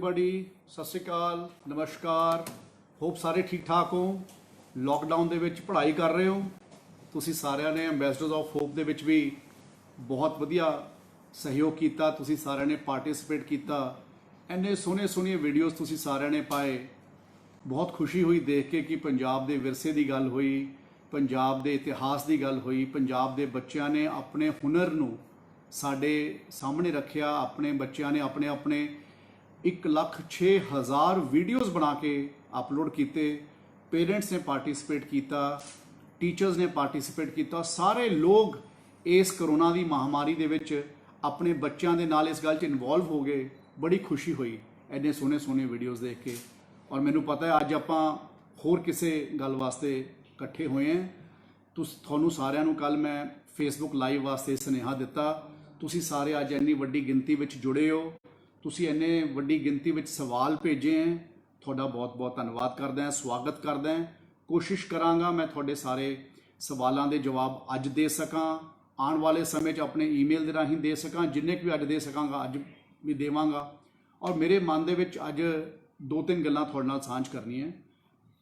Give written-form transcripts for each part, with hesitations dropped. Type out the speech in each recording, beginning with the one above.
Everybody, सत श्री अकाल, नमस्कार। होप सारे ठीक ठाक हो। लॉकडाउन ਦੇ ਵਿੱਚ ਪੜ੍ਹਾਈ ਕਰ ਰਹੇ ਹੋ। ਤੁਸੀਂ ਸਾਰਿਆਂ ਨੇ ਐਂਬੈਸਡਰਸ ਆਫ ਹੋਪ ਦੇ ਵਿੱਚ ਵੀ ਬਹੁਤ ਵਧੀਆ ਸਹਿਯੋਗ ਕੀਤਾ। ਤੁਸੀਂ ਸਾਰਿਆਂ ਨੇ ਪਾਰਟਿਸਿਪੇਟ ਕੀਤਾ। ਇੰਨੇ ਸੋਹਣੇ ਵੀਡੀਓਜ਼ ਤੁਸੀਂ ਸਾਰਿਆਂ ਨੇ ਪਾਏ। ਬਹੁਤ ਖੁਸ਼ੀ ਹੋਈ ਦੇਖ ਕੇ ਕਿ ਪੰਜਾਬ ਦੇ ਵਿਰਸੇ ਦੀ ਗੱਲ ਹੋਈ, ਪੰਜਾਬ ਦੇ ਇਤਿਹਾਸ ਦੀ ਗੱਲ ਹੋਈ। ਪੰਜਾਬ ਦੇ ਬੱਚਿਆਂ ਨੇ ਆਪਣੇ ਹੁਨਰ ਨੂੰ ਸਾਡੇ ਸਾਹਮਣੇ ਰੱਖਿਆ। ਆਪਣੇ ਬੱਚਿਆਂ ਨੇ ਆਪਣੇ 1,06,000 ਵੀਡੀਓਜ਼ ਬਣਾ ਕੇ ਅਪਲੋਡ ਕੀਤੇ। पेरेंट्स ने पार्टिसिपेट किया, टीचर्स ने पार्टिसिपेट किया। सारे लोग इस करोना की महामारी दे विच अपने बच्चों के नाल इस गल च इनवॉल्व हो गए। बड़ी खुशी हुई इन्ने सोहने वीडियोज़ देख के। और मैनू पता है अज आपां होर किसी गल वास्ते इकट्ठे हुए हैं। तुहानू सारिआं नू कल मैं फेसबुक लाइव वास्ते सुनेहा दिता। तुसीं सारे अज इन्नी वड्डी गिनती विच जुड़े हो। तुसीं इन्ने वड्डी गिनती विच सवाल भेजे हैं। ਤੁਹਾਡਾ ਬਹੁਤ ਧੰਨਵਾਦ ਕਰਦਾ ਹਾਂ, ਸਵਾਗਤ ਕਰਦਾ ਹਾਂ। ਕੋਸ਼ਿਸ਼ ਕਰਾਂਗਾ ਮੈਂ ਤੁਹਾਡੇ ਸਾਰੇ ਸਵਾਲਾਂ ਦੇ ਜਵਾਬ ਅੱਜ ਦੇ ਸਕਾਂ, ਆਉਣ ਵਾਲੇ ਸਮੇਂ 'ਚ ਆਪਣੇ ਈਮੇਲ ਦੇ ਰਾਹੀਂ ਦੇ ਸਕਾਂ। ਜਿੰਨੇ ਕੁ ਵੀ ਅੱਜ ਦੇ ਸਕਾਂਗਾ ਅੱਜ ਵੀ ਦੇਵਾਂਗਾ। ਔਰ ਮੇਰੇ ਮਨ ਦੇ ਵਿੱਚ ਅੱਜ 2-3 ਗੱਲਾਂ ਤੁਹਾਡੇ ਨਾਲ ਸਾਂਝ ਕਰਨੀ ਹੈ।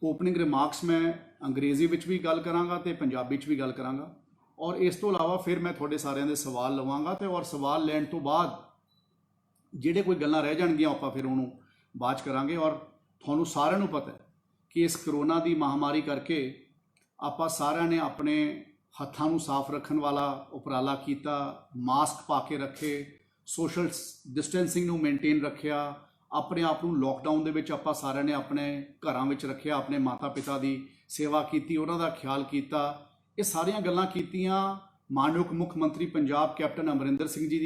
ਓਪਨਿੰਗ ਰਿਮਾਰਕਸ ਮੈਂ ਅੰਗਰੇਜ਼ੀ ਵਿੱਚ ਵੀ ਗੱਲ ਕਰਾਂਗਾ ਅਤੇ ਪੰਜਾਬੀ 'ਚ ਵੀ ਗੱਲ ਕਰਾਂਗਾ। ਔਰ ਇਸ ਤੋਂ ਇਲਾਵਾ ਫਿਰ ਮੈਂ ਤੁਹਾਡੇ ਸਾਰਿਆਂ ਦੇ ਸਵਾਲ ਲਵਾਂਗਾ ਅਤੇ ਔਰ ਸਵਾਲ ਲੈਣ ਤੋਂ ਬਾਅਦ ਜਿਹੜੇ ਕੋਈ ਗੱਲਾਂ ਰਹਿ ਜਾਣਗੀਆਂ ਆਪਾਂ ਫਿਰ ਉਹਨੂੰ ਬਾਅਦ 'ਚ ਕਰਾਂਗੇ। ਔਰ ਤੁਹਾਨੂੰ ਸਾਰਿਆਂ ਨੂੰ ਪਤਾ ਹੈ ਕਿ ਇਸ ਕਰੋਨਾ ਦੀ ਮਹਾਮਾਰੀ ਕਰਕੇ ਆਪਾਂ ਸਾਰਿਆਂ ਨੇ ਆਪਣੇ ਹੱਥਾਂ ਨੂੰ ਸਾਫ਼ ਰੱਖਣ ਵਾਲਾ ਉਪਰਾਲਾ ਕੀਤਾ। ਮਾਸਕ ਪਾ ਕੇ ਰੱਖੇ, ਸੋਸ਼ਲ ਡਿਸਟੈਂਸਿੰਗ ਨੂੰ ਮੇਨਟੇਨ ਰੱਖਿਆ। ਆਪਣੇ ਆਪ ਨੂੰ ਲੋਕਡਾਊਨ ਦੇ ਵਿੱਚ ਆਪਾਂ ਸਾਰਿਆਂ ਨੇ ਆਪਣੇ ਘਰਾਂ ਵਿੱਚ ਰੱਖਿਆ। ਆਪਣੇ ਮਾਤਾ ਪਿਤਾ ਦੀ ਸੇਵਾ ਕੀਤੀ, ਉਹਨਾਂ ਦਾ ਖਿਆਲ ਕੀਤਾ। ਇਹ ਸਾਰੀਆਂ ਗੱਲਾਂ ਕੀਤੀਆਂ। ਮਾਨਯੋਗ ਮੁੱਖ ਮੰਤਰੀ ਪੰਜਾਬ ਕੈਪਟਨ ਅਮਰਿੰਦਰ ਸਿੰਘ ਜੀ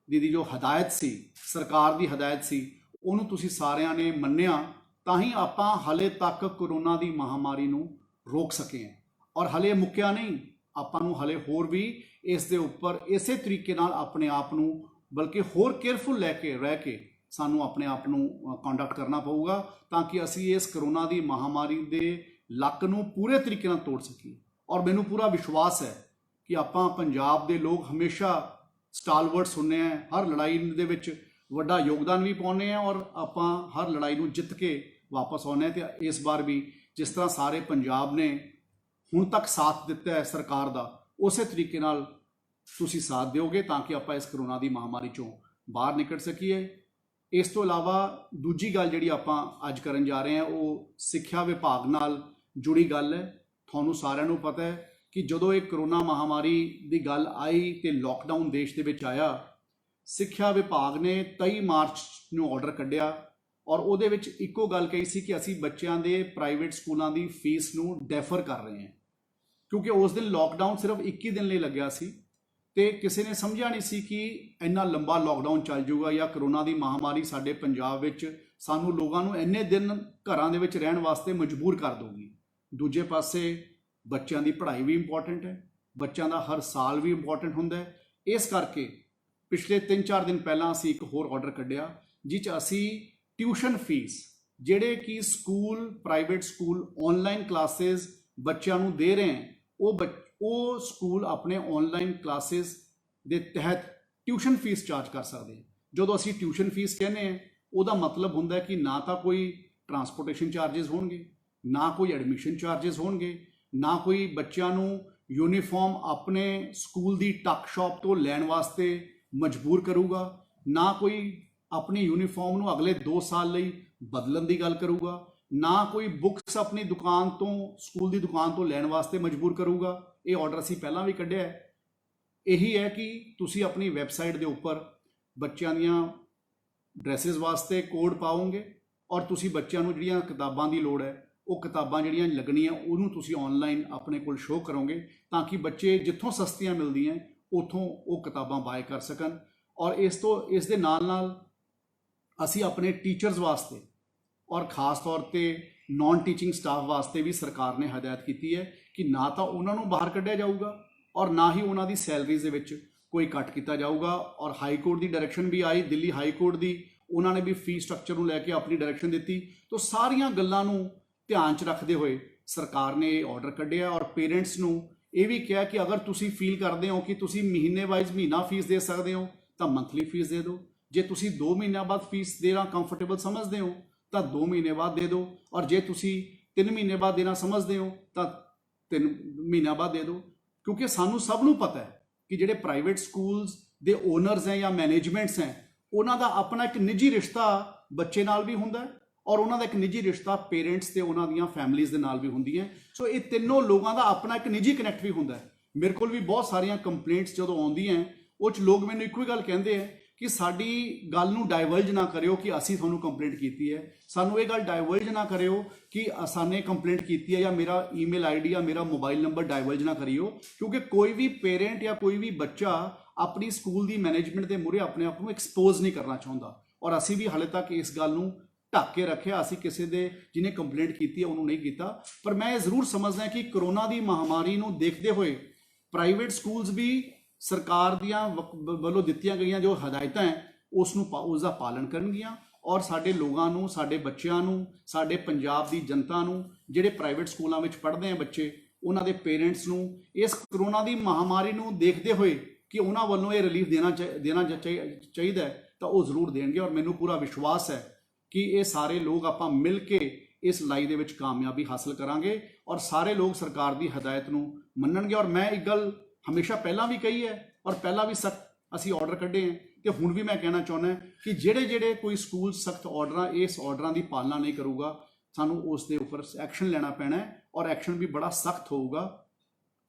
ਦੀ ਜੋ ਹਦਾਇਤ ਸੀ, ਸਰਕਾਰ ਦੀ ਹਦਾਇਤ ਸੀ, ਉਹਨੂੰ ਤੁਸੀਂ ਸਾਰਿਆਂ ਨੇ ਮੰਨਿਆ। ਤਾਂ ਹੀ ਆਪਾਂ ਹਲੇ ਤੱਕ ਕਰੋਨਾ ਦੀ ਮਹਾਮਾਰੀ ਨੂੰ ਰੋਕ ਸਕੇ ਹਾਂ। ਔਰ ਹਲੇ ਮੁੱਕਿਆ ਨਹੀਂ। ਆਪਾਂ ਨੂੰ ਹਲੇ ਹੋਰ ਵੀ ਇਸ ਦੇ ਉੱਪਰ ਇਸੇ ਤਰੀਕੇ ਨਾਲ ਆਪਣੇ ਆਪ ਨੂੰ ਬਲਕਿ ਹੋਰ ਕੇਅਰਫੁਲ ਰਹਿ ਕੇ ਸਾਨੂੰ ਆਪਣੇ ਆਪ ਨੂੰ ਕੰਡਕਟ ਕਰਨਾ ਪਊਗਾ ਤਾਂ ਕਿ ਅਸੀਂ ਇਸ ਕਰੋਨਾ ਦੀ ਮਹਾਮਾਰੀ ਦੇ ਲੱਕ ਨੂੰ ਪੂਰੇ ਤਰੀਕੇ ਨਾਲ ਤੋੜ ਸਕੀਏ। ਔਰ ਮੈਨੂੰ ਪੂਰਾ ਵਿਸ਼ਵਾਸ ਹੈ ਕਿ ਆਪਾਂ ਪੰਜਾਬ ਦੇ ਲੋਕ ਹਮੇਸ਼ਾ ਸਟਾਲਵਰਟਸ ਹੁੰਦੇ ਹਾਂ। ਹਰ ਲੜਾਈ ਦੇ ਵਿੱਚ ਵੱਡਾ ਯੋਗਦਾਨ ਵੀ ਪਾਉਂਦੇ ਹਾਂ ਔਰ ਆਪਾਂ ਹਰ ਲੜਾਈ ਨੂੰ ਜਿੱਤ ਕੇ ਵਾਪਸ ਆਉਂਦੇ। ਅਤੇ ਇਸ ਵਾਰ ਵੀ ਜਿਸ ਤਰ੍ਹਾਂ ਸਾਰੇ ਪੰਜਾਬ ਨੇ ਹੁਣ ਤੱਕ ਸਾਥ ਦਿੱਤਾ ਹੈ ਸਰਕਾਰ ਦਾ, ਉਸੇ ਤਰੀਕੇ ਨਾਲ ਤੁਸੀਂ ਸਾਥ ਦਿਓਗੇ ਤਾਂ ਕਿ ਆਪਾਂ ਇਸ ਕਰੋਨਾ ਦੀ ਮਹਾਮਾਰੀ 'ਚੋਂ ਬਾਹਰ ਨਿਕਲ ਸਕੀਏ। ਇਸ ਤੋਂ ਇਲਾਵਾ ਦੂਜੀ ਗੱਲ ਜਿਹੜੀ ਆਪਾਂ ਅੱਜ ਕਰਨ ਜਾ ਰਹੇ ਹਾਂ ਉਹ ਸਿੱਖਿਆ ਵਿਭਾਗ ਨਾਲ ਜੁੜੀ ਗੱਲ ਹੈ। ਤੁਹਾਨੂੰ ਸਾਰਿਆਂ ਨੂੰ ਪਤਾ ਹੈ ਕਿ ਜਦੋਂ ਇਹ ਕਰੋਨਾ ਮਹਾਮਾਰੀ ਦੀ ਗੱਲ ਆਈ ਅਤੇ ਲੋਕਡਾਊਨ ਦੇਸ਼ ਦੇ ਵਿੱਚ ਆਇਆ, ਸਿੱਖਿਆ ਵਿਭਾਗ ਨੇ 23 ਮਾਰਚ ਨੂੰ ਆਰਡਰ ਕੱਢਿਆ ਔਰ ਉਹਦੇ ਵਿੱਚ ਇੱਕੋ ਗੱਲ ਕਹੀ ਸੀ ਕਿ ਅਸੀਂ ਬੱਚਿਆਂ ਦੇ ਪ੍ਰਾਈਵੇਟ ਸਕੂਲਾਂ ਦੀ ਫੀਸ ਨੂੰ ਡੈਫਰ ਕਰ ਰਹੇ ਹਾਂ। ਕਿਉਂਕਿ ਉਸ ਦਿਨ ਲੋਕਡਾਊਨ ਸਿਰਫ 21 ਦਿਨ ਲਈ ਲੱਗਿਆ ਸੀ ਅਤੇ ਕਿਸੇ ਨੇ ਸਮਝਿਆ ਨਹੀਂ ਸੀ ਕਿ ਇੰਨਾ ਲੰਬਾ ਲੋਕਡਾਊਨ ਚੱਲ ਜਾਊਗਾ ਜਾਂ ਕਰੋਨਾ ਦੀ ਮਹਾਮਾਰੀ ਸਾਡੇ ਪੰਜਾਬ ਵਿੱਚ ਸਾਨੂੰ ਲੋਕਾਂ ਨੂੰ ਇੰਨੇ ਦਿਨ ਘਰਾਂ ਦੇ ਵਿੱਚ ਰਹਿਣ ਵਾਸਤੇ ਮਜਬੂਰ ਕਰ ਦਊਗੀ। ਦੂਜੇ ਪਾਸੇ ਬੱਚਿਆਂ ਦੀ ਪੜ੍ਹਾਈ ਵੀ ਇੰਪੋਰਟੈਂਟ ਹੈ, ਬੱਚਿਆਂ ਦਾ ਹਰ ਸਾਲ ਵੀ ਇੰਪੋਰਟੈਂਟ ਹੁੰਦਾ ਹੈ। ਇਸ ਕਰਕੇ ਪਿਛਲੇ 3-4 ਦਿਨ ਪਹਿਲਾਂ ਅਸੀਂ ਇੱਕ ਹੋਰ ਆਰਡਰ ਕੱਢਿਆ ਜਿਸ 'ਚ ਅਸੀਂ ਟਿਊਸ਼ਨ ਫੀਸ ਜਿਹੜੇ ਕਿ school, private school online classes ਬੱਚਿਆਂ ਨੂੰ ਦੇ ਰਹੇ ਹੈ, ਉਹ ਸਕੂਲ ਆਪਣੇ ਆਨਲਾਈਨ ਕਲਾਸਿਸ ਦੇ ਤਹਿਤ ਟਿਊਸ਼ਨ ਫੀਸ ਚਾਰਜ ਕਰ ਸਕਦੇ हैं। ਜਦੋਂ ਅਸੀਂ ਟਿਊਸ਼ਨ ਫੀਸ ਕਹਿੰਦੇ ਹਾਂ ਉਹਦਾ ਮਤਲਬ ਹੁੰਦਾ ਕਿ ਨਾ ਤਾਂ ਕੋਈ ਟਰਾਂਸਪੋਰਟੇਸ਼ਨ ਚਾਰजेस ਹੋਣਗੇ, ਨਾ ਕੋਈ ਐਡਮਿਸ਼ਨ ਚਾਰजेस ਹੋਣਗੇ, ਨਾ ਕੋਈ ਬੱਚਿਆਂ ਨੂੰ ਯੂਨੀਫਾਰਮ ਆਪਣੇ ਸਕੂਲ ਦੀ ਟੱਕ ਸ਼ਾਪ ਤੋਂ ਲੈਣ ਵਾਸਤੇ ਮਜਬੂਰ ਕਰੂਗਾ, ਨਾ ਕੋਈ ਆਪਣੀ ਯੂਨੀਫਾਰਮ ਨੂੰ ਅਗਲੇ 2 ਸਾਲ ਲਈ ਬਦਲਣ ਦੀ ਗੱਲ ਕਰੂਗਾ, ਨਾ ਕੋਈ ਬੁੱਕਸ ਆਪਣੀ ਦੁਕਾਨ ਤੋਂ, ਸਕੂਲ ਦੀ ਦੁਕਾਨ ਤੋਂ ਲੈਣ ਵਾਸਤੇ ਮਜਬੂਰ ਕਰੂਗਾ। ਇਹ ਆਰਡਰ ਅਸੀਂ ਪਹਿਲਾਂ ਵੀ ਕੱਢਿਆ ਹੈ। ਇਹੀ ਹੈ ਕਿ ਤੁਸੀਂ ਆਪਣੀ ਵੈਬਸਾਈਟ ਦੇ ਉੱਪਰ ਬੱਚਿਆਂ ਦੀਆਂ ਡਰੈਸਿਸ ਵਾਸਤੇ ਕੋਡ ਪਾਓਗੇ ਔਰ ਤੁਸੀਂ ਬੱਚਿਆਂ ਨੂੰ ਜਿਹੜੀਆਂ ਕਿਤਾਬਾਂ ਦੀ ਲੋੜ ਹੈ ਉਹ ਕਿਤਾਬਾਂ ਜਿਹੜੀਆਂ ਲੱਗਣੀਆਂ ਉਹਨੂੰ ਤੁਸੀਂ ਆਨਲਾਈਨ ਆਪਣੇ ਕੋਲ ਸ਼ੋਅ ਕਰੋਗੇ ਤਾਂ ਕਿ ਬੱਚੇ ਜਿੱਥੋਂ ਸਸਤੀਆਂ ਮਿਲਦੀਆਂ ਉੱਥੋਂ ਉਹ ਕਿਤਾਬਾਂ ਬਾਏ ਕਰ ਸਕਣ। ਔਰ ਇਸ ਦੇ ਨਾਲ ਅਸੀਂ ਆਪਣੇ ਟੀਚਰਸ ਵਾਸਤੇ ਔਰ ख़ास तौर ਤੇ ਨੌਨ ਟੀਚਿੰਗ ਸਟਾਫ ਵਾਸਤੇ ਵੀ ਸਰਕਾਰ ਨੇ ਹਦਾਇਤ ਕੀਤੀ ਹੈ ਕਿ ਨਾ ਤਾਂ ਉਹਨਾਂ ਨੂੰ ਬਾਹਰ ਕੱਢਿਆ ਜਾਊਗਾ ਔਰ ਨਾ ਹੀ ਉਹਨਾਂ ਦੀ ਸੈਲਰੀਜ਼ ਦੇ ਵਿੱਚ ਕੋਈ ਕੱਟ ਕੀਤਾ ਜਾਊਗਾ। ਔਰ ਹਾਈ ਕੋਰਟ ਦੀ ਡਾਇਰੈਕਸ਼ਨ ਵੀ ਆਈ, ਦਿੱਲੀ ਹਾਈ ਕੋਰਟ ਦੀ, ਉਹਨਾਂ ਨੇ ਵੀ ਫੀਸ ਸਟਰਕਚਰ ਨੂੰ ਲੈ ਕੇ ਆਪਣੀ ਡਾਇਰੈਕਸ਼ਨ ਦਿੱਤੀ। ਤਾਂ ਸਾਰੀਆਂ ਗੱਲਾਂ ਨੂੰ ਧਿਆਨ 'ਚ ਰੱਖਦੇ ਹੋਏ ਸਰਕਾਰ ਨੇ ਇਹ ਆਰਡਰ ਕੱਢਿਆ ਔਰ ਪੇਰੈਂਟਸ ਨੂੰ ਇਹ ਵੀ ਕਿਹਾ ਕਿ ਅਗਰ ਤੁਸੀਂ ਫੀਲ ਕਰਦੇ ਹੋ ਕਿ ਤੁਸੀਂ ਮਹੀਨੇ ਵਾਈਜ਼ ਮਹੀਨਾ ਫੀਸ ਦੇ ਸਕਦੇ ਹੋ ਤਾਂ ਮੰਥਲੀ ਫੀਸ ਦੇ ਦਿਓ। ਜੇ ਤੁਸੀਂ 2 ਮਹੀਨਿਆਂ ਬਾਅਦ ਫੀਸ ਦੇਣਾ ਕੰਫਰਟੇਬਲ ਸਮਝਦੇ ਹੋ ਤਾਂ 2 ਮਹੀਨੇ ਬਾਅਦ ਦੇ ਦਿਓ, ਔਰ ਜੇ ਤੁਸੀਂ 3 ਮਹੀਨੇ ਬਾਅਦ ਦੇਣਾ ਸਮਝਦੇ ਹੋ ਤਾਂ 3 ਮਹੀਨਿਆਂ ਬਾਅਦ ਦੇ ਦਿਓ। ਕਿਉਂਕਿ ਸਾਨੂੰ ਸਭ ਨੂੰ ਪਤਾ ਹੈ ਕਿ ਜਿਹੜੇ ਪ੍ਰਾਈਵੇਟ ਸਕੂਲਸ ਦੇ ਓਨਰਸ ਹੈ ਜਾਂ ਮੈਨੇਜਮੈਂਟਸ ਹੈ, ਉਹਨਾਂ ਦਾ ਆਪਣਾ ਇੱਕ ਨਿੱਜੀ ਰਿਸ਼ਤਾ ਬੱਚੇ ਨਾਲ ਵੀ ਹੁੰਦਾ ਹੈ, ਔਰ ਉਹਨਾਂ ਦਾ ਇੱਕ ਨਿੱਜੀ ਰਿਸ਼ਤਾ ਪੇਰੈਂਟਸ ਤੇ ਉਹਨਾਂ ਦੀਆਂ ਫੈਮਲੀਜ਼ ਦੇ ਨਾਲ ਵੀ ਹੁੰਦੀ ਹੈ। ਸੋ ਇਹ ਤਿੰਨੋਂ ਲੋਕਾਂ ਦਾ ਆਪਣਾ ਇੱਕ ਨਿੱਜੀ ਕਨੈਕਟ ਵੀ ਹੁੰਦਾ ਹੈ। ਮੇਰੇ ਕੋਲ ਵੀ ਬਹੁਤ ਸਾਰੀਆਂ ਕੰਪਲੇਂਟਸ ਜਦੋਂ ਆਉਂਦੀਆਂ, ਉਹ 'ਚ ਲੋਕ ਮੈਨੂੰ ਇੱਕੋ ਹੀ ਗੱਲ ਕਹਿੰਦੇ ਹੈ ਕਿ ਸਾਡੀ ਗੱਲ ਨੂੰ ਡਾਇਵਰਜ ਨਾ ਕਰਿਓ ਕਿ ਅਸੀਂ ਤੁਹਾਨੂੰ ਕੰਪਲੇਂਟ ਕੀਤੀ ਹੈ, ਸਾਨੂੰ ਇਹ ਗੱਲ ਡਾਇਵਰਜ ਨਾ ਕਰਿਓ ਕਿ ਅਸਾਨੇ ਕੰਪਲੇਂਟ ਕੀਤੀ ਹੈ ਜਾਂ ਮੇਰਾ ਈਮੇਲ ਆਈਡੀ ਜਾਂ ਮੇਰਾ ਮੋਬਾਈਲ ਨੰਬਰ ਡਾਇਵਰਜ ਨਾ ਕਰਿਓ। ਕਿਉਂਕਿ ਕੋਈ ਵੀ ਪੇਰੈਂਟ ਜਾਂ ਕੋਈ ਵੀ ਬੱਚਾ ਆਪਣੀ ਸਕੂਲ ਦੀ ਮੈਨੇਜਮੈਂਟ ਦੇ ਮੂਹਰੇ ਆਪਣੇ ਆਪ ਨੂੰ ਐਕਸਪੋਜ਼ ਨਹੀਂ ਕਰਨਾ ਚਾਹੁੰਦਾ, ਔਰ ਅਸੀਂ ਵੀ ਹਾਲੇ ਤੱਕ ਇਸ ਗੱਲ ਨੂੰ ਢੱਕ ਕੇ ਰੱਖਿਆ। ਅਸੀਂ ਕਿਸੇ ਦੇ ਜਿਹਨੇ ਕੰਪਲੇਂਟ ਕੀਤੀ ਹੈ ਉਹਨੂੰ ਨਹੀਂ ਕੀਤਾ। ਪਰ ਮੈਂ ਇਹ ਜ਼ਰੂਰ ਸਮਝਦਾ ਕਿ ਕਰੋਨਾ ਦੀ ਮਹਾਮਾਰੀ ਨੂੰ ਦੇਖਦੇ ਹੋਏ ਪ੍ਰਾਈਵੇਟ ਸਕੂਲਸ ਵੀ ਸਰਕਾਰ ਦੀਆਂ ਵੱਲੋਂ ਦਿੱਤੀਆਂ ਗਈਆਂ ਜੋ ਹਦਾਇਤਾਂ ਹੈ ਉਸ ਦਾ ਪਾਲਣ ਕਰਨਗੀਆਂ, ਔਰ ਸਾਡੇ ਲੋਕਾਂ ਨੂੰ, ਸਾਡੇ ਬੱਚਿਆਂ ਨੂੰ, ਸਾਡੇ ਪੰਜਾਬ ਦੀ ਜਨਤਾ ਨੂੰ, ਜਿਹੜੇ ਪ੍ਰਾਈਵੇਟ ਸਕੂਲਾਂ ਵਿੱਚ ਪੜ੍ਹਦੇ ਆ ਬੱਚੇ, ਉਹਨਾਂ ਦੇ ਪੇਰੈਂਟਸ ਨੂੰ ਇਸ ਕਰੋਨਾ ਦੀ ਮਹਾਮਾਰੀ ਨੂੰ ਦੇਖਦੇ ਹੋਏ ਕਿ ਉਹਨਾਂ ਵੱਲੋਂ ਇਹ ਰਿਲੀਫ ਦੇਣਾ ਚਾਹੀਦਾ ਹੈ ਤਾਂ ਉਹ ਜ਼ਰੂਰ ਦੇਣਗੇ। ਔਰ ਮੈਨੂੰ ਪੂਰਾ ਵਿਸ਼ਵਾਸ ਹੈ ਕਿ ਇਹ ਸਾਰੇ ਲੋਕ ਆਪਾਂ ਮਿਲ ਕੇ ਇਸ ਲੜਾਈ ਦੇ ਵਿੱਚ ਕਾਮਯਾਬੀ ਹਾਸਲ ਕਰਾਂਗੇ ਔਰ ਸਾਰੇ ਲੋਕ ਸਰਕਾਰ ਦੀ ਹਦਾਇਤ ਨੂੰ ਮੰਨਣਗੇ। ਔਰ ਮੈਂ ਇੱਕ ਗੱਲ ਹਮੇਸ਼ਾ ਪਹਿਲਾਂ ਵੀ ਕਹੀ ਹੈ ਔਰ ਪਹਿਲਾਂ ਵੀ ਸਖਤ ਅਸੀਂ ਆਰਡਰ ਕੱਢੇ ਹੈ ਤੇ ਹੁਣ ਵੀ ਮੈਂ ਕਹਿਣਾ ਚਾਹੁੰਦਾ ਕਿ ਜਿਹੜੇ ਕੋਈ ਸਕੂਲ ਸਖਤ ਇਸ ਆਰਡਰਾਂ ਦੀ ਪਾਲਣਾ ਨਹੀਂ ਕਰੂਗਾ, ਸਾਨੂੰ ਉਸ ਦੇ ਉੱਪਰ ਐਕਸ਼ਨ ਲੈਣਾ ਪੈਣਾ ਹੈ ਔਰ ਐਕਸ਼ਨ ਵੀ ਬੜਾ ਸਖਤ ਹੋਊਗਾ।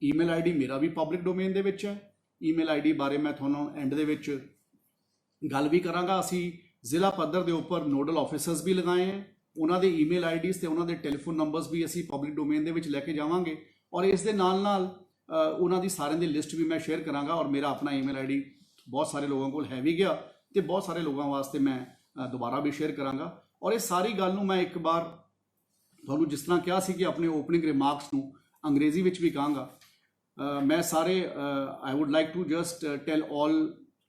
ਈਮੇਲ ਆਈਡੀ ਮੇਰਾ ਵੀ ਪਬਲਿਕ ਡੋਮੇਨ ਦੇ ਵਿੱਚ ਹੈ। ਈਮੇਲ ਆਈਡੀ ਬਾਰੇ ਮੈਂ ਤੁਹਾਨੂੰ ਐਂਡ ਦੇ ਵਿੱਚ ਗੱਲ ਵੀ ਕਰਾਂਗਾ। ਅਸੀਂ ਜ਼ਿਲ੍ਹਾ ਪੱਧਰ ਦੇ ਉੱਪਰ ਨੋਡਲ ਆਫਿਸਰਸ ਵੀ ਲਗਾਏ ਹੈ, ਉਹਨਾਂ ਦੇ ਈਮੇਲ ਆਈਡੀਜ਼ ਤੇ ਉਹਨਾਂ ਦੇ ਟੈਲੀਫੋਨ ਨੰਬਰਸ ਵੀ ਅਸੀਂ ਪਬਲਿਕ ਡੋਮੇਨ ਦੇ ਵਿੱਚ ਲੈ ਕੇ ਜਾਵਾਂਗੇ ਔਰ ਇਸ ਦੇ ਨਾਲ ਉਹਨਾਂ ਦੀ ਸਾਰਿਆਂ ਦੀ ਲਿਸਟ ਵੀ ਮੈਂ ਸ਼ੇਅਰ ਕਰਾਂਗਾ। ਔਰ ਮੇਰਾ ਆਪਣਾ ਈਮੇਲ ਆਈਡੀ ਬਹੁਤ ਸਾਰੇ ਲੋਕਾਂ ਕੋਲ ਹੈ ਵੀ ਗਿਆ ਤੇ ਬਹੁਤ ਸਾਰੇ ਲੋਕਾਂ ਵਾਸਤੇ ਮੈਂ ਦੁਬਾਰਾ ਵੀ ਸ਼ੇਅਰ ਕਰਾਂਗਾ। ਔਰ ਇਹ ਸਾਰੀ ਗੱਲ ਨੂੰ ਮੈਂ ਇੱਕ ਵਾਰ ਤੁਹਾਨੂੰ ਜਿਸ ਤਰ੍ਹਾਂ ਕਿਹਾ ਸੀ ਕਿ ਆਪਣੇ ਓਪਨਿੰਗ ਰਿਮਾਰਕਸ ਨੂੰ ਅੰਗਰੇਜ਼ੀ ਵਿੱਚ ਵੀ ਕਹਾਂਗਾ। ਮੈਂ ਸਾਰੇ I would like to just tell all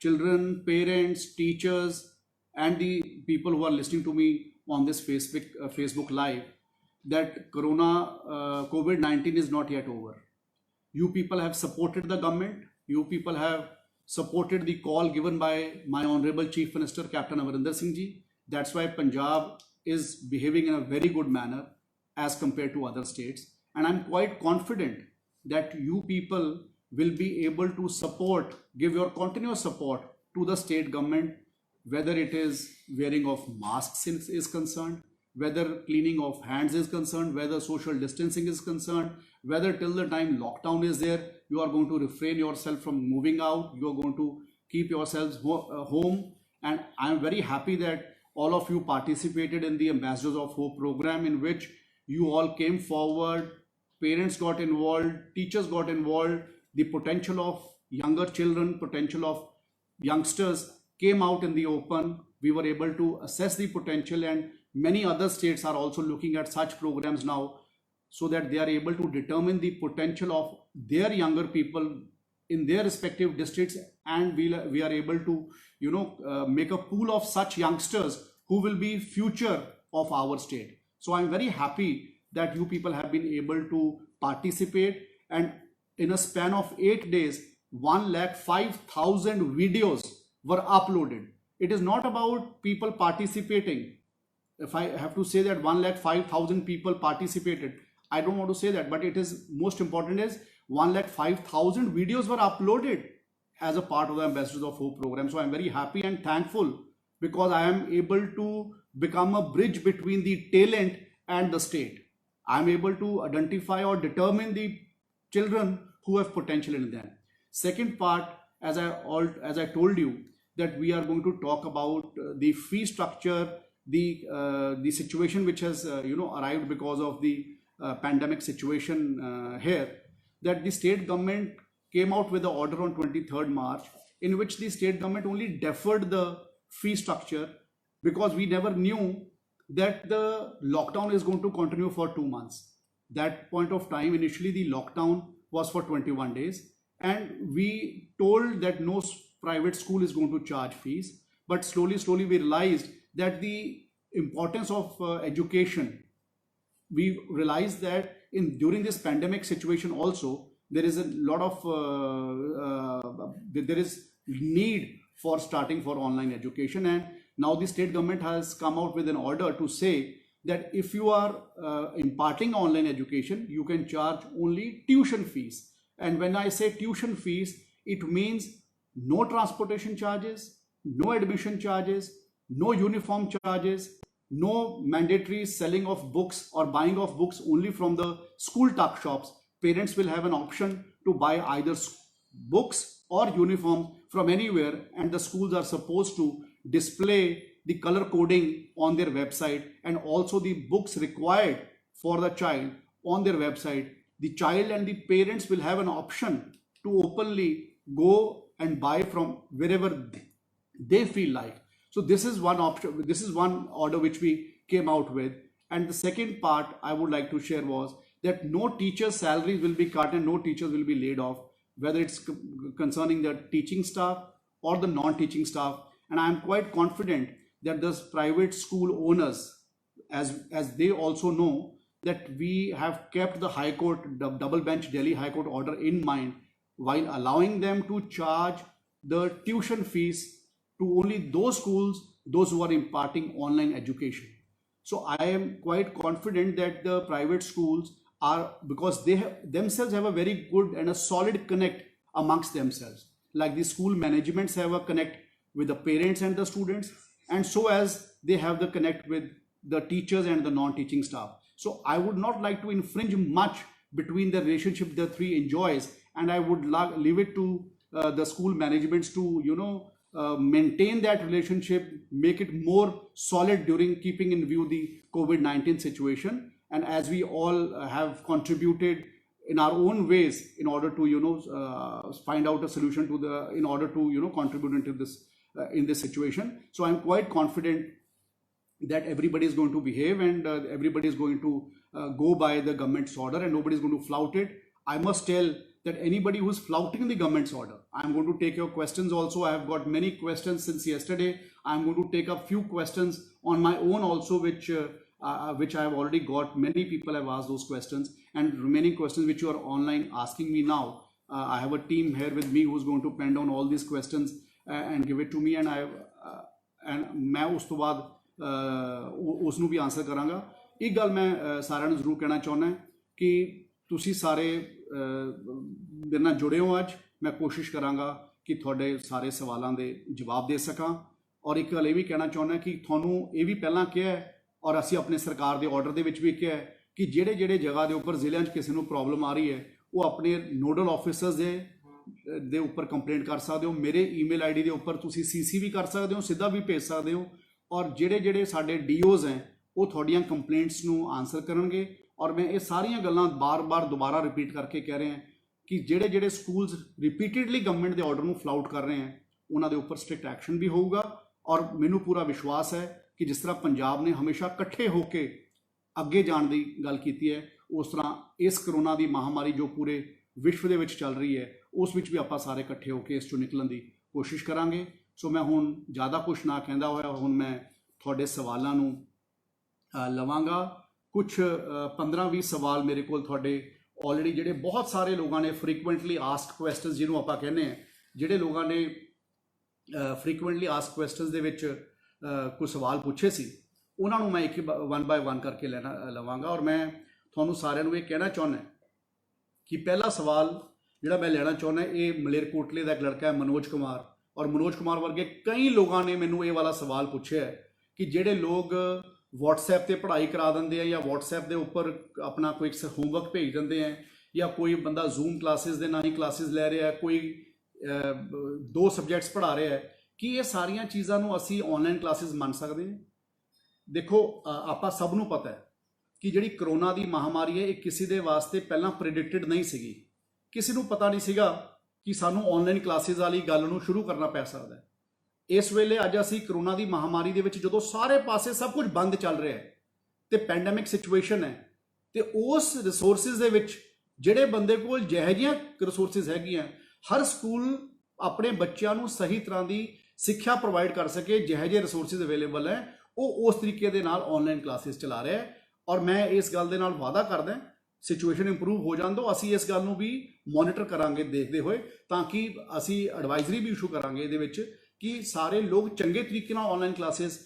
children, parents, teachers and the people who are listening to me on this Facebook Live that COVID-19 is not yet over. You people have supported the government. You people have supported the call given by my Honorable Chief Minister Captain Amarinder Singh Ji. That's why Punjab is behaving in a very good manner as compared to other states. And I'm quite confident that you people will be able to give your continuous support to the state government, whether it is wearing of masks is concerned, whether cleaning of hands is concerned, whether social distancing is concerned, whether till the time lockdown is there, you are going to refrain yourself from moving out, you are going to keep yourselves home. And I am very happy that all of you participated in the Ambassadors of Hope program, in which you all came forward, parents got involved, teachers got involved, the potential of younger children, potential of youngsters came out in the open. We were able to assess the potential, and many other states are also looking at such programs now so that they are able to determine the potential of their younger people in their respective districts, and we are able to make a pool of such youngsters who will be future of our state. So I'm very happy that you people have been able to participate, and in a span of 8 days 1,05,000 videos were uploaded. It is not about people participating. If I have to say that 1,05,000 people participated, I don't want to say that, but it is most important is 1,05,000 videos were uploaded as a part of the Ambassadors of Hope program. So I'm very happy and thankful because I am able to become a bridge between the talent and the state. I'm able to identify or determine the children who have potential in them. Second part, as I told you, that we are going to talk about the fee structure, the situation which has arrived because of the pandemic situation here, that the state government came out with the order on 23rd March, in which the state government only deferred the fee structure because we never knew that the lockdown is going to continue for 2 months. That point of time, initially the lockdown was for 21 days, and we told that no private school is going to charge fees. But slowly we realized that the importance of education. We realized that during this pandemic situation also, there is a lot of there is need for starting for online education. And now the state government has come out with an order to say that if you are imparting online education, you can charge only tuition fees. And when I say tuition fees, it means no transportation charges, no admission charges, no uniform charges, no mandatory selling of books or buying of books only from the school tuck shops. Parents will have an option to buy either books or uniform from anywhere, and the schools are supposed to display the color coding on their website, and also the books required for the child on their website. The child and the parents will have an option to openly go and buy from wherever they feel like. So this is one option, this is one order which we came out with. And the second part I would like to share was that no teacher's salaries will be cut and no teachers will be laid off, whether it's concerning the teaching staff or the non-teaching staff. And I am quite confident that those private school owners, as they also know, that we have kept the High Court, the double bench Delhi High Court order in mind while allowing them to charge the tuition fees to only those schools, those who are imparting online education. So I am quite confident that the private schools are, because they themselves have a very good and a solid connect amongst themselves, like the school managements have a connect with the parents and the students, and so as they have the connect with the teachers and the non-teaching staff. So I would not like to infringe much between the relationship the three enjoys, and I would leave it to the school managements to maintain that relationship, make it more solid during keeping in view the COVID-19 situation. And as we all have contributed in our own ways in order to find out a solution to the, in order to contribute into this in this situation. So I'm quite confident that everybody is going to behave, and everybody is going to go by the government's order, and nobody is going to flout it. I must tell that anybody who's flouting the government's order, I'm going to take your questions also. I have got many questions since yesterday. I'm going to take a few questions on my own also, which I have already got. Many people have asked those questions, and remaining questions which you are online asking me now. I have a team here with me who's going to pen down all these questions and give it to me, and मैं उस तो बाद उसनू भी answer करांगा। एक गल मैं सारिਆਂ ਨੂੰ ਜ਼ਰੂਰ ਕਹਿਣਾ ਚਾਹੁੰਦਾ कि ਤੁਸੀਂ ਸਾਰੇ ਮੇਰੇ ਨਾਲ जुड़े हो ਅੱਜ। मैं कोशिश करांगा कि ਤੁਹਾਡੇ ਸਾਰੇ ਸਵਾਲਾਂ ਦੇ ਜਵਾਬ ਦੇ ਸਕਾਂ। ਔਰ ਇੱਕ ਗੱਲ ਇਹ ਵੀ ਕਹਿਣਾ ਚਾਹੁੰਦਾ कि ਤੁਹਾਨੂੰ ਇਹ ਵੀ ਪਹਿਲਾਂ ਕਿਹਾ ਔਰ ਅਸੀਂ ਆਪਣੇ ਸਰਕਾਰ ਦੇ ਆਰਡਰ ਦੇ ਵਿੱਚ ਵੀ ਕਿਹਾ ਕਿ ਜਿਹੜੇ ਜਗ੍ਹਾ ਦੇ ਉੱਪਰ ਜ਼ਿਲ੍ਹਿਆਂ 'ਚ ਕਿਸੇ ਨੂੰ ਪ੍ਰੋਬਲਮ ਆ ਰਹੀ ਹੈ ਉਹ ਆਪਣੇ ਨੋਡਲ ਆਫਿਸਰਸ ਦੇ ਉੱਪਰ ਕੰਪਲੇਂਟ ਕਰ ਸਕਦੇ ਹੋ। ਮੇਰੇ ਈਮੇਲ ਆਈਡੀ ਦੇ ਉੱਪਰ ਤੁਸੀਂ ਸੀਸੀ ਵੀ ਕਰ ਸਕਦੇ ਹੋ, ਸਿੱਧਾ ਵੀ ਭੇਜ ਸਕਦੇ ਹੋ। ਔਰ ਜਿਹੜੇ ਸਾਡੇ ਡੀਓਜ਼ ਹੈ ਉਹ ਤੁਹਾਡੀਆਂ ਕੰਪਲੇਂਟਸ ਨੂੰ ਆਨਸਰ ਕਰਨਗੇ। ਔਰ ਮੈਂ ਇਹ ਸਾਰੀਆਂ ਗੱਲਾਂ ਬਾਰ-ਬਾਰ ਦੁਬਾਰਾ ਰਿਪੀਟ ਕਰਕੇ ਕਹਿ ਰਿਹਾ ਕਿ ਜਿਹੜੇ ਸਕੂਲਸ ਰਿਪੀਟਡਲੀ ਗਵਰਨਮੈਂਟ ਦੇ ਆਰਡਰ ਨੂੰ ਫਲਾਊਟ ਕਰ ਰਹੇ ਹੈ ਉਹਨਾਂ ਦੇ ਉੱਪਰ ਸਟ੍ਰਿਕਟ ਐਕਸ਼ਨ ਵੀ ਹੋਊਗਾ। ਔਰ ਮੈਨੂੰ ਪੂਰਾ ਵਿਸ਼ਵਾਸ ਹੈ ਕਿ ਜਿਸ ਤਰ੍ਹਾਂ ਪੰਜਾਬ ਨੇ ਹਮੇਸ਼ਾ ਇਕੱਠੇ ਹੋ ਕੇ ਅੱਗੇ ਜਾਣ ਦੀ ਗੱਲ ਕੀਤੀ ਹੈ, ਉਸ ਤਰ੍ਹਾਂ ਇਸ ਕਰੋਨਾ ਦੀ ਮਹਾਮਾਰੀ ਜੋ ਪੂਰੇ ਵਿਸ਼ਵ ਦੇ ਵਿੱਚ ਚੱਲ ਰਹੀ ਹੈ ਉਸ ਵਿੱਚ ਵੀ ਆਪਾਂ ਸਾਰੇ ਇਕੱਠੇ ਹੋ ਕੇ ਇਸ ਚੋਂ ਨਿਕਲਣ ਦੀ ਕੋਸ਼ਿਸ਼ ਕਰਾਂਗੇ। ਸੋ ਮੈਂ ਹੁਣ ਜ਼ਿਆਦਾ ਕੁਛ ਨਾ ਕਹਿੰਦਾ ਹੋਇਆ ਹੁਣ ਮੈਂ ਤੁਹਾਡੇ ਸਵਾਲਾਂ ਨੂੰ ਲਵਾਂਗਾ। ਕੁਛ 15-20 ਸਵਾਲ ਮੇਰੇ ਕੋਲ ਤੁਹਾਡੇ ਆਲਰੇਡੀ ਜਿਹੜੇ ਬਹੁਤ ਸਾਰੇ ਲੋਕਾਂ ਨੇ ਫਰੀਕੁਐਂਟਲੀ ਆਸਕਡ ਕੁਐਸਚਨਸ ਜਿਹਨੂੰ ਆਪਾਂ ਕਹਿੰਦੇ ਹਾਂ, ਜਿਹੜੇ ਲੋਕਾਂ ਨੇ ਫਰੀਕੁਐਂਟਲੀ ਆਸਕਡ ਕੁਐਸਚਨਸ ਦੇ ਵਿੱਚ ਕੁਝ ਸਵਾਲ ਪੁੱਛੇ ਸੀ ਉਹਨਾਂ ਨੂੰ ਮੈਂ ਇੱਕ ਵਨ ਬਾਏ ਵਨ ਕਰਕੇ ਲਵਾਂਗਾ। ਔਰ ਮੈਂ ਤੁਹਾਨੂੰ ਸਾਰਿਆਂ ਨੂੰ ਇਹ ਕਹਿਣਾ ਚਾਹੁੰਦਾ ਕਿ ਪਹਿਲਾ ਸਵਾਲ ਜਿਹੜਾ ਮੈਂ ਲੈਣਾ ਚਾਹੁੰਦਾ ਇਹ ਮਲੇਰਕੋਟਲੇ ਦਾ ਇੱਕ ਲੜਕਾ ਹੈ ਮਨੋਜ ਕੁਮਾਰ। ਔਰ ਮਨੋਜ ਕੁਮਾਰ ਵਰਗੇ ਕਈ ਲੋਕਾਂ ਨੇ ਮੈਨੂੰ ਇਹ ਵਾਲਾ ਸਵਾਲ ਪੁੱਛਿਆ ਕਿ ਜਿਹੜੇ ਲੋਕ WhatsApp ਤੇ ਪੜ੍ਹਾਈ ਕਰਾ ਦਿੰਦੇ ਆ ਜਾਂ WhatsApp ਦੇ ਉੱਪਰ ਆਪਣਾ ਕੋਈ ਹੋਮਵਰਕ ਭੇਜ ਦਿੰਦੇ ਆ, ਜਾਂ ਕੋਈ ਬੰਦਾ ਜ਼ੂਮ ਕਲਾਸਿਸ ਦੇ ਨਾਲ ਹੀ ਕਲਾਸਿਸ ਲੈ ਰਿਹਾ, ਕੋਈ 2 ਸਬਜੈਕਟਸ ਪੜ੍ਹਾ ਰਿਹਾ ਹੈ, ਕਿ ਇਹ ਸਾਰੀਆਂ ਚੀਜ਼ਾਂ ਨੂੰ ਅਸੀਂ ਆਨਲਾਈਨ ਕਲਾਸਿਸ ਮੰਨ ਸਕਦੇ ਹਾਂ? ਦੇਖੋ ਆਪਾਂ ਸਭ ਨੂੰ ਪਤਾ ਹੈ ਕਿ ਜਿਹੜੀ ਕਰੋਨਾ ਦੀ ਮਹਾਮਾਰੀ ਹੈ ਇਹ ਕਿਸੇ ਦੇ ਵਾਸਤੇ ਪਹਿਲਾਂ ਪ੍ਰੈਡਿਕਟਡ ਨਹੀਂ ਸੀਗੀ। ਕਿਸੇ ਨੂੰ ਪਤਾ ਨਹੀਂ ਸੀਗਾ ਕਿ ਸਾਨੂੰ ਆਨਲਾਈਨ ਕਲਾਸਿਸ ਵਾਲੀ ਗੱਲ ਨੂੰ ਸ਼ੁਰੂ ਕਰਨਾ ਪੈ ਸਕਦਾ ਹੈ। ਇਸ ਵੇਲੇ ਅੱਜ ਅਸੀਂ ਕਰੋਨਾ ਦੀ ਮਹਾਮਾਰੀ ਦੇ ਵਿੱਚ ਜਦੋਂ ਸਾਰੇ ਪਾਸੇ ਸਭ ਕੁਝ ਬੰਦ ਚੱਲ ਰਿਹਾ ਹੈ ਤੇ ਪੈਂਡੈਮਿਕ ਸਿਚੁਏਸ਼ਨ ਹੈ, ਤੇ ਉਸ ਰਿਸੋਰਸਿਸ ਦੇ ਵਿੱਚ ਜਿਹੜੇ ਬੰਦੇ ਕੋਲ ਜਿਹੋ ਜਿਹੀਆਂ ਰਿਸੋਰਸਿਸ ਹੈਗੀਆਂ, ਹਰ ਸਕੂਲ ਆਪਣੇ ਬੱਚਿਆਂ ਨੂੰ ਸਹੀ ਤਰ੍ਹਾਂ ਦੀ ਸਿੱਖਿਆ ਪ੍ਰੋਵਾਈਡ ਕਰ ਸਕੇ, ਜਿਹੋ ਜਿਹੇ ਰਿਸੋਰਸਿਸ ਅਵੇਲੇਬਲ ਹੈ ਉਹ ਉਸ ਤਰੀਕੇ ਦੇ ਨਾਲ ਆਨਲਾਈਨ ਕਲਾਸਿਸ ਚਲਾ ਰਿਹਾ ਹੈ। ਔਰ ਮੈਂ ਇਸ ਗੱਲ ਦੇ ਨਾਲ ਵਾਅਦਾ ਕਰਦਾ ਸਿਚੁਏਸ਼ਨ ਇੰਪਰੂਵ ਹੋ ਜਾਣ ਤੋਂ ਅਸੀਂ ਇਸ ਗੱਲ ਨੂੰ ਵੀ ਮੋਨੀਟਰ ਕਰਾਂਗੇ ਦੇਖਦੇ ਹੋਏ, ਤਾਂ ਕਿ ਅਸੀਂ ਐਡਵਾਈਜ਼ਰੀ ਵੀ ਇਸ਼ੂ ਕਰਾਂਗੇ ਇਹਦੇ ਵਿੱਚ कि सारे लोग चंगे तरीके नाल ऑनलाइन क्लासेस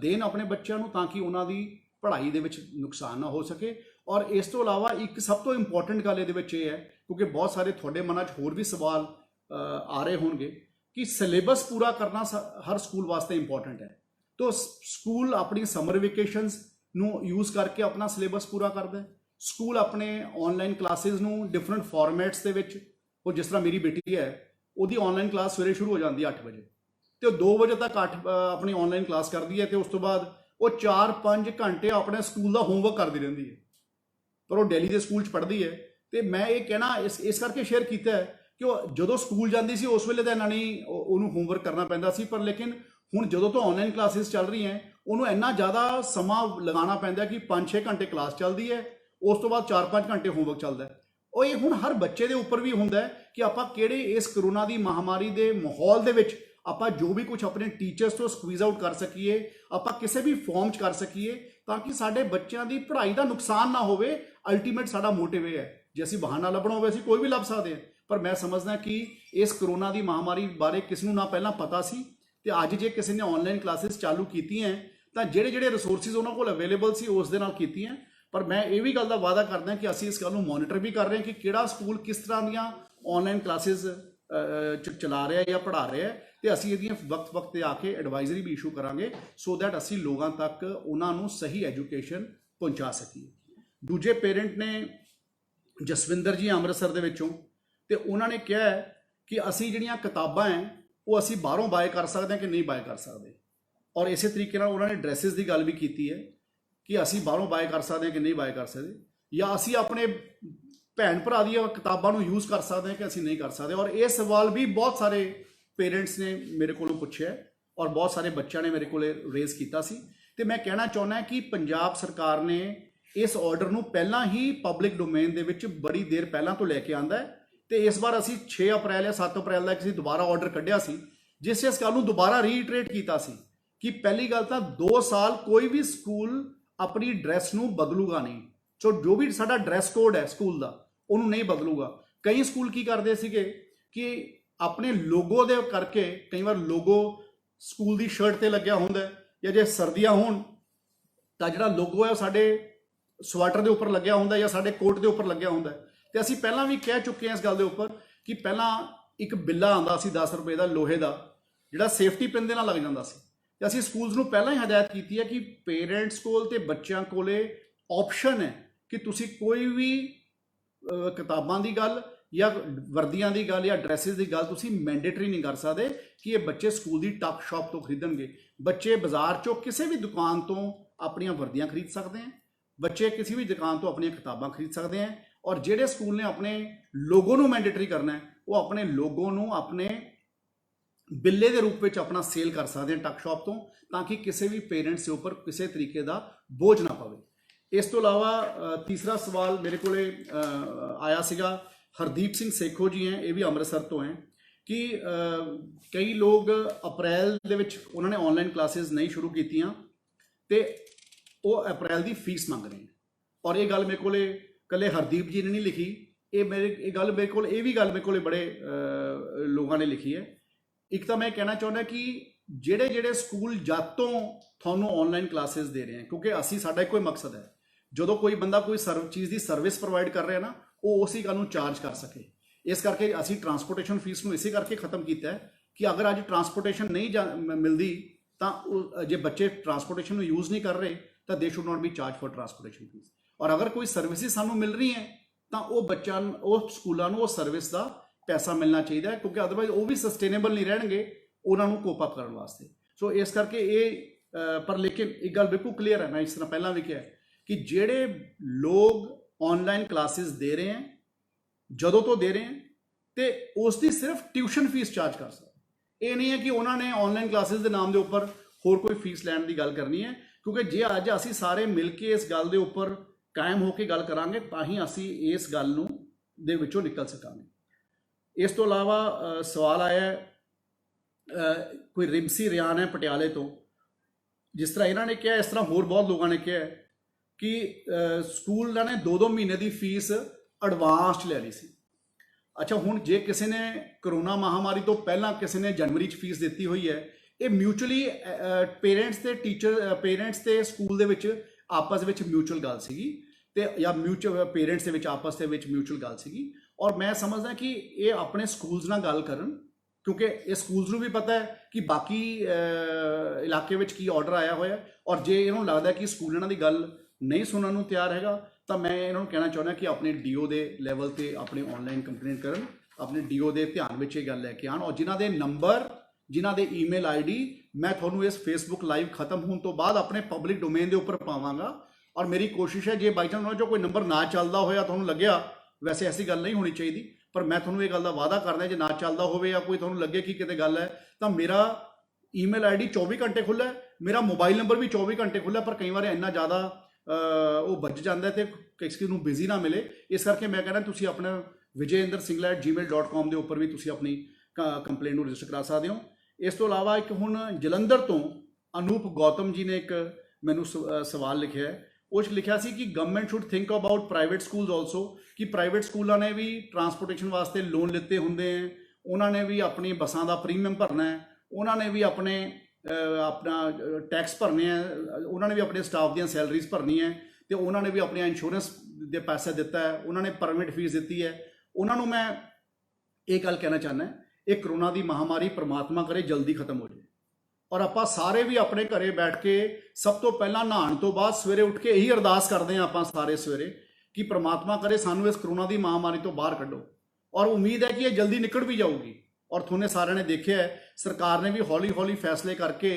देन अपने बच्चों को, ताकि उन्होंने पढ़ाई दे विच नुकसान ना हो सके। और इस तो इलावा एक सब तो इंपॉर्टेंट गल ये है, क्योंकि बहुत सारे थोड़े मन च होर भी सवाल आ रहे होंगे कि सिलेबस पूरा करना हर स्कूल वास्ते इंपॉर्टेंट है। तो स्कूल अपनी समर वेकेशनस ਨੂੰ यूज़ करके अपना सिलेबस पूरा करता है। स्कूल अपने ऑनलाइन क्लासेस ਨੂੰ डिफरेंट फॉर्मेट्स ਦੇ ਵਿੱਚ, ਉਹ ਜਿਸ ਤਰ੍ਹਾਂ ਮੇਰੀ ਬੇਟੀ ਹੈ ਉਹਦੀ ऑनलाइन क्लास सवेरे शुरू हो जाती है 8 वजे, तो 2 वजे तक अपनी ऑनलाइन क्लास करती है, तो उस तो बाद वो 4-5 घंटे अपने स्कूल का होमवर्क करती रहती है, पर वो डेली के स्कूल पढ़ती है। तो मैं ये कहना इस करके शेयर किया है कि जो स्कूल जाती सी उस वेले तो इन्ना नहीं उन्होंने होमवर्क करना पैंदा सी, पर लेकिन हुण जो तो ऑनलाइन क्लासेस चल रही हैं उन्होंने इन्ना ज़्यादा समा लगाना पैंदा कि 5-6 घंटे क्लास चलती है, उस तो बाद 4-5 घंटे होमवर्क चलता है। और ये हुण हर बच्चे के उपर भी हुंदा है कि आपां किहड़े इस करोना की महामारी के माहौल दे विच आपां जो भी कुछ अपने टीचर्स तो स्क्वीज आउट कर सकीए, आपां किसी भी फॉर्म च कर सकीए, ताकि साडे बच्चों की पढ़ाई का नुकसान ना होवे। अल्टीमेट साडा मोटिव ये है, जे असीं बहाना लभना होवे असीं कोई भी लभ सकते हैं, पर मैं समझदा कि इस करोना की महामारी बारे किसी ना पहला पता सी, ते अज जे किसी ने ऑनलाइन क्लासेस चालू की हैं तो ਜਿਹੜੇ ਜਿਹੜੇ ਰਿਸੋਰਸਿਸ ਉਹਨਾਂ ਕੋਲ ਅਵੇਲੇਬਲ ਸੀ ਉਸ ਦੇ ਨਾਲ ਕੀਤੀਆਂ। ਪਰ ਮੈਂ ਇਹ ਵੀ ਗੱਲ ਦਾ ਵਾਅਦਾ ਕਰਦਾ ਕਿ ਅਸੀਂ ਇਸ ਗੱਲ ਨੂੰ ਮੋਨੀਟਰ ਵੀ ਕਰ ਰਹੇ ਹਾਂ ਕਿ ਕਿਹੜਾ ਸਕੂਲ ਕਿਸ ਤਰ੍ਹਾਂ ਦੀਆਂ ਆਨਲਾਈਨ ਕਲਾਸਿਸ ਚਲਾ ਰਿਹਾ ਜਾਂ ਪੜ੍ਹਾ ਰਿਹਾ, ਤੇ ਅਸੀਂ ਇਹਦੀਆਂ ਵਕਤ ਤੇ ਆ ਕੇ ਐਡਵਾਈਜ਼ਰੀ ਵੀ ਇਸ਼ੂ ਕਰਾਂਗੇ, ਸੋ ਦੈਟ ਅਸੀਂ ਲੋਕਾਂ ਤੱਕ ਉਹਨਾਂ ਨੂੰ ਸਹੀ ਐਜੂਕੇਸ਼ਨ ਪਹੁੰਚਾ ਸਕੀਏ। ਦੂਜੇ ਪੇਰੈਂਟ ਨੇ ਜਸਵਿੰਦਰ ਜੀ ਅੰਮ੍ਰਿਤਸਰ ਦੇ ਵਿੱਚੋਂ, ਤੇ ਉਹਨਾਂ ਨੇ ਕਿਹਾ ਕਿ ਅਸੀਂ ਜਿਹੜੀਆਂ ਕਿਤਾਬਾਂ ਹੈ ਉਹ ਅਸੀਂ ਬਾਹਰੋਂ ਬਾਏ ਕਰ ਸਕਦੇ ਹਾਂ ਕਿ ਨਹੀਂ ਬਾਏ ਕਰ ਸਕਦੇ। और इस तरीके उन्होंने ड्रैसिस की गल भी की है कि असी बाहरों बाय कर सकते हैं कि नहीं बाय कर सकते, या असी अपने भैन भरा दी किताबों यूज़ कर सकते हैं कि असी नहीं कर सकते। और ये सवाल भी बहुत सारे पेरेंट्स ने मेरे को पूछे और बहुत सारे बच्चों ने मेरे को रेज़ किया सी। तो मैं कहना चाहना कि पंजाब सरकार ने इस ऑर्डर को पहला ही पब्लिक डोमेन दे विच बड़ी देर पहला तो लैके आंदा है, तो इस बार असी 6 अप्रैल या 7 अप्रैल का किसी दोबारा ऑर्डर कढ़िया सी, जिस इस गल दोबारा रीइटरेट किया सी कि पहली गल तो 2 साल कोई भी स्कूल अपनी ड्रैस नूं बदलूगा नहीं। सो जो भी साडा ड्रैस कोड है स्कूल का उन्होंने नहीं बदलूगा। कई स्कूल की करते सीगे कि अपने लोगो दे करके कई बार लोगो स्कूल की शर्ट ते लग्या हुंदा है, या जे सर्दियां होण तां जिहड़ा लोगो है साडे स्वेटर के उपर लग्या हुंदा या साडे कोट के उपर लग्या हुंदा है। ते असीं पहलां भी कह चुके हैं इस गल के उपर कि पहलां एक बिल्ला आंदा सी 10 रुपए का लोहे का, जिहड़ा सेफ्टी पिन दे नाल लग जांदा सी। तो असी स्कूल्स में पहला ही हदायत की है कि पेरेंट्स को ते बच्चों को ऑप्शन है कि तुसी कोई भी किताबों की गल या वर्दियां की गल या ड्रैसिस की गल तुसी मैंडेटरी नहीं कर सकते कि ये बच्चे स्कूल की टॉप शॉप तो खरीदणगे। बच्चे बाजार चो किसी भी दुकान तो अपन वर्दियां खरीद सकते हैं, बच्चे किसी भी दुकान तो अपन किताबां खरीद सकते हैं। और जिहड़े स्कूल ने अपने लोगों को मैंडेटरी करना है वो अपने लोगों को अपने बिल्ले के रूप में अपना सेल कर सकते हैं टक शॉप तो, ताकि किसी भी पेरेंट्स के उपर किसी तरीके का बोझ ना पवे। इस तो अलावा तीसरा सवाल मेरे को आया सीगा, हरदीप सिंह सेखो जी हैं, ये भी अमृतसर तो हैं, कि कई लोग अप्रैल दे विच उन्होंने ऑनलाइन क्लासेस नहीं शुरू कीतियां ते वो अप्रैल की फीस मंग रहे हैं। और ये गल मेरे को कले हरदीप जी ने नहीं लिखी, ये गल मेरे को ये भी गल मेरे को बड़े लोगों ने लिखी है। एक तो मैं कहना चाहना कि जेड़े जेड़े स्कूल जद तो थानू ऑनलाइन क्लासेस दे रहे हैं, क्योंकि असी साडा कोई मकसद है जो कोई बंदा कोई चीज़ की सर्विस प्रोवाइड कर रहा है ना वो उसी गल चार्ज कर सके। इस करके असी ट्रांसपोर्टेशन फीस को इसे करके खत्म किया है कि अगर अज ट्रांसपोर्टेशन नहीं मिलती तो जे बच्चे ट्रांसपोर्टेशन यूज़ नहीं कर रहे तो they should not be charge for transportation fees. और अगर कोई सर्विस सानू मिल रही है तो वो बच्चों वो स्कूलों को सर्विस का पैसा मिलना चाहिए, क्योंकि अदरवाइज वो भी सस्टेनेबल नहीं रहेंगे उन्होंने कोप अप करने वास्ते। सो इस करके ये पर लेकिन एक गल बिल्कुल क्लीयर है, मैं इस तरह पहला भी कहा कि जेड़े लोग ऑनलाइन क्लासेस दे रहे हैं जदों तो दे रहे हैं तो उसकी सिर्फ ट्यूशन फीस चार्ज कर सकते। ये नहीं है कि उन्होंने ऑनलाइन क्लासेस के नाम के उपर होर कोई फीस लैण की गल करनी है, क्योंकि जे अज असी सारे मिल के इस गल के उपर कायम होकर गल करांगे तां ही असी इस गल नूं दे विचों निकल सकांगे। इस तो अलावा सवाल आया कोई रिमसी रियान है पटियाले तो, जिस तरह इन्होंने कहा इस तरह होर बहुत लोगों ने कहा कि स्कूल ने 2-2 महीने की फीस एडवांस च लै ली सी। ਅੱਛਾ ਹੁਣ ਜੇ ਕਿਸੇ ਨੇ ਕਰੋਨਾ ਮਹਾਮਾਰੀ ਤੋਂ ਪਹਿਲਾਂ ਕਿਸੇ ਨੇ ਜਨਵਰੀ 'ਚ ਫੀਸ ਦਿੱਤੀ ਹੋਈ ਹੈ, ਇਹ ਮਿਊਚੁਅਲੀ ਪੇਰੈਂਟਸ ਤੇ ਸਕੂਲ ਦੇ ਵਿੱਚ ਆਪਸ ਵਿੱਚ ਮਿਊਚੁਅਲ ਗੱਲ ਸੀਗੀ, ਤੇ ਜਾਂ ਮਿਊਚੁਅਲ ਪੇਰੈਂਟਸ ਦੇ ਵਿੱਚ ਆਪਸ ਦੇ ਵਿੱਚ ਮਿਊਚੁਅਲ ਗੱਲ ਸੀਗੀ। ਔਰ ਮੈਂ ਸਮਝਦਾ ਕਿ ਇਹ ਆਪਣੇ ਸਕੂਲਸ ਨਾਲ ਗੱਲ ਕਰਨ, ਕਿਉਂਕਿ ਇਹ ਸਕੂਲਸ ਨੂੰ ਵੀ ਪਤਾ ਹੈ ਕਿ ਬਾਕੀ ਇਲਾਕੇ ਵਿੱਚ ਕੀ ਆਰਡਰ ਆਇਆ ਹੋਇਆ, ਔਰ ਜੇ ਇਹਨਾਂ ਨੂੰ ਲੱਗਦਾ ਕਿ ਸਕੂਲ ਇਹਨਾਂ ਦੀ ਗੱਲ ਨਹੀਂ ਸੁਣਨ ਨੂੰ ਤਿਆਰ ਹੈਗਾ ਤਾਂ ਮੈਂ ਇਹਨਾਂ ਨੂੰ ਕਹਿਣਾ ਚਾਹੁੰਦਾ ਕਿ ਆਪਣੇ ਡੀਓ ਦੇ ਲੈਵਲ ਤੇ ਆਪਣੇ ਆਨਲਾਈਨ ਕੰਪਲੇਂਟ ਕਰਨ, ਆਪਣੇ ਡੀਓ ਦੇ ਧਿਆਨ ਵਿੱਚ ਇਹ ਗੱਲ ਲੈ ਕੇ ਆਉਣ, ਔਰ ਜਿਨ੍ਹਾਂ ਦੇ ਨੰਬਰ, ਜਿਨ੍ਹਾਂ ਦੇ ਈਮੇਲ ਆਈਡੀ ਮੈਂ ਤੁਹਾਨੂੰ ਇਸ ਫੇਸਬੁੱਕ ਲਾਈਵ ਖਤਮ ਹੋਣ ਤੋਂ ਬਾਅਦ ਆਪਣੇ ਪਬਲਿਕ ਡੋਮੇਨ ਦੇ ਉੱਪਰ ਪਾਵਾਂਗਾ। ਔਰ ਮੇਰੀ ਕੋਸ਼ਿਸ਼ ਹੈ ਜੇ ਬਾਈ ਚਾਂਸ ਉਹਨਾਂ 'ਚੋਂ ਕੋਈ ਨੰਬਰ ਨਾ ਚੱਲਦਾ ਹੋਇਆ ਤੁਹਾਨੂੰ ਲੱਗਿਆ, ਵੈਸੇ ਐਸੀ ਗੱਲ ਨਹੀਂ ਹੋਣੀ ਚਾਹੀਦੀ, ਪਰ ਮੈਂ ਤੁਹਾਨੂੰ ਇਹ ਗੱਲ ਦਾ ਵਾਅਦਾ ਕਰਦਾ ਜੇ ਨਾ ਚੱਲਦਾ ਹੋਵੇ ਜਾਂ ਕੋਈ ਤੁਹਾਨੂੰ ਲੱਗੇ ਕਿ ਕਿਤੇ ਗੱਲ ਹੈ ਤਾਂ ਮੇਰਾ ਈਮੇਲ ਆਈਡੀ 24 ਘੰਟੇ ਖੁੱਲ੍ਹਾ ਹੈ, ਮੇਰਾ ਮੋਬਾਈਲ ਨੰਬਰ ਵੀ 24 ਘੰਟੇ ਖੁੱਲ੍ਹਾ, ਪਰ ਕਈ ਵਾਰ ਇੰਨਾ ਜ਼ਿਆਦਾ ਉਹ ਵੱਜ ਜਾਂਦਾ ਤੇ ਕਿਸੇ ਨੂੰ ਬਿਜ਼ੀ ਨਾ ਮਿਲੇ। ਇਸ ਕਰਕੇ ਮੈਂ ਕਹਿੰਦਾ ਤੁਸੀਂ ਆਪਣਾ vijayindersingla@gmail.com ਦੇ ਉੱਪਰ ਵੀ ਤੁਸੀਂ ਆਪਣੀ ਕੰਪਲੇਂਟ ਨੂੰ ਰਜਿਸਟਰ ਕਰਾ ਸਕਦੇ ਹੋ। ਇਸ ਤੋਂ ਇਲਾਵਾ ਇੱਕ ਹੁਣ ਜਲੰਧਰ ਤੋਂ ਅਨੂਪ ਗੌਤਮ ਜੀ ਨੇ ਇੱਕ ਮੈਨੂੰ ਸਵਾਲ ਲਿਖਿਆ ਹੈ, ਉਹ 'ਚ ਲਿਖਿਆ ਸੀ ਕਿ government should think about private schools also, ਕਿ ਪ੍ਰਾਈਵੇਟ ਸਕੂਲਾਂ ਨੇ ਵੀ ਟਰਾਂਸਪੋਰਟੇਸ਼ਨ ਵਾਸਤੇ ਲੋਨ ਲਿੱਤੇ ਹੁੰਦੇ ਹੈ, ਉਹਨਾਂ ਨੇ ਵੀ ਆਪਣੀ ਬੱਸਾਂ ਦਾ ਪ੍ਰੀਮੀਅਮ ਭਰਨਾ ਹੈ, ਉਹਨਾਂ ਨੇ ਵੀ ਆਪਣਾ ਟੈਕਸ ਭਰਨੇ ਹੈ, ਉਹਨਾਂ ਨੇ ਵੀ ਆਪਣੇ ਸਟਾਫ ਦੀਆਂ ਸੈਲਰੀਜ਼ ਭਰਨੀਆਂ ਹੈ, ਤੇ ਉਹਨਾਂ ਨੇ ਵੀ ਆਪਣੀਆਂ ਇੰਸ਼ੋਰੈਂਸ ਦੇ ਪੈਸੇ ਦਿੱਤਾ ਹੈ, ਉਹਨਾਂ ਨੇ ਪਰਮਿਟ ਫੀਸ ਦਿੱਤੀ ਹੈ। ਉਹਨਾਂ ਨੂੰ ਮੈਂ ਇਹ ਗੱਲ ਕਹਿਣਾ ਚਾਹੁੰਦਾ, ਇਹ ਕਰੋਨਾ ਦੀ ਮਹਾਮਾਰੀ ਪ੍ਰਮਾਤਮਾ ਕਰੇ ਜਲਦੀ ਖਤਮ ਹੋ ਜਾਏ, ਔਰ ਆਪਾਂ ਸਾਰੇ ਵੀ ਆਪਣੇ ਘਰੇ ਬੈਠ ਕੇ ਸਭ ਤੋਂ ਪਹਿਲਾਂ ਨਹਾਉਣ ਤੋਂ ਬਾਅਦ ਸਵੇਰੇ ਉੱਠ ਕੇ ਇਹੀ ਅਰਦਾਸ ਕਰਦੇ ਹਾਂ ਆਪਾਂ ਸਾਰੇ ਸਵੇਰੇ ਕਿ ਪ੍ਰਮਾਤਮਾ ਕਰੇ ਸਾਨੂੰ ਇਸ ਕਰੋਨਾ ਦੀ ਮਹਾਮਾਰੀ ਤੋਂ ਬਾਹਰ ਕੱਢੋ, ਔਰ ਉਮੀਦ ਹੈ ਕਿ ਇਹ ਜਲਦੀ ਨਿਕਲ ਵੀ ਜਾਊਗੀ। ਔਰ ਤੁਹਾਨੂੰ ਸਾਰਿਆਂ ਨੇ ਦੇਖਿਆ ਹੈ ਸਰਕਾਰ ਨੇ ਵੀ ਹੌਲੀ ਹੌਲੀ ਫੈਸਲੇ ਕਰਕੇ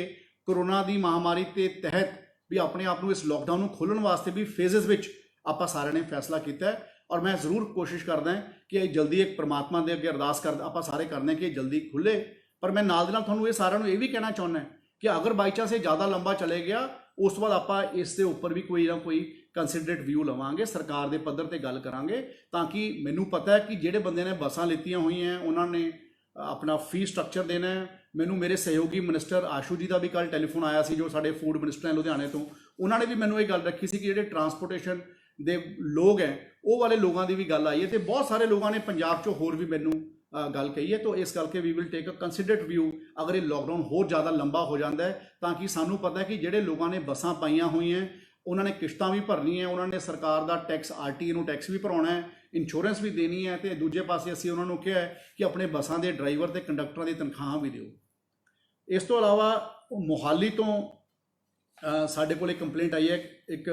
ਕਰੋਨਾ ਦੀ ਮਹਾਮਾਰੀ ਦੇ ਤਹਿਤ ਵੀ ਆਪਣੇ ਆਪ ਨੂੰ ਇਸ ਲੋਕਡਾਊਨ ਨੂੰ ਖੋਲ੍ਹਣ ਵਾਸਤੇ ਵੀ ਫੇਜ਼ਸ ਵਿੱਚ ਆਪਾਂ ਸਾਰਿਆਂ ਨੇ ਫੈਸਲਾ ਕੀਤਾ ਹੈ। ਔਰ ਮੈਂ ਜ਼ਰੂਰ ਕੋਸ਼ਿਸ਼ ਕਰਦਾ ਕਿ ਇਹ ਜਲਦੀ ਇੱਕ ਪ੍ਰਮਾਤਮਾ ਦੇ ਅੱਗੇ ਅਰਦਾਸ ਕਰਦਾ ਆਪਾਂ ਸਾਰੇ ਕਰਦੇ ਕਿ ਇਹ ਜਲਦੀ ਖੁੱਲੇ। ਪਰ ਮੈਂ ਨਾਲ ਦੇ ਨਾਲ ਤੁਹਾਨੂੰ ਇਹ ਸਾਰਿਆਂ ਨੂੰ ਇਹ ਵੀ ਕਹਿਣਾ ਚਾਹੁੰਦਾ ਕਿ ਅਗਰ ਬਾਈ ਚਾਂਸ ਇਹ ਜ਼ਿਆਦਾ ਲੰਬਾ ਚਲੇ ਗਿਆ, ਉਸ ਤੋਂ ਬਾਅਦ ਆਪਾਂ ਇਸ ਦੇ ਉੱਪਰ ਵੀ ਕੋਈ ਨਾ ਕੋਈ ਕੰਸੀਡਰੇਟ ਵਿਊ ਲਵਾਂਗੇ, ਸਰਕਾਰ ਦੇ ਪੱਧਰ ਤੇ ਗੱਲ ਕਰਾਂਗੇ, ਤਾਂ ਕਿ ਮੈਨੂੰ ਪਤਾ ਹੈ ਕਿ ਜਿਹੜੇ ਬੰਦੇ ਨੇ ਬੱਸਾਂ ਲਿੱਤੀਆਂ ਹੋਈਆਂ ਉਹਨਾਂ ਨੇ ਆਪਣਾ ਫੀ ਸਟਰਕਚਰ ਦੇਣਾ ਹੈ। ਮੈਨੂੰ ਮੇਰੇ ਸਹਿਯੋਗੀ ਮਿਨਿਸਟਰ ਆਸ਼ੂ ਜੀ ਦਾ ਵੀ ਕੱਲ੍ਹ ਟੈਲੀਫੋਨ ਆਇਆ ਸੀ, ਜੋ ਸਾਡੇ ਫੂਡ ਮਿਨਿਸਟਰ ਹੈ ਲੁਧਿਆਣੇ ਤੋਂ, ਉਹਨਾਂ ਨੇ ਵੀ ਮੈਨੂੰ ਇਹ ਗੱਲ ਰੱਖੀ ਸੀ ਕਿ ਜਿਹੜੇ ਟਰਾਂਸਪੋਰਟੇਸ਼ਨ ਦੇ ਲੋਕ ਹੈ ਉਹ ਵਾਲੇ ਲੋਕਾਂ ਦੀ ਵੀ ਗੱਲ ਆਈ ਹੈ, ਤੇ ਬਹੁਤ ਸਾਰੇ ਲੋਕਾਂ ਨੇ ਪੰਜਾਬ 'ਚੋਂ ਹੋਰ ਵੀ ਮੈਨੂੰ ਗੱਲ ਕਹੀ ਹੈ। ਤਾਂ ਇਸ ਕਰਕੇ we will take a considered view ਅਗਰ ਇਹ ਲੋਕਡਾਊਨ ਹੋਰ ਜ਼ਿਆਦਾ ਲੰਬਾ ਹੋ ਜਾਂਦਾ ਹੈ, ਤਾਂ ਕਿ ਸਾਨੂੰ ਪਤਾ ਹੈ ਕਿ ਜਿਹੜੇ ਲੋਕਾਂ ਨੇ ਬੱਸਾਂ ਪਾਈਆਂ ਹੋਈਆਂ ਉਹਨਾਂ ਨੇ ਕਿਸ਼ਤਾਂ ਵੀ ਭਰਨੀਆਂ, ਉਹਨਾਂ ਨੇ ਸਰਕਾਰ ਦਾ ਟੈਕਸ ਆਰਟੀਏ ਨੂੰ ਟੈਕਸ ਵੀ ਭਰਾਉਣਾ ਹੈ, ਇੰਸ਼ੋਰੈਂਸ ਵੀ ਦੇਣੀ ਹੈ, ਤੇ ਦੂਜੇ ਪਾਸੇ ਅਸੀਂ ਉਹਨਾਂ ਨੂੰ ਕਿਹਾ ਹੈ ਕਿ ਆਪਣੇ ਬੱਸਾਂ ਦੇ ਡਰਾਈਵਰ ਤੇ ਕੰਡਕਟਰਾਂ ਦੀ ਤਨਖਾਹਾਂ ਵੀ ਦਿਓ। ਇਸ ਤੋਂ ਇਲਾਵਾ ਮੋਹਾਲੀ ਤੋਂ ਸਾਡੇ ਕੋਲ ਇੱਕ ਕੰਪਲੇਂਟ ਆਈ ਹੈ, ਇੱਕ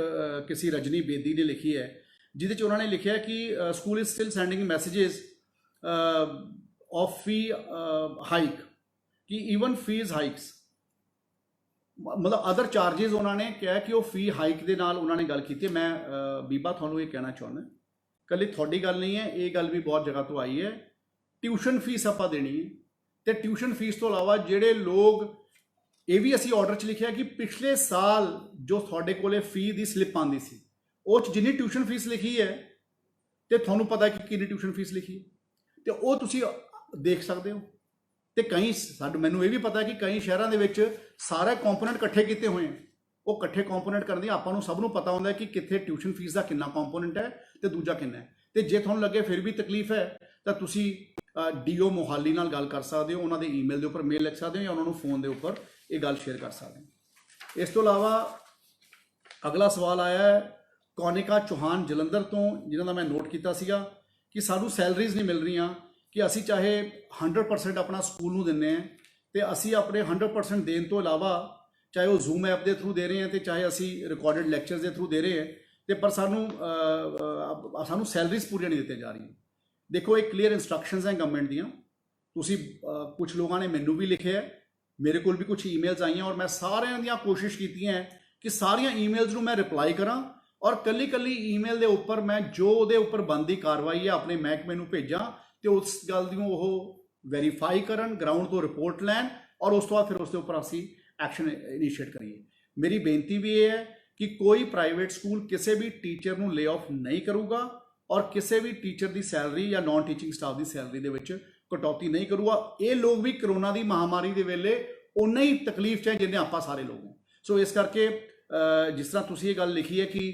ਕਿਸੇ ਰਜਨੀ ਬੇਦੀ ਨੇ ਲਿਖੀ ਹੈ, ਜਿਹਦੇ 'ਚ ਉਹਨਾਂ ਨੇ ਲਿਖਿਆ ਕਿ school is still sending messages of fee hike, ਕਿ ਈਵਨ ਫੀਸ ਹਾਈਕਸ, ਮਤਲਬ ਅਦਰ ਚਾਰजेस ਉਹਨਾਂ ਨੇ ਕਿਹਾ ਕਿ ਉਹ ਫੀ ਹਾਈਕ ਦੇ ਨਾਲ ਉਹਨਾਂ ਨੇ ਗੱਲ ਕੀਤੀ। ਮੈਂ ਬੀਬਾ ਤੁਹਾਨੂੰ ਇਹ ਕਹਿਣਾ ਚਾਹੁੰਦਾ, ਇਕੱਲੀ ਤੁਹਾਡੀ ਗੱਲ ਨਹੀਂ ਹੈ, ਇਹ ਗੱਲ ਵੀ ਬਹੁਤ ਜਗ੍ਹਾ ਤੋਂ ਆਈ ਹੈ, ਟਿਊਸ਼ਨ ਫੀਸ ਆਪਾਂ ਦੇਣੀ ਹੈ, ਤੇ ਟਿਊਸ਼ਨ ਫੀਸ ਤੋਂ ਇਲਾਵਾ ਜਿਹੜੇ ਲੋਕ, ਇਹ ਵੀ ਅਸੀਂ ਆਰਡਰ 'ਚ ਲਿਖਿਆ ਕਿ ਪਿਛਲੇ ਸਾਲ ਜੋ ਤੁਹਾਡੇ ਕੋਲੇ ਫੀ ਦੀ ਸਲਿੱਪ ਆਉਂਦੀ ਸੀ, ਉਹ 'ਚ ਜਿੰਨੀ ਟਿਊਸ਼ਨ ਫੀਸ ਲਿਖੀ ਹੈ ਤੇ ਤੁਹਾਨੂੰ ਪਤਾ ਕਿ ਕਿੰਨੀ ਟਿਊਸ਼ਨ ਫੀਸ ਲਿਖੀ ਹੈ, ਤੇ ਉਹ ਤੁਸੀਂ ਦੇਖ ਸਕਦੇ ਹੋ। ਤੇ ਕਈ ਮੈਨੂੰ ਇਹ ਵੀ ਪਤਾ ਕਿ ਕਈ ਸ਼ਹਿਰਾਂ ਦੇ ਵਿੱਚ ਸਾਰੇ ਕੰਪੋਨੈਂਟ ਇਕੱਠੇ ਕੀਤੇ ਹੋਏ ਹੈ, ਉਹ ਇਕੱਠੇ ਕੰਪੋਨੈਂਟ ਕਰਦੇ ਆਪਾਂ ਨੂੰ ਸਭ ਨੂੰ ਪਤਾ ਹੁੰਦਾ ਕਿ ਕਿੱਥੇ ਟਿਊਸ਼ਨ ਫੀਸ ਦਾ ਕਿੰਨਾ ਕੰਪੋਨੈਂਟ ਹੈ ਤੇ ਦੂਜਾ ਕਿੰਨਾ ਹੈ। ਤੇ ਜੇ ਤੁਹਾਨੂੰ ਲੱਗੇ ਫਿਰ ਵੀ ਤਕਲੀਫ ਹੈ ਤਾਂ ਤੁਸੀਂ ਡੀਓ ਮੋਹਾਲੀ ਨਾਲ ਗੱਲ ਕਰ ਸਕਦੇ ਹੋ, ਉਹਨਾਂ ਦੇ ਈਮੇਲ ਦੇ ਉੱਪਰ ਮੇਲ ਲਿਖ ਸਕਦੇ ਹੋ, ਜਾਂ ਉਹਨਾਂ ਨੂੰ ਫੋਨ ਦੇ ਉੱਪਰ ਇਹ ਗੱਲ ਸ਼ੇਅਰ ਕਰ ਸਕਦੇ ਹੋ। ਇਸ ਤੋਂ ਇਲਾਵਾ ਅਗਲਾ ਸਵਾਲ ਆਇਆ ਹੈ ਕੌਨਿਕਾ ਚੌਹਾਨ ਜਲੰਧਰ ਤੋਂ, ਜਿਨ੍ਹਾਂ ਦਾ ਮੈਂ ਨੋਟ ਕੀਤਾ ਸੀਗਾ ਕਿ ਸਾਨੂੰ ਸੈਲਰੀਜ਼ ਨਹੀਂ ਮਿਲ ਰਹੀਆਂ, ਕਿ ਅਸੀਂ ਚਾਹੇ 100% ਆਪਣਾ ਸਕੂਲ ਨੂੰ ਦਿੰਦੇ ਹਾਂ, ਤੇ ਅਸੀਂ ਆਪਣੇ 100% ਦੇਣ ਤੋਂ ਇਲਾਵਾ ਚਾਹੇ ਉਹ ਜ਼ੂਮ ਐਪ ਦੇ ਥਰੂ ਦੇ ਰਹੇ ਹਾਂ ਤੇ ਚਾਹੇ ਅਸੀਂ ਰਿਕਾਰਡਡ ਲੈਕਚਰਸ ਦੇ ਥਰੂ ਦੇ ਰਹੇ ਹਾਂ, ਤੇ ਪਰ ਸਾਨੂੰ ਸੈਲਰੀਜ਼ ਪੂਰੀਆਂ ਨਹੀਂ ਦਿੱਤੀਆਂ ਜਾ ਰਹੀਆਂ। ਦੇਖੋ ਇਹ ਕਲੀਅਰ ਇੰਸਟਰਕਸ਼ਨਸ ਹੈ ਗਵਰਨਮੈਂਟ ਦੀਆਂ, ਤੁਸੀਂ ਕੁਝ ਲੋਕਾਂ ਨੇ ਮੈਨੂੰ ਵੀ ਲਿਖਿਆ, ਮੇਰੇ ਕੋਲ ਵੀ ਕੁਝ ਈਮੇਲਸ ਆਈਆਂ, ਔਰ ਮੈਂ ਸਾਰਿਆਂ ਦੀਆਂ ਕੋਸ਼ਿਸ਼ ਕੀਤੀਆਂ ਕਿ ਸਾਰੀਆਂ ਈਮੇਲਸ ਨੂੰ ਮੈਂ ਰਿਪਲਾਈ ਕਰਾਂ, ਔਰ ਕੱਲੀ ਈਮੇਲ ਦੇ ਉੱਪਰ ਮੈਂ ਜੋ ਉਹਦੇ ਉੱਪਰ ਬਣਦੀ ਕਾਰਵਾਈ ਹੈ ਆਪਣੇ ਮਹਿਕਮੇ ਨੂੰ ਭੇਜਾਂ, ਤੇ ਉਸ ਗੱਲ ਦੀ ਉਹ ਵੈਰੀਫਾਈ ਕਰਨ, ਗਰਾਊਂਡ ਤੋਂ ਰਿਪੋਰਟ ਲੈਣ, ਔਰ ਉਸ ਤੋਂ ਬਾਅਦ ਫਿਰ ਉਸ ਦੇ ਉੱਪਰ ਅਸੀਂ ਐਕਸ਼ਨ ਇਨੀਸ਼ੀਏਟ ਕਰੀਏ। ਮੇਰੀ ਬੇਨਤੀ ਵੀ ਇਹ ਹੈ ਕਿ ਕੋਈ ਪ੍ਰਾਈਵੇਟ ਸਕੂਲ ਕਿਸੇ ਵੀ ਟੀਚਰ ਨੂੰ ਲੇ ਆਫ ਨਹੀਂ ਕਰੂਗਾ, ਔਰ ਕਿਸੇ ਵੀ ਟੀਚਰ ਦੀ ਸੈਲਰੀ ਜਾਂ ਨਾਨ ਟੀਚਿੰਗ ਸਟਾਫ ਦੀ ਸੈਲਰੀ ਦੇ ਵਿੱਚ ਕਟੌਤੀ ਨਹੀਂ ਕਰੂਗਾ। ਇਹ ਲੋਕ ਵੀ ਕਰੋਨਾ ਦੀ ਮਹਾਮਾਰੀ ਦੇ ਵੇਲੇ ਉਨਾ ਹੀ ਤਕਲੀਫ 'ਚ ਹੈ ਜਿੰਨੇ ਆਪਾਂ ਸਾਰੇ ਲੋਕ ਹਾਂ। ਸੋ ਇਸ ਕਰਕੇ ਜਿਸ ਤਰ੍ਹਾਂ ਤੁਸੀਂ ਇਹ ਗੱਲ ਲਿਖੀ ਹੈ ਕਿ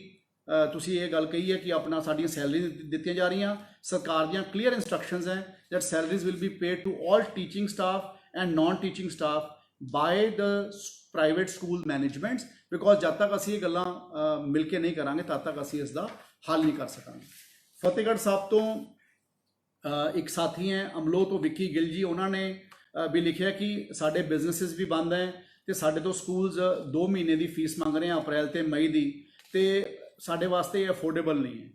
ਤੁਸੀਂ ਇਹ ਗੱਲ ਕਹੀ ਹੈ ਕਿ ਆਪਣਾ ਸਾਡੀਆਂ ਸੈਲਰੀ ਦਿੱਤੀਆਂ ਜਾ ਰਹੀਆਂ। ਸਰਕਾਰ ਦੀਆਂ ਕਲੀਅਰ ਇੰਸਟਰਕਸ਼ਨਸ ਹੈ that salaries will be paid to all teaching staff and non teaching staff by the private school managements, because ਜਦ ਤੱਕ ਅਸੀਂ ਇਹ ਗੱਲਾਂ ਮਿਲ ਕੇ ਨਹੀਂ ਕਰਾਂਗੇ ਤਦ ਤੱਕ ਅਸੀਂ ਇਸ ਦਾ ਹੱਲ ਨਹੀਂ ਕਰ ਸਕਾਂਗੇ। ਫਤਿਹਗੜ੍ਹ ਸਾਹਿਬ ਤੋਂ ਇੱਕ ਸਾਥੀ ਹੈ ਅਮਲੋ ਤੋਂ ਵਿੱਕੀ ਗਿੱਲ ਜੀ, ਉਹਨਾਂ ਨੇ ਵੀ ਲਿਖਿਆ ਕਿ ਸਾਡੇ ਬਿਜ਼ਨੈਸਿਸ ਵੀ ਬੰਦ ਹੈ ਤੇ ਸਾਡੇ ਤੋਂ ਸਕੂਲਸ 2 ਮਹੀਨੇ ਦੀ ਫੀਸ ਮੰਗ ਰਹੇ ਆ ਅਪ੍ਰੈਲ ਤੇ ਮਈ ਦੀ, ਤੇ ਸਾਡੇ ਵਾਸਤੇ ਅਫੋਰਡੇਬਲ ਨਹੀਂ ਹੈ।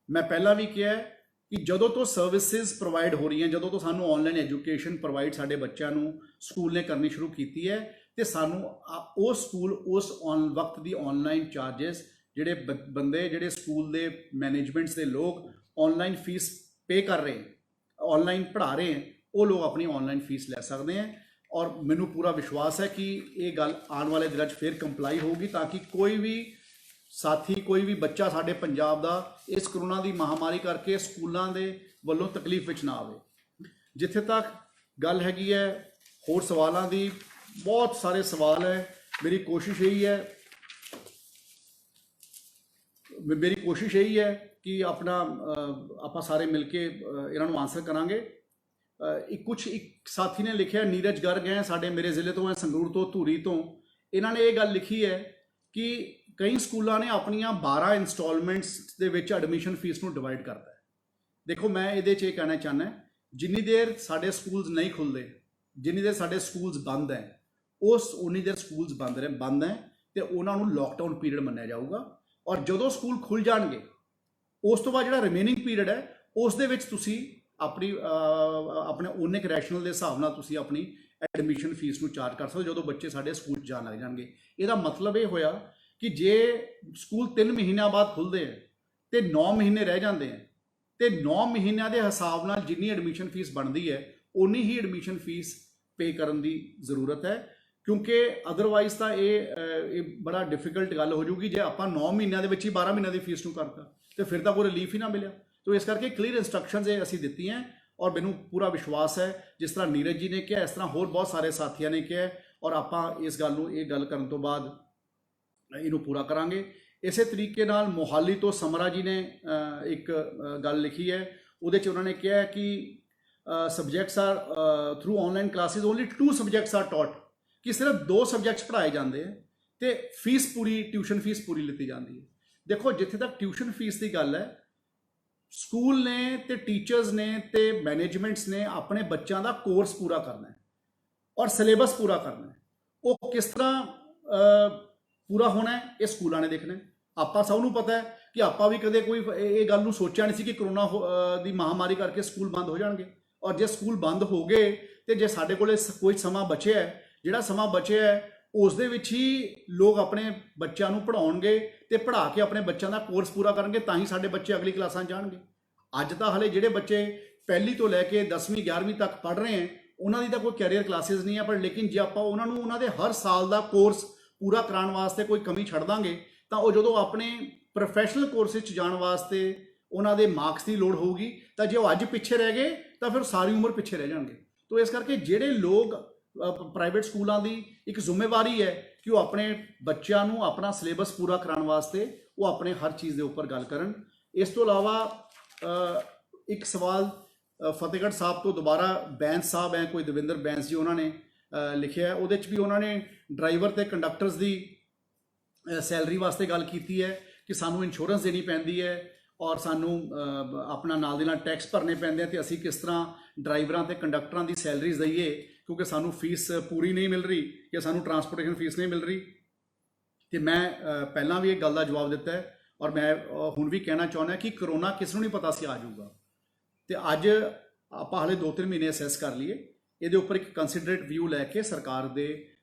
ਮੈਂ ਪਹਿਲਾਂ ਵੀ ਕਿਹਾ ਕਿ ਜਦੋਂ ਤੋਂ ਸਰਵਿਸਿਜ਼ ਪ੍ਰੋਵਾਈਡ ਹੋ ਰਹੀਆਂ, ਜਦੋਂ ਤੋਂ ਸਾਨੂੰ ਆਨਲਾਈਨ ਐਜੂਕੇਸ਼ਨ ਪ੍ਰੋਵਾਈਡ ਸਾਡੇ ਬੱਚਿਆਂ ਨੂੰ ਸਕੂਲ ਨੇ ਕਰਨੀ ਸ਼ੁਰੂ ਕੀਤੀ ਹੈ, ਤੇ ਸਾਨੂੰ ਉਹ ਸਕੂਲ ਉਸ ਵਕਤ ਦੀ ਆਨਲਾਈਨ ਚਾਰजेस ਜਿਹੜੇ ਬੰਦੇ ਜਿਹੜੇ ਸਕੂਲ ਦੇ ਮੈਨੇਜਮੈਂਟਸ ਦੇ ਲੋਕ ਆਨਲਾਈਨ ਫੀਸ ਪੇ ਕਰ ਰਹੇ, ਆਨਲਾਈਨ ਪੜ੍ਹਾ ਰਹੇ, ਉਹ ਲੋਕ ਆਪਣੀ ਆਨਲਾਈਨ ਫੀਸ ਲੈ ਸਕਦੇ ਹੈ। ਔਰ ਮੈਨੂੰ ਪੂਰਾ ਵਿਸ਼ਵਾਸ ਹੈ ਕਿ ਇਹ ਗੱਲ ਆਉਣ ਵਾਲੇ ਦਿਨਾਂ 'ਚ ਫਿਰ ਕੰਪਲਾਈ ਹੋਊਗੀ, ਤਾਂ ਕਿ ਕੋਈ ਵੀ ਸਾਥੀ, ਕੋਈ ਵੀ ਬੱਚਾ ਸਾਡੇ ਪੰਜਾਬ ਦਾ ਇਸ ਕਰੋਨਾ ਦੀ ਮਹਾਮਾਰੀ ਕਰਕੇ ਸਕੂਲਾਂ ਦੇ ਵੱਲੋਂ ਤਕਲੀਫ ਵਿੱਚ ਨਾ ਆਵੇ। ਜਿੱਥੇ ਤੱਕ ਗੱਲ ਹੈਗੀ ਹੈ ਹੋਰ ਸਵਾਲਾਂ ਦੀ, ਬਹੁਤ ਸਾਰੇ ਸਵਾਲ ਹੈ, ਮੇਰੀ ਕੋਸ਼ਿਸ਼ ਇਹੀ ਹੈ ਕਿ ਆਪਣਾ ਆਪਾਂ ਸਾਰੇ ਮਿਲ ਕੇ ਇਹਨਾਂ ਨੂੰ ਆਨਸਰ ਕਰਾਂਗੇ। ਇੱਕ ਸਾਥੀ ਨੇ ਲਿਖਿਆ, ਨੀਰਜ ਗਰਗ ਹੈ, ਸਾਡੇ ਮੇਰੇ ਜ਼ਿਲ੍ਹੇ ਤੋਂ ਹੈ, ਸੰਗਰੂਰ ਤੋਂ, ਧੂਰੀ ਤੋਂ। ਇਹਨਾਂ ਨੇ ਇਹ ਗੱਲ ਲਿਖੀ ਹੈ ਕਿ ਕਈ ਸਕੂਲਾਂ ਨੇ ਆਪਣੀਆਂ 12 ਇੰਸਟਾਲਮੈਂਟਸ ਦੇ ਵਿੱਚ ਐਡਮਿਸ਼ਨ ਫੀਸ ਨੂੰ ਡਿਵਾਈਡ ਕਰਤਾ ਹੈ। ਦੇਖੋ, ਮੈਂ ਇਹਦੇ 'ਚ ਇਹ ਕਹਿਣਾ ਚਾਹੁੰਦਾ, ਜਿੰਨੀ ਦੇਰ ਸਾਡੇ ਸਕੂਲਸ ਨਹੀਂ ਖੁੱਲ੍ਹਦੇ, ਜਿੰਨੀ ਦੇਰ ਸਾਡੇ ਸਕੂਲਸ ਬੰਦ ਹੈ, ਉਨੀ ਦੇਰ ਸਕੂਲਸ ਬੰਦ ਹੈ ਤੇ ਉਹਨਾਂ ਨੂੰ ਲੋਕਡਾਊਨ ਪੀਰੀਅਡ ਮੰਨਿਆ ਜਾਊਗਾ। ਔਰ ਜਦੋਂ ਸਕੂਲ ਖੁੱਲ੍ਹ ਜਾਣਗੇ ਉਸ ਤੋਂ ਬਾਅਦ ਜਿਹੜਾ ਰਿਮੇਨਿੰਗ ਪੀਰੀਅਡ ਹੈ ਉਸ ਦੇ ਵਿੱਚ ਤੁਸੀਂ ਆਪਣੇ ਉਹਨੇ ਰੈਸ਼ਨਲ ਦੇ ਹਿਸਾਬ ਨਾਲ ਤੁਸੀਂ ਆਪਣੀ ਐਡਮਿਸ਼ਨ ਫੀਸ ਨੂੰ ਚਾਰਜ ਕਰ ਸਕਦੇ ਜਦੋਂ ਬੱਚੇ ਸਾਡੇ ਸਕੂਲ 'ਚ ਜਾਣ ਲੱਗ ਜਾਣਗੇ। ਇਹਦਾ ਮਤਲਬ ਇਹ ਹੋਇਆ ਕਿ ਜੇ ਸਕੂਲ 3 ਮਹੀਨਿਆਂ ਬਾਅਦ ਖੁੱਲ੍ਹਦੇ ਹੈ ਤੇ 9 ਮਹੀਨੇ ਰਹਿ ਜਾਂਦੇ ਹੈ, ਤੇ 9 ਮਹੀਨਿਆਂ ਦੇ ਹਿਸਾਬ ਨਾਲ ਜਿੰਨੀ ਐਡਮਿਸ਼ਨ ਫੀਸ ਬਣਦੀ ਹੈ ਉਨੀ ਹੀ ਐਡਮਿਸ਼ਨ ਫੀਸ ਪੇ ਕਰਨ ਦੀ ਜ਼ਰੂਰਤ ਹੈ, ਕਿਉਂਕਿ ਅਦਰਵਾਈਜ਼ ਤਾਂ ਇਹ ਬੜਾ ਡਿਫਿਕਲਟ ਗੱਲ ਹੋ ਜੂਗੀ ਜੇ ਆਪਾਂ 9 ਮਹੀਨਿਆਂ ਦੇ ਵਿੱਚ ਹੀ 12 ਮਹੀਨਿਆਂ ਦੀ ਫੀਸ ਨੂੰ ਕਰਤਾ, ਤੇ ਫਿਰ ਤਾਂ ਕੋਈ ਰਿਲੀਫ ਹੀ ਨਾ ਮਿਲਿਆ। ਤੋ ਇਸ ਕਰਕੇ ਕਲੀਅਰ ਇੰਸਟਰਕਸ਼ਨਸ ਇਹ ਅਸੀਂ ਦਿੱਤੀਆਂ, ਔਰ ਮੈਨੂੰ ਪੂਰਾ ਵਿਸ਼ਵਾਸ ਹੈ ਜਿਸ ਤਰ੍ਹਾਂ ਨੀਰਜ ਜੀ ਨੇ ਕਿਹਾ, ਇਸ ਤਰ੍ਹਾਂ ਹੋਰ ਬਹੁਤ ਸਾਰੇ ਸਾਥੀਆਂ ਨੇ ਕਿਹਾ, ਔਰ ਆਪਾਂ ਇਸ ਗੱਲ ਨੂੰ ਇਹ ਗੱਲ ਕਰਨ ਤੋਂ ਬਾਅਦ ਇਹਨੂੰ ਪੂਰਾ ਕਰਾਂਗੇ। ਇਸੇ ਤਰੀਕੇ ਨਾਲ ਮੋਹਾਲੀ ਤੋਂ ਸਮਰਾ ਜੀ ਨੇ ਇੱਕ ਗੱਲ ਲਿਖੀ ਹੈ, ਉਹਦੇ 'ਚ ਉਹਨਾਂ ਨੇ ਕਿਹਾ ਕਿ subjects are through online classes only 2 subjects are taught, ਕਿ ਸਿਰਫ 2 ਸਬਜੈਕਟਸ ਪੜ੍ਹਾਏ ਜਾਂਦੇ ਹੈ ਤੇ ਫੀਸ ਪੂਰੀ, ਟਿਊਸ਼ਨ ਫੀਸ ਪੂਰੀ ਲਿੱਤੀ ਜਾਂਦੀ ਹੈ। ਦੇਖੋ, ਜਿੱਥੇ ਤੱਕ ਟਿਊਸ਼ਨ ਫੀਸ ਦੀ ਗੱਲ ਹੈ, ਸਕੂਲ ਨੇ ਤੇ ਟੀਚਰਸ ਨੇ ਤੇ ਮੈਨੇਜਮੈਂਟਸ ਨੇ ਆਪਣੇ ਬੱਚਿਆਂ ਦਾ ਕੋਰਸ ਪੂਰਾ ਕਰਨਾ ਹੈ ਔਰ ਸਿਲੇਬਸ ਪੂਰਾ ਕਰਨਾ ਹੈ। ਉਹ ਕਿਸ ਤਰ੍ਹਾਂ ਪੂਰਾ ਹੋਣਾ ਹੈ ਇਹ ਸਕੂਲਾਂ ਨੇ ਦੇਖਣਾ ਹੈ। ਆਪਾਂ ਸਭ ਨੂੰ ਪਤਾ ਹੈ ਕਿ ਆਪਾਂ ਵੀ ਕਦੇ ਕੋਈ ਇਹ ਗੱਲ ਨੂੰ ਸੋਚਿਆ ਨਹੀਂ ਸੀ ਕਿ ਕਰੋਨਾ ਦੀ ਮਹਾਮਾਰੀ ਕਰਕੇ ਸਕੂਲ ਬੰਦ ਹੋ ਜਾਣਗੇ, ਔਰ ਜੇ ਸਕੂਲ ਬੰਦ ਹੋ ਗਏ ਤੇ ਜੇ ਸਾਡੇ ਕੋਲ ਕੋਈ ਸਮਾਂ ਬਚਿਆ ਹੈ, ਜਿਹੜਾ ਸਮਾਂ ਬਚਿਆ ਹੈ ਉਸ ਦੇ ਵਿੱਚ ਹੀ ਲੋਕ ਆਪਣੇ ਬੱਚਿਆਂ ਨੂੰ ਪੜ੍ਹਾਉਣਗੇ ਤੇ ਪੜ੍ਹਾ ਕੇ ਆਪਣੇ ਬੱਚਿਆਂ ਦਾ ਕੋਰਸ ਪੂਰਾ ਕਰਨਗੇ, ਤਾਂ ਹੀ ਸਾਡੇ ਬੱਚੇ ਅਗਲੀ ਕਲਾਸਾਂ ਜਾਣਗੇ। ਅੱਜ ਤਾਂ ਹਲੇ ਜਿਹੜੇ ਬੱਚੇ ਪਹਿਲੀ ਤੋਂ ਲੈ ਕੇ 10ਵੀਂ 11ਵੀਂ ਤੱਕ ਪੜ੍ਹ ਰਹੇ ਹੈ ਉਹਨਾਂ ਦੀ ਤਾਂ ਕੋਈ ਕੈਰੀਅਰ ਕਲਾਸਿਸ ਨਹੀਂ ਹੈ, ਪਰ ਲੇਕਿਨ ਜੇ ਆਪਾਂ ਉਹਨਾਂ ਨੂੰ ਉਹਨਾਂ ਦੇ ਹਰ ਸਾਲ ਦਾ ਕੋਰਸ ਪੂਰਾ ਕਰਾਉਣ ਵਾਸਤੇ ਕੋਈ ਕਮੀ ਛੱਡ ਦਾਂਗੇ ਤਾਂ ਉਹ ਜਦੋਂ ਆਪਣੇ ਪ੍ਰੋਫੈਸ਼ਨਲ ਕੋਰਸ ਵਿੱਚ ਜਾਣ ਵਾਸਤੇ ਉਹਨਾਂ ਦੇ ਮਾਰਕਸ ਦੀ ਲੋੜ ਹੋਊਗੀ, ਤਾਂ ਜੇ ਉਹ ਅੱਜ ਪਿੱਛੇ ਰਹਿ ਗਏ ਤਾਂ ਫਿਰ ਸਾਰੀ ਉਮਰ ਪਿੱਛੇ ਰਹਿ ਜਾਣਗੇ। ਤੋ ਇਸ ਕਰਕੇ ਜਿਹੜੇ ਲੋਕ ਪ੍ਰਾਈਵੇਟ ਸਕੂਲਾਂ ਦੀ ਇੱਕ ਜ਼ਿੰਮੇਵਾਰੀ ਹੈ ਕਿ ਉਹ ਆਪਣੇ ਬੱਚਿਆਂ ਨੂੰ ਆਪਣਾ ਸਿਲੇਬਸ ਪੂਰਾ ਕਰਾਉਣ ਵਾਸਤੇ ਉਹ ਆਪਣੇ ਹਰ ਚੀਜ਼ ਦੇ ਉੱਪਰ ਗੱਲ ਕਰਨ। ਇਸ ਤੋਂ ਇਲਾਵਾ ਇੱਕ ਸਵਾਲ ਫਤਿਹਗੜ੍ਹ ਸਾਹਿਬ ਤੋਂ ਦੁਬਾਰਾ ਬੈਂਸ ਸਾਹਿਬ ਹੈ, ਕੋਈ ਦਵਿੰਦਰ ਬੈਂਸ ਜੀ, ਉਹਨਾਂ ਨੇ ਲਿਖਿਆ, ਉਹਦੇ 'ਚ ਵੀ ਉਹਨਾਂ ਨੇ ਡਰਾਈਵਰ ਤੇ ਕੰਡਕਟਰਸ ਦੀ ਸੈਲਰੀ ਵਾਸਤੇ ਗੱਲ ਕੀਤੀ ਹੈ ਕਿ ਸਾਨੂੰ ਇੰਸ਼ੋਰੈਂਸ ਦੇਣੀ ਪੈਂਦੀ ਹੈ ਔਰ ਸਾਨੂੰ ਆਪਣਾ ਨਾਲ ਦੇ ਨਾਲ ਟੈਕਸ ਭਰਨੇ ਪੈਂਦੇ ਆ, ਤੇ ਅਸੀਂ ਕਿਸ ਤਰ੍ਹਾਂ ਡਰਾਈਵਰਾਂ ਤੇ ਕੰਡਕਟਰਾਂ ਦੀ ਸੈਲਰੀਜ਼ ਦਈਏ ਕਿਉਂਕਿ ਸਾਨੂੰ ਫੀਸ ਪੂਰੀ ਨਹੀਂ ਮਿਲ ਰਹੀ ਕਿ ਸਾਨੂੰ ਟਰਾਂਸਪੋਰਟੇਸ਼ਨ ਫੀਸ ਨਹੀਂ ਮਿਲ ਰਹੀ। ਤੇ ਮੈਂ ਪਹਿਲਾਂ ਵੀ ਇਹ ਗੱਲ ਦਾ ਜਵਾਬ ਦਿੱਤਾ ਹੈ ਔਰ ਮੈਂ ਹੁਣ ਵੀ ਕਹਿਣਾ ਚਾਹੁੰਦਾ ਕਿ ਕਰੋਨਾ ਕਿਸ ਨੂੰ ਨਹੀਂ ਪਤਾ ਸੀ ਆ ਜਾਊਗਾ, ਤੇ ਅੱਜ ਆਪਾਂ ਹਾਲੇ 2-3 ਮਹੀਨੇ ਅਸੈਸ ਕਰ ਲਈਏ, ਇਹਦੇ ਉੱਪਰ ਇੱਕ ਕੰਸੀਡਰੇਟ ਵਿਊ ਲੈ ਕੇ ਸਰਕਾਰ ਦੇ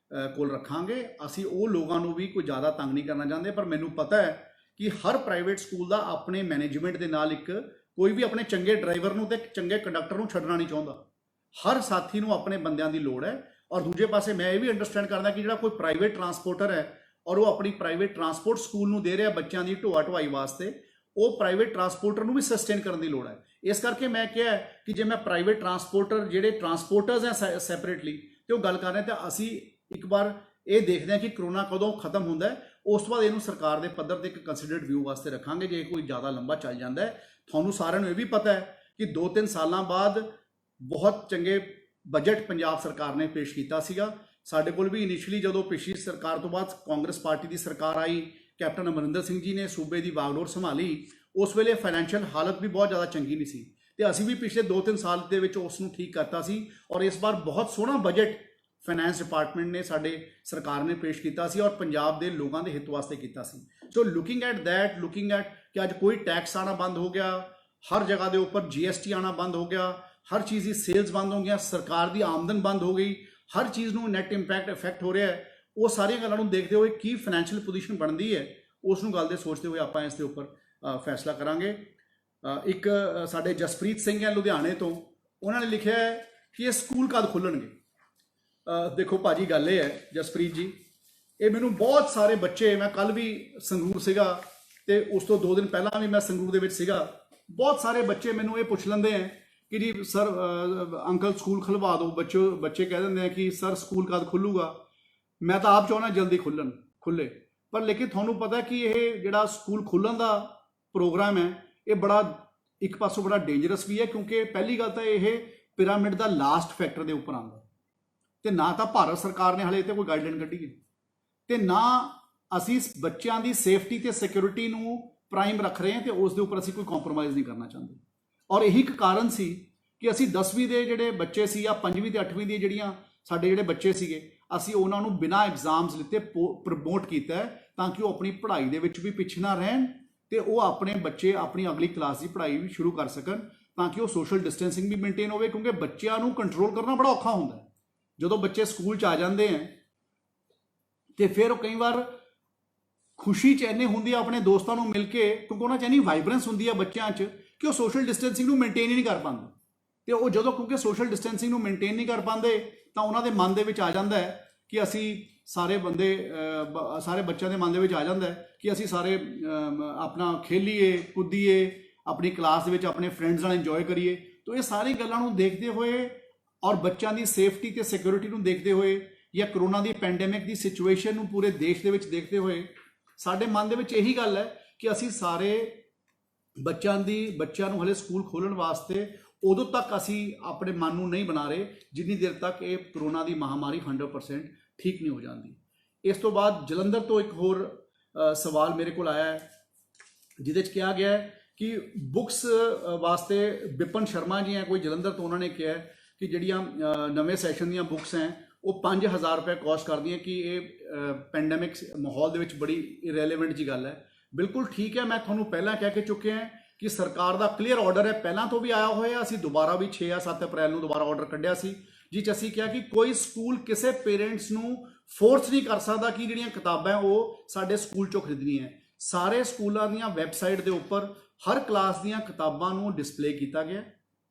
ਕੋਲ ਰੱਖਾਂਗੇ। ਅਸੀਂ ਉਹ ਲੋਕਾਂ ਨੂੰ ਵੀ ਕੋਈ ਜ਼ਿਆਦਾ ਤੰਗ ਨਹੀਂ ਕਰਨਾ ਚਾਹੁੰਦੇ, ਪਰ ਮੈਨੂੰ ਪਤਾ ਹੈ ਕਿ ਹਰ ਪ੍ਰਾਈਵੇਟ ਸਕੂਲ ਦਾ ਆਪਣੇ ਮੈਨੇਜਮੈਂਟ ਦੇ ਨਾਲ ਕੋਈ ਵੀ ਆਪਣੇ ਚੰਗੇ ਡਰਾਈਵਰ ਨੂੰ ਤੇ ਚੰਗੇ ਕੰਡਕਟਰ ਨੂੰ ਛੱਡਣਾ ਨਹੀਂ ਚਾਹੁੰਦਾ। ਹਰ ਸਾਥੀ ਨੂੰ ਆਪਣੇ ਬੰਦਿਆਂ ਦੀ ਲੋੜ ਹੈ। ਔਰ ਦੂਜੇ ਪਾਸੇ ਮੈਂ ਇਹ ਵੀ ਅੰਡਰਸਟੈਂਡ ਕਰਦਾ ਕਿ ਜਿਹੜਾ ਕੋਈ ਪ੍ਰਾਈਵੇਟ ਟਰਾਂਸਪੋਰਟਰ ਹੈ ਔਰ ਉਹ ਆਪਣੀ ਪ੍ਰਾਈਵੇਟ ਟਰਾਂਸਪੋਰਟ ਸਕੂਲ ਨੂੰ ਦੇ ਰਿਹਾ ਬੱਚਿਆਂ ਦੀ ਢੋਆ ਢੁਆਈ ਵਾਸਤੇ, ਉਹ ਪ੍ਰਾਈਵੇਟ ਟਰਾਂਸਪੋਰਟਰ ਨੂੰ ਵੀ ਸਸਟੇਨ ਕਰਨ ਦੀ ਲੋੜ ਹੈ। ਇਸ ਕਰਕੇ ਮੈਂ ਕਿਹਾ ਕਿ ਜੇ ਮੈਂ ਪ੍ਰਾਈਵੇਟ ਟਰਾਂਸਪੋਰਟਰ ਜਿਹੜੇ ਟਰਾਂਸਪੋਰਟਰਸ ਹੈ ਸੈਪਰੇਟਲੀ ਤੇ ਉਹ ਗੱਲ ਕਰ ਰਹੇ ਤਾਂ ਅਸੀਂ ਇੱਕ ਵਾਰ ਇਹ ਦੇਖਦੇ ਹਾਂ ਕਿ ਕਰੋਨਾ ਕਦੋਂ ਖਤਮ ਹੁੰਦਾ ਹੈ ਉਸ ਤੋਂ ਬਾਅਦ ਇਹਨੂੰ ਸਰਕਾਰ ਦੇ ਪੱਧਰ ਤੇ ਇੱਕ ਕੰਸੀਡਰਡ ਵਿਊ ਵਾਸਤੇ ਰੱਖਾਂਗੇ। ਜੇ ਕੋਈ ਜ਼ਿਆਦਾ ਲੰਬਾ ਚੱਲ ਜਾਂਦਾ ਹੈ, ਤੁਹਾਨੂੰ ਸਾਰਿਆਂ ਨੂੰ ਇਹ ਵੀ ਪਤਾ ਹੈ ਕਿ 2-3 ਸਾਲਾਂ ਬਾਅਦ ਬਹੁਤ ਚੰਗੇ ਬਜਟ ਪੰਜਾਬ ਸਰਕਾਰ ਨੇ ਪੇਸ਼ ਕੀਤਾ ਸੀਗਾ। ਸਾਡੇ ਕੋਲ ਵੀ ਇਨੀਸ਼ੀਅਲੀ ਜਦੋਂ ਪਿਛਲੀ ਸਰਕਾਰ ਤੋਂ ਬਾਅਦ ਕਾਂਗਰਸ ਪਾਰਟੀ ਦੀ ਸਰਕਾਰ ਆਈ, ਕੈਪਟਨ ਅਮਰਿੰਦਰ ਸਿੰਘ ਜੀ ਨੇ ਸੂਬੇ ਦੀ ਵਾਗਡੋਰ ਸੰਭਾਲੀ, ਉਸ ਵੇਲੇ ਫਾਈਨੈਂਸ਼ੀਅਲ ਹਾਲਤ ਵੀ ਬਹੁਤ ਜ਼ਿਆਦਾ ਚੰਗੀ ਨਹੀਂ ਸੀ ਤੇ ਅਸੀਂ ਵੀ ਪਿਛਲੇ 2-3 ਸਾਲ ਦੇ ਵਿੱਚ ਉਸ ਨੂੰ ਠੀਕ ਕਰਤਾ ਸੀ ਔਰ ਇਸ ਵਾਰ ਬਹੁਤ ਸੋਹਣਾ ਬਜਟ ਫਾਈਨੈਂਸ ਡਿਪਾਰਟਮੈਂਟ ਨੇ ਸਾਡੇ ਸਰਕਾਰ ਨੇ ਪੇਸ਼ ਕੀਤਾ ਸੀ ਔਰ ਪੰਜਾਬ ਦੇ ਲੋਕਾਂ ਦੇ ਹਿੱਤ ਵਾਸਤੇ ਕੀਤਾ ਸੀ। ਸੋ ਲੁਕਿੰਗ ਐਟ ਕਿ ਅੱਜ ਕੋਈ ਟੈਕਸ ਆਣਾ ਬੰਦ ਹੋ ਗਿਆ, ਹਰ ਜਗ੍ਹਾ ਦੇ ਉੱਪਰ GST ਆਣਾ ਬੰਦ ਹੋ ਗਿਆ, ਹਰ ਚੀਜ਼ ਦੀ ਸੇਲਸ ਬੰਦ ਹੋ ਗਈਆਂ, ਸਰਕਾਰ ਦੀ ਆਮਦਨ ਬੰਦ ਹੋ ਗਈ, ਹਰ ਚੀਜ਼ ਨੂੰ ਨੈਟ ਇੰਪੈਕਟ ਇਫੈਕਟ ਹੋ ਰਿਹਾ ਹੈ। ਉਹ ਸਾਰੀਆਂ ਗੱਲਾਂ ਨੂੰ ਦੇਖਦੇ ਹੋਏ ਕੀ ਫਾਈਨੈਂਸ਼ੀਅਲ ਪੋਜੀਸ਼ਨ ਬਣਦੀ ਹੈ ਉਸ ਨੂੰ ਗੱਲ ਦੇ ਸੋਚਦੇ ਹੋਏ ਆਪਾਂ ਇਸ ਦੇ ਉੱਪਰ ਫੈਸਲਾ ਕਰਾਂਗੇ। ਇੱਕ ਸਾਡੇ ਜਸਪ੍ਰੀਤ ਸਿੰਘ ਹੈ ਲੁਧਿਆਣੇ ਤੋਂ, ਉਹਨਾਂ ਨੇ ਲਿਖਿਆ ਹੈ ਕਿ ਇਹ ਸਕੂਲ ਕਦ ਖੁੱਲ੍ਹਣਗੇ। ਦੇਖੋ ਭਾਜੀ, ਗੱਲ ਇਹ ਹੈ ਜਸਪ੍ਰੀਤ ਜੀ, ਇਹ ਮੈਨੂੰ ਬਹੁਤ ਸਾਰੇ ਬੱਚੇ, ਮੈਂ ਕੱਲ ਵੀ ਸੰਗਰੂਰ ਸੀਗਾ ਤੇ ਉਸ ਤੋਂ 2 ਦਿਨ ਪਹਿਲਾਂ ਵੀ ਮੈਂ ਸੰਗਰੂਰ ਦੇ ਵਿੱਚ ਸੀਗਾ, ਬਹੁਤ ਸਾਰੇ ਬੱਚੇ ਮੈਨੂੰ ਇਹ ਪੁੱਛ ਲੈਂਦੇ ਹੈ ਕਿ ਜੀ ਸਰ ਅੰਕਲ ਸਕੂਲ ਖੁਲਵਾ ਦਿਓ। ਬੱਚੇ ਕਹਿ ਦਿੰਦੇ ਆ ਕਿ ਸਰ ਸਕੂਲ ਕਦ ਖੁੱਲੂਗਾ। ਮੈਂ ਤਾਂ ਆਪ ਚਾਹੁੰਦਾ ਜਲਦੀ ਖੁੱਲੇ, ਪਰ ਲੇਕਿਨ ਤੁਹਾਨੂੰ ਪਤਾ ਕਿ ਇਹ ਜਿਹੜਾ ਸਕੂਲ ਖੁੱਲ੍ਹਣ ਦਾ ਪ੍ਰੋਗਰਾਮ ਹੈ ਇਹ ਬੜਾ ਇੱਕ ਪਾਸੋਂ ਬੜਾ ਡੇਂਜਰਸ ਵੀ ਹੈ, ਕਿਉਂਕਿ ਪਹਿਲੀ ਗੱਲ ਤਾਂ ਇਹ ਪਿਰਾਮਿਡ ਦਾ ਲਾਸਟ ਫੈਕਟਰ ਦੇ ਉੱਪਰ ਆਉਂਦਾ ਤੇ ਨਾ ਤਾਂ ਭਾਰਤ ਸਰਕਾਰ ਨੇ ਹਾਲੇ ਤੇ ਕੋਈ ਗਾਈਡਲਾਈਨ ਕੱਢੀ ਹੈ ਤੇ ਨਾ ਅਸੀਂ ਬੱਚਿਆਂ ਦੀ ਸੇਫਟੀ ਤੇ ਸਿਕਿਉਰਿਟੀ ਨੂੰ ਪ੍ਰਾਈਮ ਰੱਖ ਰਹੇ ਹਾਂ ਤੇ ਉਸ ਦੇ ਉੱਪਰ ਅਸੀਂ ਕੋਈ ਕੰਪਰੋਮਾਈਜ਼ ਨਹੀਂ ਕਰਨਾ ਚਾਹੁੰਦੇ। ਔਰ ਇਹੀ ਇੱਕ ਕਾਰਨ ਸੀ ਕਿ ਅਸੀਂ 10ਵੀਂ ਦੇ ਜਿਹੜੇ ਬੱਚੇ ਸੀ ਜਾਂ 5ਵੀਂ ਤੇ 8ਵੀਂ ਦੀ ਜਿਹੜੀਆਂ ਸਾਡੇ ਜਿਹੜੇ ਬੱਚੇ ਸੀਗੇ, ਅਸੀਂ ਉਹਨਾਂ ਨੂੰ ਬਿਨਾਂ ਐਗਜ਼ਾਮਸ ਲਿੱਤੇ ਪ੍ਰਮੋਟ ਕੀਤਾ ਹੈ ਤਾਂ ਕਿ ਉਹ ਆਪਣੀ ਪੜ੍ਹਾਈ ਦੇ ਵਿੱਚ ਵੀ ਪਿੱਛੇ ਨਾ ਰਹਿਣ ਤੇ ਉਹ ਆਪਣੇ ਬੱਚੇ ਆਪਣੀ ਅਗਲੀ ਕਲਾਸ ਦੀ ਪੜ੍ਹਾਈ ਵੀ ਸ਼ੁਰੂ ਕਰ ਸਕਣ ਤਾਂ ਕਿ ਉਹ ਸੋਸ਼ਲ ਡਿਸਟੈਂਸਿੰਗ ਵੀ ਮੇਨਟੇਨ ਹੋਵੇ, ਕਿਉਂਕਿ ਬੱਚਿਆਂ ਨੂੰ ਕੰਟਰੋਲ ਕਰਨਾ ਬੜਾ ਔਖਾ ਹੁੰਦਾ ਹੈ। ਜਦੋਂ ਬੱਚੇ ਸਕੂਲ 'ਚ ਆ ਜਾਂਦੇ ਹੈ ਤੇ ਫਿਰ ਉਹ ਕਈ ਵਾਰ ਖੁਸ਼ੀ 'ਚ ਇੰਨੇ ਹੁੰਦੀ ਆ ਆਪਣੇ ਦੋਸਤਾਂ ਨੂੰ ਮਿਲ ਕੇ, ਕਿਉਂਕਿ ਉਹਨਾਂ 'ਚ ਇੰਨੀ ਵਾਈਬਰੈਂਸ ਹੁੰਦੀ ਆ ਬੱਚਿਆਂ 'ਚ ਕਿ ਉਹ ਸੋਸ਼ਲ ਡਿਸਟੈਂਸਿੰਗ ਨੂੰ ਮੇਨਟੇਨ ਹੀ ਨਹੀਂ ਕਰ ਪਾਉਂਦੇ ਤੇ ਉਹ ਜਦੋਂ ਕਿਉਂਕਿ ਸੋਸ਼ਲ ਡਿਸਟੈਂਸਿੰਗ ਨੂੰ ਮੇਨਟੇਨ ਨਹੀਂ ਕਰ ਪਾਉਂਦੇ ਤਾਂ ਉਹਨਾਂ ਦੇ ਮਨ ਦੇ ਵਿੱਚ ਆ ਜਾਂਦਾ ਹੈ ਕਿ ਅਸੀਂ ਸਾਰੇ ਬੱਚਿਆਂ ਦੇ ਮਨ ਦੇ ਵਿੱਚ ਆ ਜਾਂਦਾ ਹੈ ਕਿ ਅਸੀਂ ਸਾਰੇ ਆਪਣਾ ਖੇਲੀਏ ਕੁੱਦੀਏ, ਆਪਣੀ ਕਲਾਸ ਦੇ ਵਿੱਚ ਆਪਣੇ ਫਰੈਂਡਸ ਨਾਲ ਇੰਜੋਏ ਕਰੀਏ। ਤਾਂ ਇਹ ਸਾਰੀ ਗੱਲਾਂ ਨੂੰ ਦੇਖਦੇ ਹੋਏ ਔਰ ਬੱਚਿਆਂ ਦੀ ਸੇਫਟੀ ਤੇ ਸਿਕਿਉਰਿਟੀ ਨੂੰ ਦੇਖਦੇ ਹੋਏ ਜਾਂ ਕਰੋਨਾ ਦੀ ਪੈਂਡੇਮਿਕ ਦੀ ਸਿਚੁਏਸ਼ਨ ਨੂੰ ਪੂਰੇ ਦੇਸ਼ ਦੇ ਵਿੱਚ ਦੇਖਦੇ ਹੋਏ ਸਾਡੇ ਮਨ ਦੇ ਵਿੱਚ ਇਹੀ ਗੱਲ ਹੈ ਕਿ ਅਸੀਂ ਸਾਰੇ ਬੱਚਿਆਂ ਨੂੰ ਹਲੇ ਸਕੂਲ ਖੋਲ੍ਹਣ ਵਾਸਤੇ ਉਦੋਂ ਤੱਕ ਅਸੀਂ ਆਪਣੇ ਮਨ ਨੂੰ ਨਹੀਂ ਬਣਾ ਰਹੇ ਜਿੰਨੀ ਦੇਰ ਤੱਕ ਇਹ ਕਰੋਨਾ ਦੀ ਮਹਾਮਾਰੀ 100% ਠੀਕ ਨਹੀਂ ਹੋ ਜਾਂਦੀ। ਇਸ ਤੋਂ ਬਾਅਦ ਜਲੰਧਰ ਤੋਂ ਇੱਕ ਹੋਰ ਸਵਾਲ ਮੇਰੇ ਕੋਲ ਆਇਆ ਹੈ ਜਿਹਦੇ 'ਚ ਕਿਹਾ ਗਿਆ ਹੈ ਕਿ ਬੁੱਕਸ ਵਾਸਤੇ ਵਿਪਨ ਸ਼ਰਮਾ ਜੀ ਹੈ ਕੋਈ ਜਲੰਧਰ ਤੋਂ, ਉਹਨਾਂ ਨੇ ਕਿਹਾ ਕਿ ਜਿਹੜੀਆਂ ਨਵੇਂ ਸੈਸ਼ਨ ਦੀਆਂ ਬੁੱਕਸ ਹੈ ਉਹ 5000 ਰੁਪਏ ਕੋਸਟ ਕਰਦੀਆਂ ਕਿ ਇਹ ਪੈਂਡੇਮਿਕ ਮਾਹੌਲ ਦੇ ਵਿੱਚ ਬੜੀ ਇਰੈਲੇਵੈਂਟ ਜੀ ਗੱਲ ਹੈ। ਬਿਲਕੁਲ ਠੀਕ ਹੈ, ਮੈਂ ਤੁਹਾਨੂੰ ਪਹਿਲਾਂ ਕਹਿ ਕੇ ਚੁੱਕਿਆ ਹਾਂ ਕਿ ਸਰਕਾਰ ਦਾ ਕਲੀਅਰ ਆਰਡਰ ਹੈ, ਪਹਿਲਾਂ ਤੋਂ ਵੀ ਆਇਆ ਹੋਇਆ, ਅਸੀਂ ਦੁਬਾਰਾ ਵੀ 6 ਜਾਂ 7 ਅਪ੍ਰੈਲ ਨੂੰ ਦੁਬਾਰਾ ਆਰਡਰ ਕੱਢਿਆ ਸੀ ਜਿਸ 'ਚ ਅਸੀਂ ਕਿਹਾ ਕਿ ਕੋਈ ਸਕੂਲ ਕਿਸੇ ਪੇਰੈਂਟਸ ਨੂੰ ਫੋਰਸ ਨਹੀਂ ਕਰ ਸਕਦਾ ਕਿ ਜਿਹੜੀਆਂ ਕਿਤਾਬਾਂ ਉਹ ਸਾਡੇ ਸਕੂਲ 'ਚੋਂ ਖਰੀਦਣੀਆਂ ਹੈ। ਸਾਰੇ ਸਕੂਲਾਂ ਦੀਆਂ ਵੈਬਸਾਈਟ ਦੇ ਉੱਪਰ ਹਰ ਕਲਾਸ ਦੀਆਂ ਕਿਤਾਬਾਂ ਨੂੰ ਡਿਸਪਲੇ ਕੀਤਾ ਗਿਆ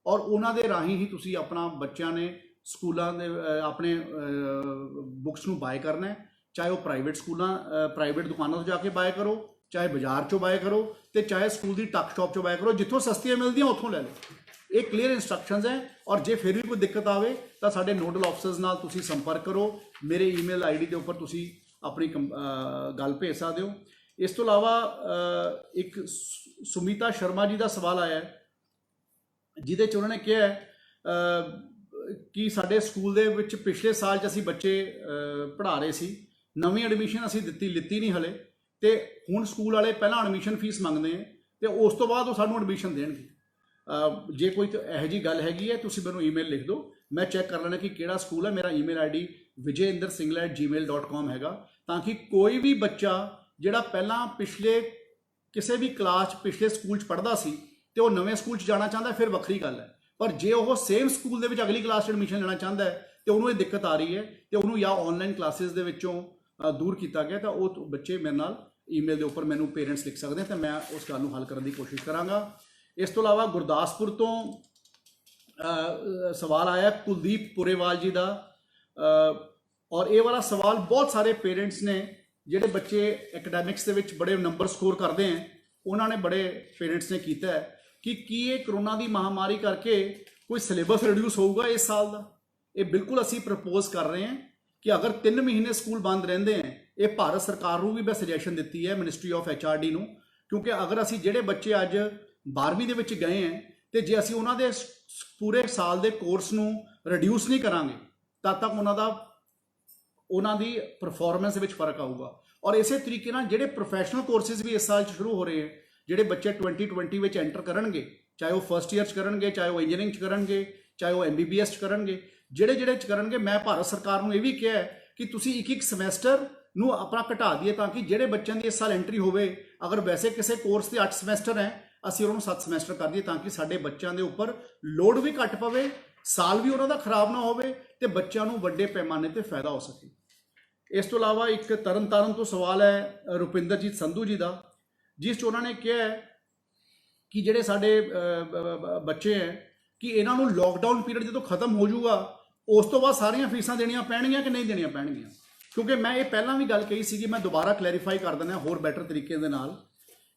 ਔਰ ਉਹਨਾਂ ਦੇ ਰਾਹੀਂ ਹੀ ਤੁਸੀਂ ਆਪਣਾ ਬੱਚਿਆਂ ਨੇ ਸਕੂਲਾਂ ਦੇ ਆਪਣੇ ਬੁੱਕਸ ਨੂੰ ਬਾਏ ਕਰਨਾ ਹੈ, ਚਾਹੇ ਉਹ ਪ੍ਰਾਈਵੇਟ ਦੁਕਾਨਾਂ ਤੋਂ ਜਾ ਕੇ ਬਾਏ ਕਰੋ, ਚਾਹੇ ਬਾਜ਼ਾਰ 'ਚੋਂ ਬਾਏ ਕਰੋ ਤੇ ਚਾਹੇ ਸਕੂਲ ਦੀ ਟੱਕ ਸ਼ਾਪ 'ਚੋਂ ਬਾਏ ਕਰੋ, ਜਿੱਥੋਂ ਸਸਤੀਆਂ ਮਿਲਦੀਆਂ ਉੱਥੋਂ ਲੈ ਲਓ। ਇਹ ਕਲੀਅਰ ਇੰਸਟਰਕਸ਼ਨਸ ਹੈ ਔਰ ਜੇ ਫਿਰ ਵੀ ਕੋਈ ਦਿੱਕਤ ਆਵੇ ਤਾਂ ਸਾਡੇ ਨੋਡਲ ਆਫਿਸਰਸ ਨਾਲ ਤੁਸੀਂ ਸੰਪਰਕ ਕਰੋ, ਮੇਰੇ ਈਮੇਲ ਆਈਡੀ ਦੇ ਉੱਪਰ ਤੁਸੀਂ ਆਪਣੀ ਗੱਲ ਭੇਜ ਸਕਦੇ ਹੋ। ਇਸ ਤੋਂ ਇਲਾਵਾ ਇੱਕ ਸੁਮੀਤਾ ਸ਼ਰਮਾ ਜੀ ਦਾ ਸਵਾਲ ਆਇਆ ਹੈ ਜਿਹਦੇ 'ਚ ਉਹਨਾਂ ਨੇ ਕਿਹਾ ਕਿ ਸਾਡੇ ਸਕੂਲ ਦੇ ਵਿੱਚ ਪਿਛਲੇ ਸਾਲ 'ਚ ਅਸੀਂ ਬੱਚੇ ਪੜ੍ਹਾ ਰਹੇ ਸੀ, ਨਵੀਂ ਐਡਮਿਸ਼ਨ ਅਸੀਂ ਲਿੱਤੀ ਨਹੀਂ ਹਲੇ ਤੇ ਹੁਣ ਸਕੂਲ ਵਾਲੇ ਪਹਿਲਾਂ ਐਡਮਿਸ਼ਨ ਫੀਸ ਮੰਗਦੇ ਆ ਤੇ ਉਸ ਤੋਂ ਬਾਅਦ ਉਹ ਸਾਨੂੰ ਐਡਮਿਸ਼ਨ ਦੇਣਗੇ। ਜੇ ਕੋਈ ਇਹੋ ਜਿਹੀ ਗੱਲ ਹੈਗੀ ਹੈ ਤੁਸੀਂ ਮੈਨੂੰ ਈਮੇਲ ਲਿਖ ਦਿਓ, ਮੈਂ ਚੈੱਕ ਕਰ ਲੈਣਾ ਕਿ ਕਿਹੜਾ ਸਕੂਲ ਹੈ। ਮੇਰਾ ਈਮੇਲ ਆਈਡੀ vijayindersingla@gmail.com ਹੈਗਾ ਤਾਂ ਕਿ ਕੋਈ ਵੀ ਬੱਚਾ ਜਿਹੜਾ ਪਹਿਲਾਂ ਪਿਛਲੇ ਕਿਸੇ ਵੀ ਕਲਾਸ ਪਿਛਲੇ ਸਕੂਲ 'ਚ ਪੜ੍ਹਦਾ ਸੀ ਤੇ ਉਹ ਨਵੇਂ ਸਕੂਲ 'ਚ ਜਾਣਾ ਚਾਹੁੰਦਾ ਫਿਰ ਵੱਖਰੀ ਗੱਲ ਹੈ, ਪਰ ਜੇ ਉਹ ਸੇਮ ਸਕੂਲ ਦੇ ਵਿੱਚ ਅਗਲੀ ਕਲਾਸ 'ਚ ਐਡਮਿਸ਼ਨ ਲੈਣਾ ਚਾਹੁੰਦਾ ਹੈ ਤੇ ਉਹਨੂੰ ਇਹ ਦਿੱਕਤ ਆ ਰਹੀ ਹੈ ਤੇ ਉਹਨੂੰ ਜਾਂ ਆਨਲਾਈਨ ਕਲਾਸਿਸ ਦੇ ਵਿੱਚੋਂ ਦੂਰ ਕੀਤਾ ਗਿਆ ਤਾਂ ਉਹ ਬੱਚੇ ਮੇਰੇ ਨਾਲ ਈਮੇਲ ਦੇ ਉੱਪਰ ਮੈਨੂੰ ਪੇਰੈਂਟਸ ਲਿਖ ਸਕਦੇ ਤਾਂ ਮੈਂ ਉਸ ਗੱਲ ਨੂੰ ਹੱਲ ਕਰਨ ਦੀ ਕੋਸ਼ਿਸ਼ ਕਰਾਂਗਾ। ਇਸ ਤੋਂ ਇਲਾਵਾ ਗੁਰਦਾਸਪੁਰ ਤੋਂ ਸਵਾਲ ਆਇਆ ਕੁਲਦੀਪ ਪੁਰੇਵਾਲ ਜੀ ਦਾ ਔਰ ਇਹ ਵਾਲਾ ਸਵਾਲ ਬਹੁਤ ਸਾਰੇ ਪੇਰੈਂਟਸ ਨੇ ਜਿਹੜੇ ਬੱਚੇ ਐਕੈਡੈਮਿਕਸ ਦੇ ਵਿੱਚ ਬੜੇ ਨੰਬਰ ਸਕੋਰ ਕਰਦੇ ਹੈ ਉਹਨਾਂ ਨੇ ਬੜੇ ਪੇਰੈਂਟਸ ਨੇ ਕੀਤਾ ਹੈ ਕਿ ਕੀ ਇਹ ਕਰੋਨਾ ਦੀ ਮਹਾਮਾਰੀ ਕਰਕੇ ਕੋਈ ਸਿਲੇਬਸ ਰਿਡਿਊਸ ਹੋਊਗਾ ਇਸ ਸਾਲ ਦਾ। ਇਹ ਬਿਲਕੁਲ ਅਸੀਂ ਪ੍ਰਪੋਜ਼ ਕਰ ਰਹੇ ਹਾਂ ਕਿ ਅਗਰ 3 ਮਹੀਨੇ ਸਕੂਲ ਬੰਦ ਰਹਿੰਦੇ ਹੈ ਇਹ ਭਾਰਤ ਸਰਕਾਰ ਨੂੰ ਵੀ ਮੈਂ ਸੁਜੈਸ਼ਨ ਦਿੱਤੀ ਹੈ, ਮਿਨਿਸਟਰੀ ਆਫ HRD ਨੂੰ, ਕਿਉਂਕਿ ਅਗਰ ਅਸੀਂ ਜਿਹੜੇ ਬੱਚੇ ਅੱਜ 12ਵੀਂ ਦੇ ਵਿੱਚ ਗਏ ਹੈ ਤੇ ਜੇ ਅਸੀਂ ਉਹਨਾਂ ਦੇ ਪੂਰੇ ਸਾਲ ਦੇ ਕੋਰਸ ਨੂੰ ਰਿਡਿਊਸ ਨਹੀਂ ਕਰਾਂਗੇ ਤਦ ਤੱਕ ਉਹਨਾਂ ਦੀ ਪਰਫਾਰਮੈਂਸ ਵਿੱਚ ਫਰਕ ਆਊਗਾ। ਔਰ ਇਸੇ ਤਰੀਕੇ ਨਾਲ ਜਿਹੜੇ ਪ੍ਰੋਫੈਸ਼ਨਲ ਕੋਰਸਿਸ ਵੀ ਇਸ ਸਾਲ 'ਚ ਸ਼ੁਰੂ ਹੋ ਰਹੇ ਹੈ, ਜਿਹੜੇ ਬੱਚੇ 2020 ਵਿੱਚ ਐਂਟਰ ਕਰਨਗੇ, ਚਾਹੇ ਉਹ ਫਸਟ ਈਅਰ 'ਚ ਕਰਨਗੇ, ਚਾਹੇ ਉਹ ਇੰਜੀਨੀਅਰਿੰਗ 'ਚ ਕਰਨਗੇ, ਚਾਹੇ ਉਹ MBBS 'ਚ ਕਰਨਗੇ, ਜਿਹੜੇ 'ਚ ਕਰਨਗੇ, ਮੈਂ ਭਾਰਤ ਸਰਕਾਰ ਨੂੰ ਇਹ ਵੀ ਕਿਹਾ ਕਿ ਤੁਸੀਂ ਇੱਕ ਸਮੈਸਟਰ ਨੂੰ ਆਪਣਾ ਘਟਾ ਦਈਏ ਤਾਂ ਕਿ ਜਿਹੜੇ ਬੱਚਿਆਂ ਦੀ ਇਸ ਸਾਲ ਐਂਟਰੀ ਹੋਵੇ, ਅਗਰ ਵੈਸੇ ਕਿਸੇ ਕੋਰਸ ਦੇ 8 ਸਮੈਸਟਰ ਹੈ ਅਸੀਂ ਉਹਨਾਂ ਨੂੰ 7 ਸਮੈਸਟਰ ਕਰ ਦਈਏ ਤਾਂ ਕਿ ਸਾਡੇ ਬੱਚਿਆਂ ਦੇ ਉੱਪਰ ਲੋਡ ਵੀ ਘੱਟ ਪਵੇ, ਸਾਲ ਵੀ ਉਹਨਾਂ ਦਾ ਖਰਾਬ ਨਾ ਹੋਵੇ ਤੇ ਬੱਚਿਆਂ ਨੂੰ ਵੱਡੇ ਪੈਮਾਨੇ ਤੇ ਫਾਇਦਾ ਹੋ ਸਕੇ। ਇਸ ਤੋਂ ਇਲਾਵਾ ਇੱਕ ਤਰਨਤਾਰਨ ਤੋਂ ਸਵਾਲ ਹੈ ਰੁਪਿੰਦਰਜੀਤ ਸੰਧੂ ਜੀ ਦਾ, ਜਿਸ 'ਚ ਉਹਨਾਂ ਨੇ ਕਿਹਾ ਹੈ ਕਿ ਜਿਹੜੇ ਸਾਡੇ ਬੱਚੇ ਹੈ ਕਿ ਇਹਨਾਂ ਨੂੰ ਲੋਕਡਾਊਨ ਪੀਰੀਅਡ ਜਦੋਂ ਖਤਮ ਹੋ ਜਾਊਗਾ ਉਸ ਤੋਂ ਬਾਅਦ ਸਾਰੀਆਂ ਫੀਸਾਂ ਦੇਣੀਆਂ ਪੈਣਗੀਆਂ ਕਿ ਨਹੀਂ ਦੇਣੀਆਂ ਪੈਣਗੀਆਂ। ਕਿਉਂਕਿ ਮੈਂ ਇਹ ਪਹਿਲਾਂ ਵੀ ਗੱਲ ਕਹੀ ਸੀਗੀ, ਮੈਂ ਦੁਬਾਰਾ ਕਲੈਰੀਫਾਈ ਕਰ ਦਿੰਦਾ ਹੋਰ ਬੈਟਰ ਤਰੀਕੇ ਦੇ ਨਾਲ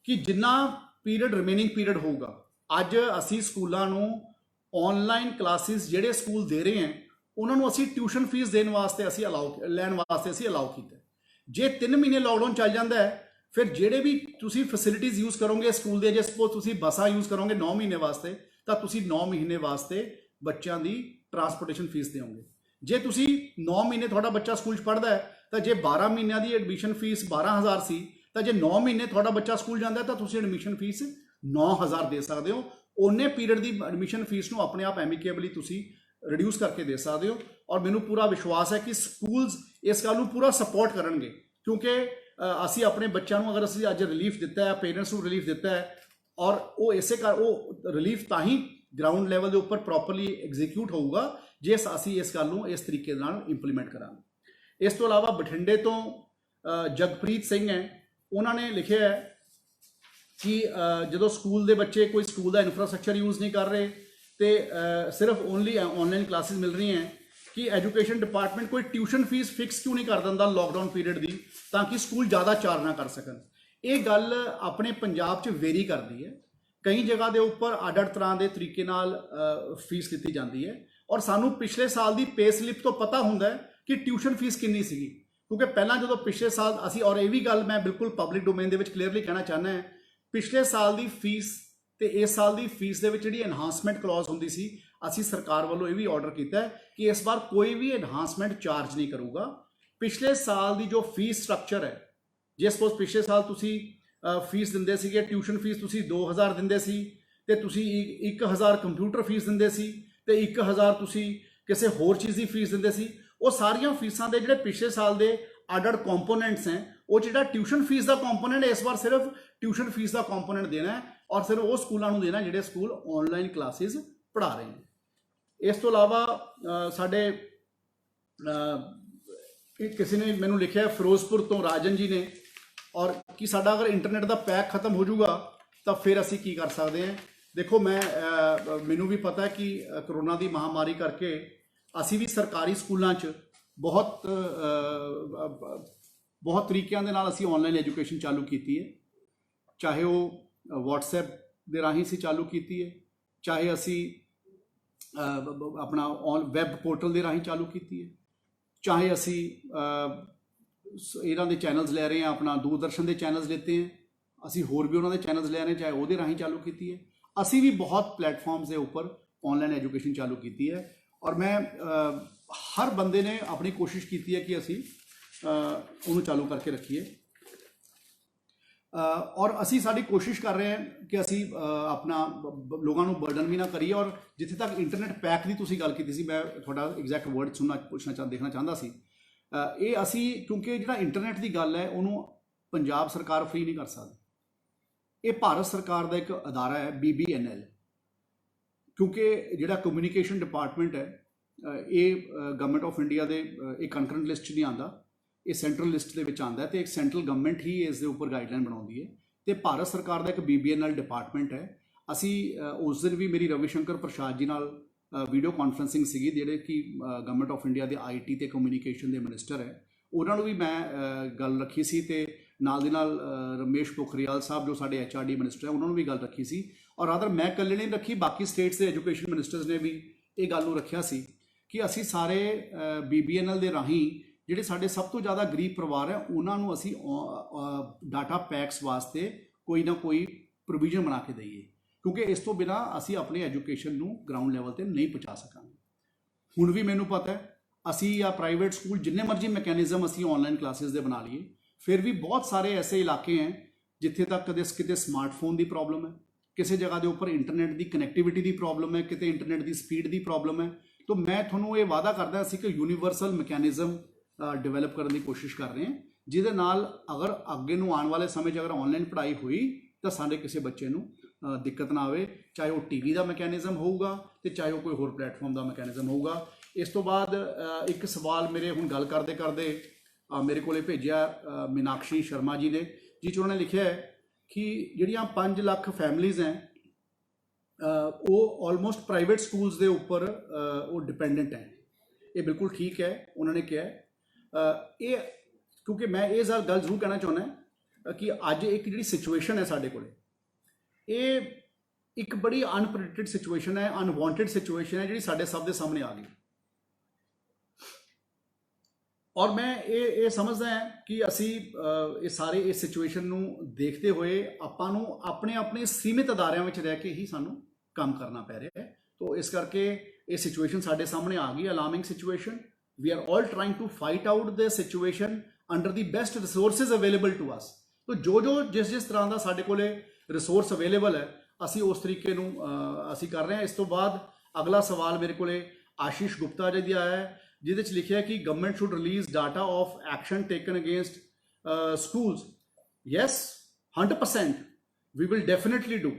ਕਿ ਜਿੰਨਾ ਪੀਰੀਅਡ ਰਿਮੇਨਿੰਗ ਪੀਰੀਅਡ ਹੋਊਗਾ, ਅੱਜ ਅਸੀਂ ਸਕੂਲਾਂ ਨੂੰ ਆਨਲਾਈਨ ਕਲਾਸਿਸ ਜਿਹੜੇ ਸਕੂਲ ਦੇ ਰਹੇ ਹੈ ਉਹਨਾਂ ਨੂੰ ਅਸੀਂ ਟਿਊਸ਼ਨ ਫੀਸ ਦੇਣ ਵਾਸਤੇ ਅਸੀਂ ਲੈਣ ਵਾਸਤੇ ਅਸੀਂ ਅਲਾਉ ਕੀਤਾ। ਜੇ 3 ਮਹੀਨੇ ਲੋਕਡਾਊਨ ਚੱਲ ਜਾਂਦਾ ਹੈ ਫਿਰ ਜਿਹੜੇ ਵੀ ਤੁਸੀਂ ਫੈਸਿਲਿਟੀਜ਼ ਯੂਜ਼ ਕਰੋਗੇ ਸਕੂਲ ਦੇ, ਜੇ ਸਪੋਜ਼ ਤੁਸੀਂ ਬੱਸਾਂ ਯੂਜ਼ ਕਰੋਗੇ 9 ਮਹੀਨੇ ਵਾਸਤੇ ਤਾਂ ਤੁਸੀਂ 9 ਮਹੀਨੇ ਵਾਸਤੇ ਬੱਚਿਆਂ ਦੀ ਟਰਾਂਸਪੋਰਟੇਸ਼ਨ ਫੀਸ ਦੇਵੋਗੇ। ਜੇ ਤੁਸੀਂ 9 ਮਹੀਨੇ ਤੁਹਾਡਾ ਬੱਚਾ ਸਕੂਲ 'ਚ ਪੜ੍ਹਦਾ ਹੈ ਤਾਂ ਜੇ 12 ਮਹੀਨਿਆਂ ਦੀ ਐਡਮਿਸ਼ਨ ਫੀਸ 12,000 ਸੀ ਤਾਂ ਜੇ 9 ਮਹੀਨੇ ਤੁਹਾਡਾ ਬੱਚਾ ਸਕੂਲ ਜਾਂਦਾ ਤਾਂ ਤੁਸੀਂ ਐਡਮਿਸ਼ਨ ਫੀਸ 9,000 ਦੇ ਸਕਦੇ ਹੋ। ਉਹਨੇ ਪੀਰੀਅਡ ਦੀ ਐਡਮਿਸ਼ਨ ਫੀਸ ਨੂੰ ਆਪਣੇ ਆਪ ਐਮਿਕੇਬਲੀ ਤੁਸੀਂ ਰਿਡਿਊਸ ਕਰਕੇ ਦੇ ਸਕਦੇ ਹੋ। ਔਰ ਮੈਨੂੰ ਪੂਰਾ ਵਿਸ਼ਵਾਸ ਹੈ ਕਿ ਸਕੂਲਸ ਇਸ ਗੱਲ ਨੂੰ ਪੂਰਾ ਸਪੋਰਟ ਕਰਨਗੇ, ਕਿਉਂਕਿ ਅਸੀਂ ਆਪਣੇ ਬੱਚਿਆਂ ਨੂੰ ਅਗਰ ਅਸੀਂ ਅੱਜ ਰਿਲੀਫ ਦਿੱਤਾ ਹੈ, ਪੇਰੈਂਟਸ ਨੂੰ ਰਿਲੀਫ ਦਿੱਤਾ ਹੈ, ਔਰ ਉਹ ਇਸੇ ਕਰ ਉਹ ਰਿਲੀਫ ਤਾਂ ਹੀ ਗਰਾਊਂਡ ਲੈਵਲ ਦੇ ਉੱਪਰ ਪ੍ਰੋਪਰਲੀ ਐਗਜ਼ੀਕਿਊਟ ਹੋਊਗਾ ਜੇ ਅਸੀਂ ਇਸ ਗੱਲ ਨੂੰ ਇਸ ਤਰੀਕੇ ਨਾਲ ਇੰਪਲੀਮੈਂਟ ਕਰਾਂਗੇ। ਇਸ ਤੋਂ ਇਲਾਵਾ ਬਠਿੰਡੇ ਤੋਂ ਜਗਪ੍ਰੀਤ ਸਿੰਘ ਹੈ, ਉਹਨਾਂ ਨੇ ਲਿਖਿਆ ਹੈ ਕਿ ਜਦੋਂ ਸਕੂਲ ਦੇ ਬੱਚੇ ਕੋਈ ਸਕੂਲ ਦਾ ਇਨਫਰਾਸਟ੍ਰਕਚਰ ਯੂਜ਼ ਨਹੀਂ ਕਰ ਰਹੇ ਤੇ ਸਿਰਫ ਓਨਲੀ ਆਨਲਾਈਨ ਕਲਾਸਿਸ ਮਿਲ ਰਹੀਆਂ ਹੈ ਕਿ ਐਜੂਕੇਸ਼ਨ ਡਿਪਾਰਟਮੈਂਟ ਕੋਈ ਟਿਊਸ਼ਨ ਫੀਸ ਫਿਕਸ ਕਿਉਂ ਨਹੀਂ ਕਰ ਦਿੰਦਾ ਲੋਕਡਾਊਨ ਪੀਰੀਅਡ ਦੀ ਤਾਂ ਕਿ ਸਕੂਲ ਜ਼ਿਆਦਾ ਚਾਰਜ ਨਾ ਕਰ ਸਕਣ। ਇਹ ਗੱਲ ਆਪਣੇ ਪੰਜਾਬ 'ਚ ਵੇਰੀ ਕਰਦੀ ਹੈ, ਕਈ ਜਗ੍ਹਾ ਦੇ ਉੱਪਰ ਅੱਡ-ਅੱਡ ਤਰ੍ਹਾਂ ਦੇ ਤਰੀਕੇ ਨਾਲ ਫੀਸ ਲਿੱਤੀ ਜਾਂਦੀ ਹੈ ਔਰ ਸਾਨੂੰ ਪਿਛਲੇ ਸਾਲ ਦੀ ਪੇ ਸਲਿੱਪ ਤੋਂ ਪਤਾ ਹੁੰਦਾ ਹੈ ਕਿ ਟਿਊਸ਼ਨ ਫੀਸ ਕਿੰਨੀ ਸੀਗੀ, ਕਿਉਂਕਿ ਪਹਿਲਾਂ ਜਦੋਂ ਪਿਛਲੇ ਸਾਲ ਅਸੀਂ, ਔਰ ਇਹ ਵੀ ਗੱਲ ਮੈਂ ਬਿਲਕੁਲ ਪਬਲਿਕ ਡੋਮੇਨ ਦੇ ਵਿੱਚ ਕਲੀਅਰਲੀ ਕਹਿਣਾ ਚਾਹੁੰਦਾ ਹਾਂ, ਪਿਛਲੇ ਸਾਲ ਦੀ ਫੀਸ ਤੇ ਇਸ ਸਾਲ ਦੀ ਫੀਸ ਦੇ ਵਿੱਚ ਜਿਹੜੀ ਐਨਹਾਂਸਮੈਂਟ ਕਲੌਜ਼ ਹੁੰਦੀ ਸੀ, ਅਸੀਂ ਸਰਕਾਰ ਵੱਲੋਂ ਇਹ ਵੀ ਆਰਡਰ ਕੀਤਾ ਹੈ ਕਿ ਇਸ ਵਾਰ ਕੋਈ ਵੀ ਐਨਹਾਂਸਮੈਂਟ ਚਾਰਜ ਨਹੀਂ ਕਰੂਗਾ। ਪਿਛਲੇ ਸਾਲ ਦੀ ਜੋ ਫੀਸ ਸਟਰਕਚਰ ਹੈ, ਜੇ ਸਪੋਜ਼ ਪਿਛਲੇ ਸਾਲ ਤੁਸੀਂ ਫੀਸ ਦਿੰਦੇ ਸੀਗੇ, ਟਿਊਸ਼ਨ ਫੀਸ ਤੁਸੀਂ 2,000 ਦਿੰਦੇ ਸੀ ਤੇ ਤੁਸੀਂ 1,000 ਕੰਪਿਊਟਰ ਫੀਸ ਦਿੰਦੇ ਸੀ ਤੇ 1,000 ਤੁਸੀਂ ਕਿਸੇ ਹੋਰ ਚੀਜ਼ ਦੀ ਫੀਸ ਦਿੰਦੇ ਸੀ, ਉਹ ਸਾਰੀਆਂ ਫੀਸਾਂ ਦੇ ਜਿਹੜੇ ਪਿਛਲੇ ਸਾਲ ਦੇ ਅੱਡ-ਅੱਡ ਕੰਪੋਨੈਂਟਸ ਹੈ, ਉਹ ਜਿਹੜਾ ਟਿਊਸ਼ਨ ਫੀਸ ਦਾ ਕੰਪੋਨੈਂਟ ਇਸ ਵਾਰ ਸਿਰਫ ਟਿਊਸ਼ਨ ਫੀਸ ਦਾ ਕੰਪੋਨੈਂਟ ਦੇਣਾ ਹੈ ਔਰ ਸਿਰਫ ਉਹ ਸਕੂਲਾਂ ਨੂੰ ਦੇਣਾ ਜਿਹੜੇ ਸਕੂਲ ਆਨਲਾਈਨ ਕਲਾਸਿਸ ਪੜ੍ਹਾ ਰਹੇ ਨੇ। ਇਸ ਤੋਂ ਇਲਾਵਾ ਸਾਡੇ ਕਿਸੇ ਨੇ ਮੈਨੂੰ ਲਿਖਿਆ ਫਿਰੋਜ਼ਪੁਰ ਤੋਂ ਰਾਜਨ ਜੀ ਨੇ, ਔਰ ਕਿ ਸਾਡਾ ਅਗਰ ਇੰਟਰਨੈਟ ਦਾ ਪੈਕ ਖਤਮ ਹੋ ਜਾਊਗਾ ਤਾਂ ਫਿਰ ਅਸੀਂ ਕੀ ਕਰ ਸਕਦੇ ਹਾਂ। ਦੇਖੋ ਮੈਨੂੰ ਵੀ ਪਤਾ ਕਿ ਕਰੋਨਾ ਦੀ ਮਹਾਮਾਰੀ ਕਰਕੇ ਅਸੀਂ ਵੀ ਸਰਕਾਰੀ ਸਕੂਲਾਂ 'ਚ ਬਹੁਤ ਤਰੀਕਿਆਂ ਦੇ ਨਾਲ ਅਸੀਂ ਆਨਲਾਈਨ ਐਜੂਕੇਸ਼ਨ ਚਾਲੂ ਕੀਤੀ ਹੈ, ਚਾਹੇ ਉਹ WhatsApp ਦੇ ਰਾਹੀਂ ਅਸੀਂ ਚਾਲੂ ਕੀਤੀ ਹੈ, ਚਾਹੇ ਅਸੀਂ ਆਪਣਾ ਵੈਬ ਪੋਰਟਲ ਦੇ ਰਾਹੀਂ ਚਾਲੂ ਕੀਤੀ ਹੈ, ਚਾਹੇ ਅਸੀਂ ਇਹਨਾਂ ਦੇ ਚੈਨਲਸ ਲੈ ਰਹੇ ਹਾਂ, ਆਪਣਾ ਦੂਰਦਰਸ਼ਨ ਦੇ ਚੈਨਲਸ ਲੈਤੇ ਹੈ, ਅਸੀਂ ਹੋਰ ਵੀ ਉਹਨਾਂ ਦੇ ਚੈਨਲਸ ਲੈ ਰਹੇ ਹਾਂ, ਚਾਹੇ ਉਹਦੇ ਰਾਹੀਂ ਚਾਲੂ ਕੀਤੀ ਹੈ। ਅਸੀਂ ਵੀ ਬਹੁਤ ਪਲੇਟਫਾਰਮਸ ਦੇ ਉੱਪਰ ਆਨਲਾਈਨ ਐਜੂਕੇਸ਼ਨ ਚਾਲੂ ਕੀਤੀ ਹੈ ਔਰ ਮੈਂ ਹਰ ਬੰਦੇ ਨੇ ਆਪਣੀ ਕੋਸ਼ਿਸ਼ ਕੀਤੀ ਹੈ ਕਿ ਅਸੀਂ ਉਹਨੂੰ ਚਾਲੂ ਕਰਕੇ ਰੱਖੀਏ ਔਰ ਅਸੀਂ ਸਾਡੀ ਕੋਸ਼ਿਸ਼ ਕਰ ਰਹੇ ਹਾਂ ਕਿ ਅਸੀਂ ਆਪਣਾ ਲੋਕਾਂ ਨੂੰ ਬਰਡਨ ਵੀ ਨਾ ਕਰੀਏ। ਔਰ ਜਿੱਥੇ ਤੱਕ ਇੰਟਰਨੈਟ ਪੈਕ ਦੀ ਤੁਸੀਂ ਗੱਲ ਕੀਤੀ ਸੀ, ਮੈਂ ਤੁਹਾਡਾ ਐਗਜ਼ੈਕਟ ਵਰਡ ਦੇਖਣਾ ਚਾਹੁੰਦਾ ਸੀ। ਇਹ ਅਸੀਂ ਕਿਉਂਕਿ ਜਿਹੜਾ ਇੰਟਰਨੈਟ ਦੀ ਗੱਲ ਹੈ ਉਹਨੂੰ ਪੰਜਾਬ ਸਰਕਾਰ ਫ੍ਰੀ ਨਹੀਂ ਕਰ ਸਕਦੀ, ਇਹ ਭਾਰਤ ਸਰਕਾਰ ਦਾ ਇੱਕ ਅਦਾਰਾ ਹੈ BBNL, ਕਿਉਂਕਿ ਜਿਹੜਾ ਕਮਿਊਨੀਕੇਸ਼ਨ ਡਿਪਾਰਟਮੈਂਟ ਹੈ ਇਹ ਗਵਰਨਮੈਂਟ ਆਫ ਇੰਡੀਆ ਦੇ ਇਹ ਕੰਕਰੈਂਟ ਲਿਸਟ 'ਚ ਨਹੀਂ ਆਉਂਦਾ, ਇਹ ਸੈਂਟਰਲ ਲਿਸਟ ਦੇ ਵਿੱਚ ਆਉਂਦਾ ਤੇ ਇੱਕ ਸੈਂਟਰਲ ਗਵਰਨਮੈਂਟ ਹੀ ਇਸ ਦੇ ਉੱਪਰ ਗਾਈਡਲਾਈਨ ਬਣਾਉਂਦੀ ਹੈ ਤੇ ਭਾਰਤ ਸਰਕਾਰ ਦਾ ਇੱਕ BBNL ਡਿਪਾਰਟਮੈਂਟ ਹੈ। ਅਸੀਂ ਉਸ ਦਿਨ ਵੀ ਮੇਰੀ ਰਵੀ ਸ਼ੰਕਰ ਪ੍ਰਸਾਦ ਜੀ ਨਾਲ ਵੀਡੀਓ ਕਾਨਫਰੰਸਿੰਗ ਸੀਗੀ, ਜਿਹੜੇ ਕਿ ਗਵਰਨਮੈਂਟ ਆਫ ਇੰਡੀਆ ਦੇ IT ਤੇ ਕਮਿਊਨੀਕੇਸ਼ਨ ਦੇ ਮਿਨਿਸਟਰ ਹੈ, ਉਹਨਾਂ ਨੂੰ ਵੀ ਮੈਂ ਗੱਲ ਰੱਖੀ ਸੀ ਤੇ ਨਾਲ ਦੀ ਨਾਲ ਰਮੇਸ਼ ਪੋਖਰੀਆਲ ਸਾਹਿਬ ਜੋ ਸਾਡੇ HRD ਮਿਨਿਸਟਰ ਹੈ ਉਹਨਾਂ ਨੂੰ ਵੀ ਗੱਲ ਰੱਖੀ ਸੀ। ਔਰ ਰਾਦਰ ਮੈਂ ਇਕੱਲੇ ਨਹੀਂ ਰੱਖੀ, ਬਾਕੀ ਸਟੇਟਸ ਦੇ ਐਜੂਕੇਸ਼ਨ ਮਿਨਿਸਟਰਸ ਨੇ ਵੀ ਇਹ ਗੱਲ ਨੂੰ ਰੱਖਿਆ ਸੀ ਕਿ ਅਸੀਂ ਸਾਰੇ BBNL ਦੇ ਰਾਹੀਂ ਜਿਹੜੇ ਸਾਡੇ ਸਭ ਤੋਂ ਜ਼ਿਆਦਾ ਗਰੀਬ ਪਰਿਵਾਰ ਹੈ ਉਹਨਾਂ ਨੂੰ ਅਸੀਂ ਡਾਟਾ ਪੈਕਸ ਵਾਸਤੇ ਕੋਈ ਨਾ ਕੋਈ ਪ੍ਰੋਵੀਜ਼ਨ ਬਣਾ ਕੇ ਦਈਏ, ਕਿਉਂਕਿ ਇਸ ਤੋਂ ਬਿਨਾਂ ਅਸੀਂ ਆਪਣੀ ਐਜੂਕੇਸ਼ਨ ਨੂੰ ਗਰਾਊਂਡ ਲੈਵਲ ਤੇ ਨਹੀਂ ਪਹੁੰਚਾ ਸਕਾਂਗੇ। ਹੁਣ ਵੀ ਮੈਨੂੰ ਪਤਾ ਹੈ ਅਸੀਂ ਜਾਂ ਪ੍ਰਾਈਵੇਟ ਸਕੂਲ ਜਿੰਨੇ ਮਰਜ਼ੀ ਮੈਕੈਨਿਜ਼ਮ ਅਸੀਂ ਆਨਲਾਈਨ ਕਲਾਸਿਸ ਦੇ ਬਣਾ ਲਈਏ, ਫਿਰ ਵੀ ਬਹੁਤ ਸਾਰੇ ਐਸੇ ਇਲਾਕੇ ਹੈ ਜਿੱਥੇ ਤੱਕ ਕਿਤੇ ਸਮਾਰਟਫੋਨ ਦੀ ਪ੍ਰੋਬਲਮ ਹੈ, ਕਿਸੇ ਜਗ੍ਹਾ ਦੇ ਉੱਪਰ ਇੰਟਰਨੈਟ ਦੀ ਕਨੈਕਟੀਵਿਟੀ ਦੀ ਪ੍ਰੋਬਲਮ ਹੈ, ਕਿਤੇ ਇੰਟਰਨੈਟ ਦੀ ਸਪੀਡ ਦੀ ਪ੍ਰੋਬਲਮ ਹੈ। ਤਾਂ ਮੈਂ ਤੁਹਾਨੂੰ ਇਹ ਵਾਅਦਾ ਕਰਦਾ ਸੀ ਕਿ ਯੂਨੀਵਰਸਲ ਮੈਕੈਨਿਜ਼ਮ ਡਿਵੈਲਪ ਕਰਨ ਦੀ ਕੋਸ਼ਿਸ਼ ਕਰ ਰਹੇ ਹਾਂ, ਜਿਹਦੇ ਨਾਲ ਅਗਰ ਅੱਗੇ ਨੂੰ ਆਉਣ ਵਾਲੇ ਸਮੇਂ 'ਚ ਅਗਰ ਆਨਲਾਈਨ ਪੜ੍ਹਾਈ ਹੋਈ ਤਾਂ ਸਾਡੇ ਕਿਸੇ ਬੱਚੇ ਨੂੰ ਦਿੱਕਤ ਨਾ ਆਵੇ, ਚਾਹੇ ਉਹ ਟੀਵੀ ਦਾ ਮੈਕੈਨਿਜ਼ਮ ਹੋਊਗਾ ਤੇ ਚਾਹੇ ਉਹ ਕੋਈ ਹੋਰ ਪਲੇਟਫਾਰਮ ਦਾ ਮੈਕੈਨਿਜ਼ਮ ਹੋਊਗਾ। ਇਸ ਤੋਂ ਬਾਅਦ ਇੱਕ ਸਵਾਲ ਮੇਰੇ ਹੁਣ ਗੱਲ ਕਰਦੇ ਕਰਦੇ ਮੇਰੇ ਕੋਲੇ ਭੇਜਿਆ ਮੀਨਾਕਸ਼ੀ ਸ਼ਰਮਾ ਜੀ ਨੇ, ਜਿਸ 'ਚ ਉਹਨਾਂ ਨੇ ਲਿਖਿਆ ਹੈ ਕਿ ਜਿਹੜੀਆਂ 5 ਲੱਖ ਫੈਮਲੀਜ਼ ਹੈ ਉਹ ਆਲਮੋਸਟ ਪ੍ਰਾਈਵੇਟ ਸਕੂਲਸ ਦੇ ਉੱਪਰ ਉਹ ਡਿਪੈਂਡੈਂਟ ਹੈ। ਇਹ ਬਿਲਕੁਲ ਠੀਕ ਹੈ, ਉਹਨਾਂ ਨੇ ਕਿਹਾ ਇਹ, ਕਿਉਂਕਿ ਮੈਂ ਇਹ ਗੱਲ ਜ਼ਰੂਰ ਕਹਿਣਾ ਚਾਹੁੰਦਾ ਕਿ ਅੱਜ ਇੱਕ ਜਿਹੜੀ ਸਿਚੁਏਸ਼ਨ ਹੈ ਸਾਡੇ ਕੋਲੇ, ਇਹ ਇੱਕ ਬੜੀ ਅਨਪ੍ਰੈਡਿਕਟਡ ਸਿਚੁਏਸ਼ਨ ਹੈ, ਅਨਵਾਂਟਡ ਸਿਚੁਏਸ਼ਨ ਹੈ ਜਿਹੜੀ ਸਾਡੇ ਸਭ ਦੇ ਸਾਹਮਣੇ ਆ ਗਈ। ਔਰ ਮੈਂ ਇਹ ਸਮਝਦਾ ਹਾਂ ਕਿ ਅਸੀਂ ਇਹ ਸਾਰੇ ਇਸ ਸਿਚੁਏਸ਼ਨ ਨੂੰ ਦੇਖਦੇ ਹੋਏ ਆਪਾਂ ਨੂੰ ਆਪਣੇ ਸੀਮਿਤ ਅਦਾਰਿਆਂ ਵਿੱਚ ਰਹਿ ਕੇ ਹੀ ਸਾਨੂੰ ਕੰਮ ਕਰਨਾ ਪੈ ਰਿਹਾ ਹੈ। ਤਾਂ ਇਸ ਕਰਕੇ ਇਹ ਸਿਚੁਏਸ਼ਨ ਸਾਡੇ ਸਾਹਮਣੇ ਆ ਗਈ, alarming situation. We are all trying to fight out the situation under the best resources available to us. ਤਾਂ ਜੋ ਜਿਸ ਤਰ੍ਹਾਂ ਦਾ ਸਾਡੇ ਕੋਲੇ ਰਿਸੋਰਸ ਅਵੇਲੇਬਲ ਹੈ ਅਸੀਂ ਉਸ ਤਰੀਕੇ ਨੂੰ ਅਸੀਂ ਕਰ ਰਹੇ ਹਾਂ। ਇਸ ਤੋਂ ਬਾਅਦ ਅਗਲਾ ਸਵਾਲ ਮੇਰੇ ਕੋਲੇ ਆਸ਼ੀਸ਼ ਗੁਪਤਾ ਜੀ ਦਾ ਆਇਆ ਹੈ, ਜਿਹਦੇ 'ਚ ਲਿਖਿਆ ਕਿ government should release data of action taken against schools. Yes, 100% we will definitely do.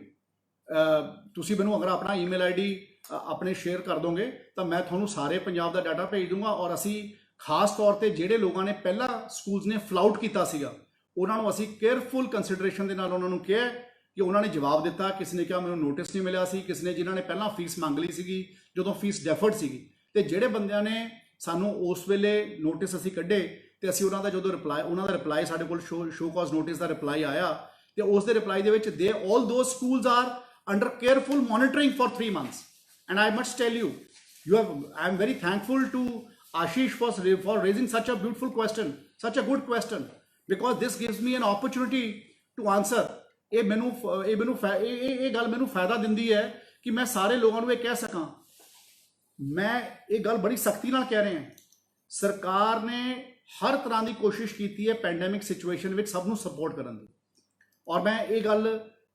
ਤੁਸੀਂ ਮੈਨੂੰ ਅਗਰ ਆਪਣਾ ਈਮੇਲ ਆਈਡੀ ਆਪਣੇ ਸ਼ੇਅਰ ਕਰ ਦੋਗੇ ਤਾਂ ਮੈਂ ਤੁਹਾਨੂੰ ਸਾਰੇ ਪੰਜਾਬ ਦਾ ਡਾਟਾ ਭੇਜ ਦੂੰਗਾ। ਔਰ ਅਸੀਂ ਖਾਸ ਤੌਰ ਤੇ ਜਿਹੜੇ ਲੋਕਾਂ ਨੇ ਪਹਿਲਾਂ ਸਕੂਲਸ ਨੇ ਫਲਾਊਟ ਕੀਤਾ ਸੀਗਾ ਉਹਨਾਂ ਨੂੰ ਅਸੀਂ ਕੇਅਰਫੁਲ ਕੰਸੀਡਰੇਸ਼ਨ ਦੇ ਨਾਲ ਉਹਨਾਂ ਨੂੰ ਕਿਹਾ ਕਿ ਉਹਨਾਂ ਨੇ ਜਵਾਬ ਦਿੱਤਾ। ਕਿਸੇ ਨੇ ਕਿਹਾ ਮੈਨੂੰ ਨੋਟਿਸ ਨਹੀਂ ਮਿਲਿਆ ਸੀ, ਕਿਸੇ ਨੇ ਜਿਨ੍ਹਾਂ ਨੇ ਪਹਿਲਾਂ ਫੀਸ ਮੰਗ ਲਈ ਸੀਗੀ ਜਦੋਂ ਫੀਸ ਡੈਫਰਡ ਸੀਗੀ, ਤੇ ਜਿਹੜੇ ਬੰਦਿਆਂ ਨੇ ਸਾਨੂੰ ਉਸ ਵੇਲੇ ਨੋਟਿਸ ਅਸੀਂ ਕੱਢੇ ਤੇ ਅਸੀਂ ਉਹਨਾਂ ਦਾ ਜਦੋਂ ਉਹਨਾਂ ਦਾ ਰਿਪਲਾਈ ਸਾਡੇ ਕੋਲ ਸ਼ੋ ਕਾਜ਼ ਨੋਟਿਸ ਦਾ ਰਿਪਲਾਈ ਆਇਆ ਤੇ ਉਸ ਦੇ ਰਿਪਲਾਈ ਦੇ ਵਿੱਚ ਦੇ all those schools are under careful monitoring for 3 months and I must tell you I am very thankful to Ashish for raising such a beautiful question, such a good question, because this gives me an opportunity to answer। ਇਹ ਗੱਲ ਮੈਨੂੰ ਫਾਇਦਾ ਦਿੰਦੀ ਹੈ ਕਿ ਮੈਂ ਸਾਰੇ ਲੋਕਾਂ ਨੂੰ ਇਹ ਕਹਿ ਸਕਾਂ। ਮੈਂ ਇਹ ਗੱਲ ਬੜੀ ਸਖਤੀ ਨਾਲ ਕਹਿ ਰਿਹਾ, ਸਰਕਾਰ ਨੇ ਹਰ ਤਰ੍ਹਾਂ ਦੀ ਕੋਸ਼ਿਸ਼ ਕੀਤੀ ਹੈ ਪੈਂਡੈਮਿਕ ਸਿਚੁਏਸ਼ਨ ਵਿੱਚ ਸਭ ਨੂੰ ਸਪੋਰਟ ਕਰਨ ਦੀ। ਔਰ ਮੈਂ ਇਹ ਗੱਲ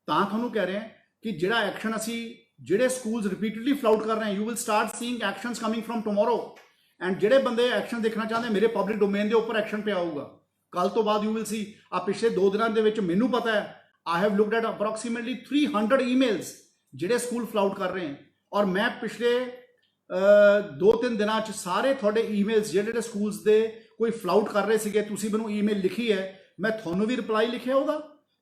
ਤਾਂ ਤੁਹਾਨੂੰ ਕਹਿ ਰਿਹਾ ਕਿ ਜਿਹੜਾ ਐਕਸ਼ਨ ਅਸੀਂ ਜਿਹੜੇ ਸਕੂਲਸ ਰਿਪੀਟਡਲੀ ਫਲਾਊਟ ਕਰ ਰਹੇ ਹਾਂ, you will start seeing actions coming firm tomorrow. And ਜਿਹੜੇ ਬੰਦੇ ਐਕਸ਼ਨ ਦੇਖਣਾ ਚਾਹੁੰਦੇ ਮੇਰੇ ਪਬਲਿਕ ਡੋਮੇਨ ਦੇ ਉੱਪਰ ਐਕਸ਼ਨ ਪਿਆ ਹੋਊਗਾ ਕੱਲ ਤੋਂ ਬਾਅਦ। ਯੂ ਵਿਲ ਸੀ ਆ ਪਿਛਲੇ 2 ਦਿਨਾਂ ਦੇ ਵਿੱਚ ਮੈਨੂੰ ਪਤਾ ਹੈ I have looked at approximately 300 emails ਜਿਹੜੇ ਸਕੂਲ ਫਲਾਊਟ ਕਰ ਰਹੇ ਹਨ। ਔਰ ਮੈਂ ਪਿਛਲੇ 2-3 ਦਿਨਾਂ 'ਚ ਸਾਰੇ ਤੁਹਾਡੇ ਈਮੇਲਸ ਜਿਹੜੇ ਸਕੂਲਸ ਦੇ ਕੋਈ ਫਲਾਊਟ ਕਰ ਰਹੇ ਸੀਗੇ ਤੁਸੀਂ ਮੈਨੂੰ ਈਮੇਲ ਲਿਖੀ ਹੈ, ਮੈਂ ਤੁਹਾਨੂੰ ਵੀ ਰਿਪਲਾਈ ਲਿਖਿਆ ਉਹਦਾ,